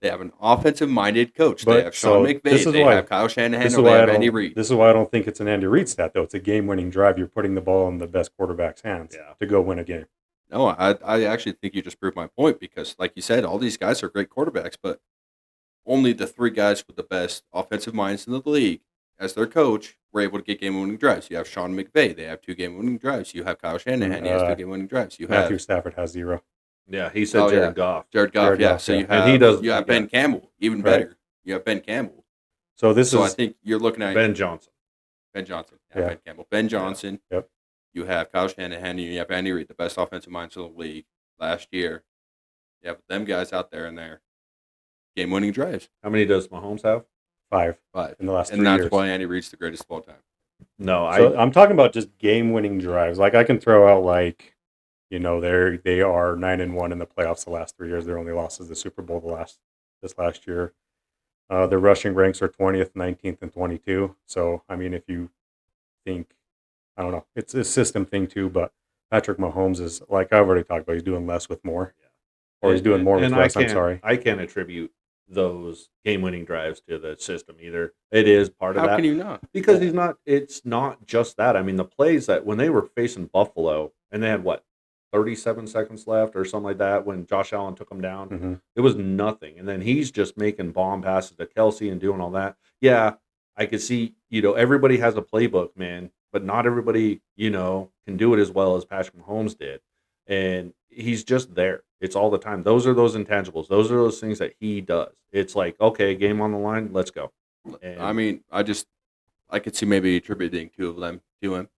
They have an offensive-minded coach. But- They have Sean so McVay. this is They why- have Kyle Shanahan. this is Or they why I have Andy don't. Reid. This is why I don't think it's an Andy Reid stat, though. It's a game-winning drive. You're putting the ball in the best quarterback's hands Yeah. to go win a game. No, I actually think you just proved my point because, like you said, all these guys are great quarterbacks, but only the 3 guys with the best offensive minds in the league as their coach were able to get game-winning drives. You have Sean McVay. They have 2 game-winning drives. You have Kyle Shanahan. He has 2 game-winning drives. You Matthew have Stafford has 0. Yeah, he said Oh, Jared yeah. Goff. Jared Goff. Jared Yeah, Goff, so yeah. you And have he does- you have Ben Campbell. Even Right. better, you have Ben Campbell. So this So I is think you're looking at Ben Johnson. Ben Johnson. Yeah. Ben Campbell. Ben Johnson. Yep. You have Kyle Shanahan. And you have Andy Reid, the best offensive minds in the league last year. You have them guys out there in their game-winning drives. How many does Mahomes have? 5 5. in the last 3 And that's years. why Andy Reid's the greatest of all time. No, So I'm talking about just game-winning drives. Like I can throw out like, they are 9-1 in the playoffs the last 3 years. Their only loss is the Super Bowl this last year. Their rushing ranks are 20th, 19th, and 22. So, I mean, if you think, I don't know, it's a system thing too, but Patrick Mahomes is, like I've already talked about, he's doing less with more. Or he's doing more with and less, I'm sorry. I can't attribute those game-winning drives to the system either. It is part of How that can you not? because he's not. It's not just that. I mean, the plays that when they were facing Buffalo and they had what 37 seconds left or something like that when Josh Allen took them down, Mhm. it was nothing. And then he's just making bomb passes to Kelsey and doing all that. Yeah, I could see. Everybody has a playbook, man, but not everybody can do it as well as Patrick Mahomes did. And he's just there. It's all the time. Those are those intangibles. Those are those things that he does. It's like, okay, game on the line, let's go. And I mean, I could see maybe attributing two of them to him,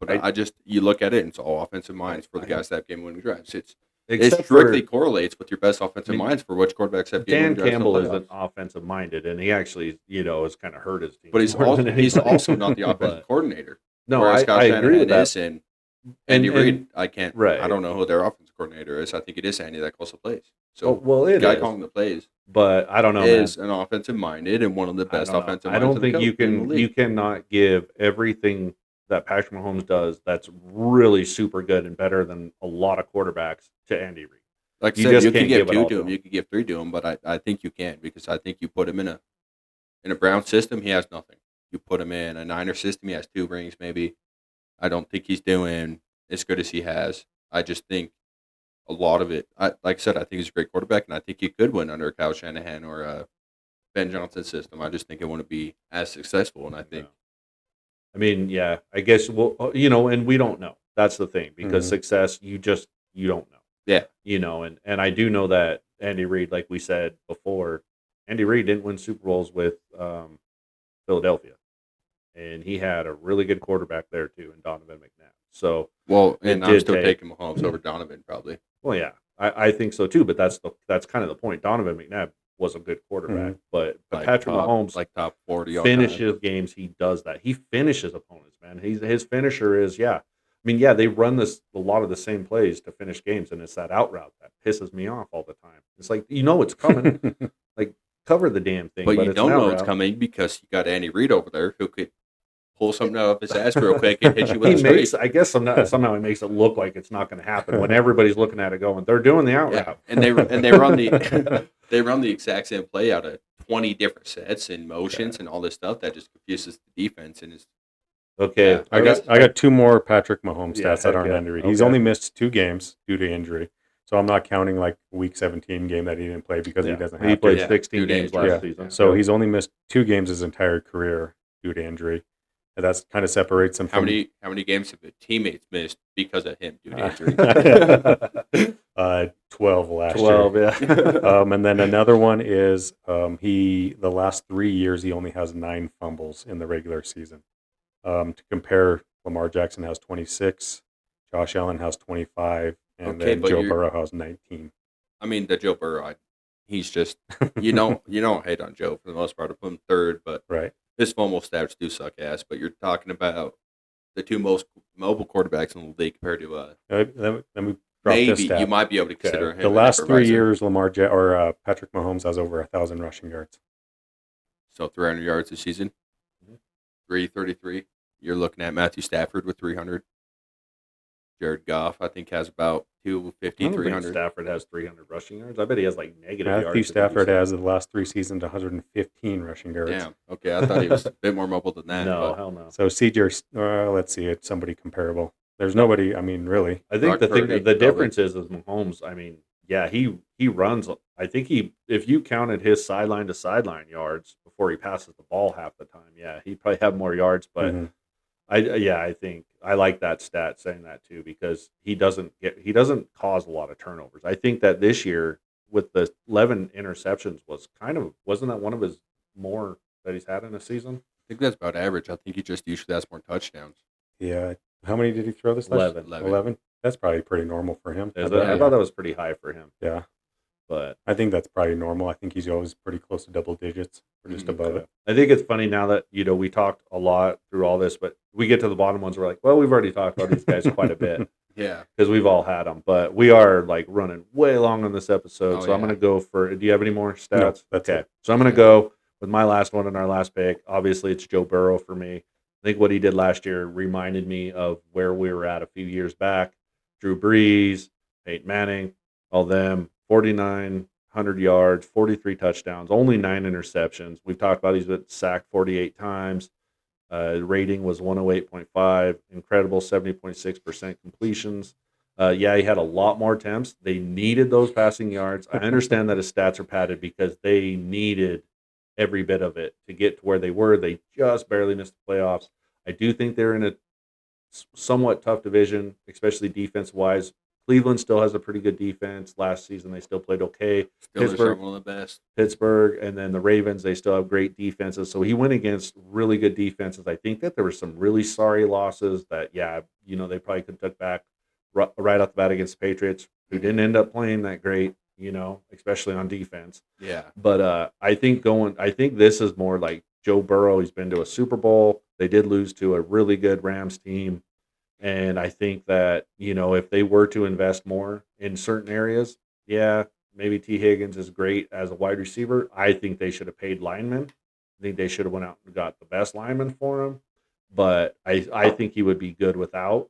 but you look at it and it's all offensive minds for the guys that have game-winning drives. It except strictly for correlates with your best offensive minds for which quarterbacks have game-winning Dan drives. Campbell in the isn't playoffs. offensive minded, and he actually, has kind of hurt his team. But he's more than he's anybody. also not the offensive But- coordinator. No, Whereas Kyle I agree with Shanahan that. is, and Andy And- Reid, I can't. right. I don't know who their offensive coordinator is. I think it is Andy that calls the plays. So well, the it guy is, calling the plays but I don't know, man. is an offensive minded and one of the best I don't know. offensive. I don't minds in think the you league. cannot give everything that Patrick Mahomes does that's really super good and better than a lot of quarterbacks to Andy Reid. Like I You said, just you could can't give give it two all to to him. him. You could give three to him, but I think you can because I think you put him in a Brown system, he has nothing. You put him in a Niner system, he has two rings maybe. I don't think he's doing as good as he has. I just think a lot of it. Like I said, I think he's a great quarterback, and I think he could win under Kyle Shanahan or Ben Johnson's system. I just think it wouldn't be as successful, and I think. No. I mean, yeah, I guess and we don't know. That's the thing because Mhm. success, you don't know. Yeah. And I do know that Andy Reid, like we said before, Andy Reid didn't win Super Bowls with Philadelphia, and he had a really good quarterback there too, in Donovan McNabb. So, Well, and It I'm did still take- taking Mahomes over Donovan probably. well, yeah, I think so too. But that's kind of the point. Donovan McNabb was a good quarterback, but Patrick Mahomes, like top 40 all finishes games. He does that. He finishes opponents, man. His finisher is I mean, they run a lot of the same plays to finish games, and it's that out route that pisses me off all the time. It's like it's coming. Like cover the damn thing, But you it's don't an out know it's route. coming because you got Andy Reid over there who could pull something out of his ass real quick and hit you with He a straight. makes, I guess, somehow he makes it look like it's not going to happen when everybody's looking at it going, they're doing the out Yeah, route, and they run the they run the exact same play out of 20 different sets and motions and all this stuff that just confuses the defense and is Okay, Yeah. I got two more Patrick Mahomes Yeah, stats that heck aren't yeah. Andy Reid. He's Okay. only missed 2 games due to injury. So I'm not counting like week 17 game that he didn't play because he doesn't have He played to. Yeah, 16 due to games injury. last Yeah. season. So he's only missed 2 games his entire career due to injury. And that's kind of separates him how from many games have his teammates missed because of him due to injury? 12 last 12, year. yeah. And then another one is the last 3 years he only has 9 fumbles in the regular season. To compare, Lamar Jackson has 26, Josh Allen has 25, and Okay, then but Joe you're- Burrow has 19. I mean, the Joe Burrow, he's just you don't hate on Joe for the most part. I put him third, but Right. his fumble stats do suck ass. But you're talking about the two most mobile quarterbacks in the league compared to Let me drop this maybe stat. you might be able to consider him The an last upper 3 riser. years, Patrick Mahomes has over 1,000 rushing yards. So 300 yards a season, Mhm. 333. You're looking at Matthew Stafford with 300. Jared Goff, I think, has about 250, I don't think 300. Stafford has 300 rushing yards. I bet he has like negative yards. Matthew Stafford has the last 3 seasons 115 rushing yards. Damn. Okay, I thought he was a bit more mobile than that. No, but hell no. So let's see, it's somebody comparable. There's nobody. I mean, really. I think Brock Purdy, the probably. difference is Mahomes. I mean, yeah, he runs. I think if you counted his sideline to sideline yards before he passes the ball half the time, yeah, he'd probably have more yards. But Mhm. I think I like that stat saying that too because he doesn't cause a lot of turnovers. I think that this year with the 11 interceptions wasn't that one of his more that he's had in a season? I think that's about average. I think he just usually has more touchdowns. Yeah. How many did he throw this last? 11. 11? That's probably pretty normal for him. Is I it? bet, I thought that was pretty high for him, yeah. but I think that's probably normal. I think he's always pretty close to double digits or just above it. I think it's funny now that we talked a lot through all this, but we get to the bottom ones. We're like, well, we've already talked about these guys quite a bit. Yeah. because we've all had them. But we are like running way long on this episode, Oh, so I'm yeah. going to go for. Do you have any more stats? No, that's okay. it. So I'm going to go with my last one and our last pick. Obviously, it's Joe Burrow for me. I think what he did last year reminded me of where we were at a few years back. Drew Brees, Peyton Manning, all them, 4,900 yards, 43 touchdowns, only 9 interceptions. We've talked about he's been sacked 48 times. Rating was 108.5, incredible 70.6% completions. Yeah, he had a lot more attempts. They needed those passing yards. I understand that his stats are padded because they needed every bit of it to get to where they were. They just barely missed the playoffs. I do think they're in a somewhat tough division, especially defense wise. Cleveland still has a pretty good defense. Last season, they still played okay. Steelers Pittsburgh- are one of the best. Pittsburgh and then the Ravens, they still have great defenses. So he went against really good defenses. I think that there were some really sorry losses that, they probably could have took back right off the bat against the Patriots, who didn't end up playing that great, especially on defense. Yeah. But I think this is more like Joe Burrow. He's been to a Super Bowl. They did lose to a really good Rams team. And I think that, if they were to invest more in certain areas, maybe T. Higgins is great as a wide receiver. I think they should have paid linemen. I think they should have went out and got the best lineman for him. But I think he would be good without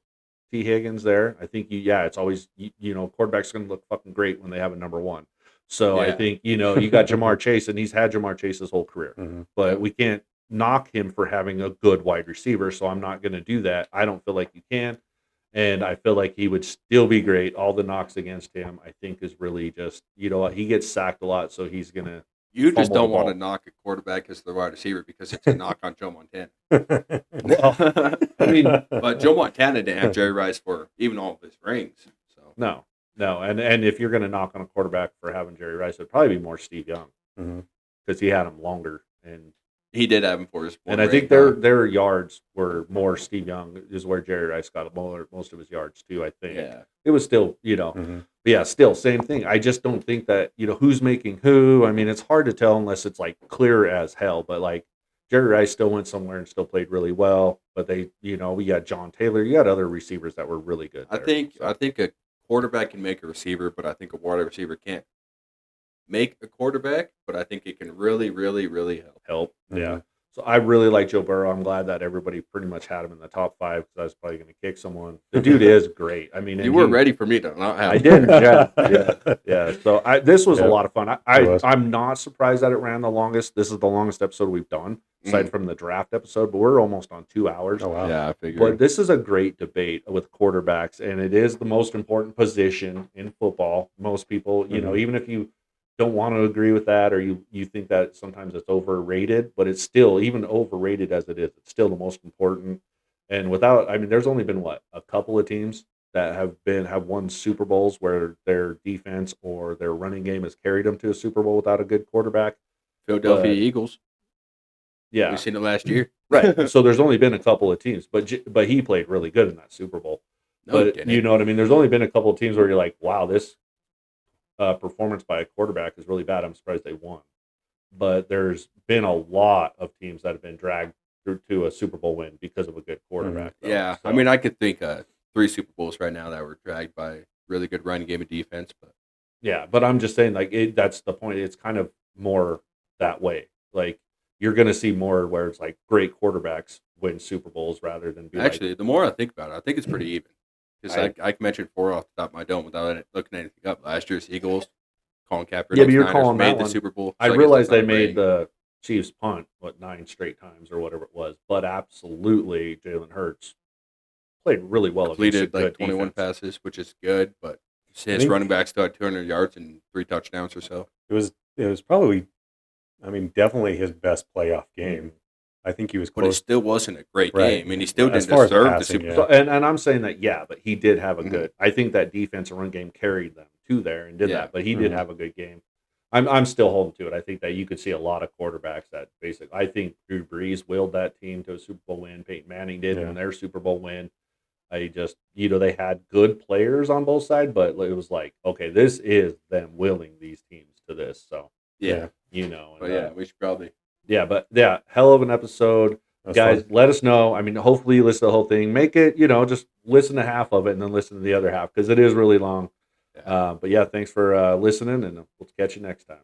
T. Higgins there. I think it's always quarterback's going to look fucking great when they have a number one. So I Yeah. think you got Jamar Chase, and he's had Jamar Chase his whole career. Mm-hmm. But we can't knock him for having a good wide receiver. So I'm not going to do that. I don't feel like you can. And I feel like he would still be great. All the knocks against him, I think, is really just, he gets sacked a lot. So he's going to. You just Fumble don't the want ball. to knock a quarterback as the wide receiver because it's a knock on Joe Montana. I mean, But Joe Montana didn't have Jerry Rice for even all of his rings. So no. And if you're going to knock on a quarterback for having Jerry Rice, it'd probably be more Steve Young Mhm. because he had him longer. he did have him for his. And I think their yards were more Steve Young is where Jerry Rice got most of his yards too. I think it was still, Mhm. but yeah, still same thing. I just don't think that who's making who. I mean, it's hard to tell unless it's like clear as hell. But like Jerry Rice still went somewhere and still played really well. But they, we got John Taylor. You got other receivers that were really good. I there. think So, I think a quarterback can make a receiver, but I think a wide receiver can't make a quarterback. But I think it can really, really, really help. help. Mhm. Yeah. So I really like Joe Burrow. I'm glad that everybody pretty much had him in the top 5 because I was probably going to kick someone. The dude is great. I mean, You were ready for me to not have. I him. did. Yeah. So this was a Yeah. lot of fun. It I was. I'm not surprised that it ran the longest. This is the longest episode we've done, aside from the draft episode. But we're almost on 2 hours. Oh wow. Yeah, I figured. But this is a great debate with quarterbacks, and it is the most important position in football. Most people, even if you don't want to agree with that, or you think that sometimes it's overrated, but it's still, even overrated as it is, it's still the most important. And there's only been a couple of teams that have won Super Bowls where their defense or their running game has carried them to a Super Bowl without a good quarterback. Philadelphia but- Eagles. Yeah, We've seen it last year. right. So there's only been a couple of teams, but he played really good in that Super Bowl. No, he But didn't. you know what I mean? There's only been a couple of teams where you're like, wow, this performance by a quarterback is really bad. I'm surprised they won. But there's been a lot of teams that have been dragged through to a Super Bowl win because of a good quarterback. though. Yeah, So, I mean, I could think 3 Super Bowls right now that were dragged by really good running game and defense, but yeah, but I'm just saying, like, that's the point. It's kind of more that way. Like, you're going to see more where it's like great quarterbacks win Super Bowls rather than be actually, the more I think about it, I think it's pretty even. Because I- I can mention 4 off the top of my dome without looking anything up. Last year's Eagles, Colin Kaepernick, Yeah, but you're Niners calling made that the one. Super Bowl. I so guess realized that's they not made rating. the Chiefs punt 9 straight times or whatever it was, but absolutely Jalen Hurts played really well. completed against a like good 21 defense. passes, which is good, but his think- running back still had 200 yards and 3 touchdowns or so. It was probably, definitely his best playoff game. I think he was But it close. still wasn't a great Right. game, and he still As didn't far as deserve the passing, Super yeah. Bowl. So, and I'm saying that, but he did have a Mhm. good. I think that defense and run game carried them to there and did Yeah. that, but he did Mhm. have a good game. I'm still holding to it. I think that you could see a lot of quarterbacks that basically. I think Drew Brees willed that team to a Super Bowl win. Peyton Manning did Yeah. in their Super Bowl win. I just, they had good players on both sides, but it was like, okay, this is them willing these teams to this. So, Yeah, and, but yeah, we should probably. yeah, but yeah, hell of an episode. That's guys, fun. let us know. I mean, hopefully you listen to the whole thing. Make it, just listen to half of it and then listen to the other half because it is really long. Yeah. But yeah, thanks for listening, and we'll catch you next time.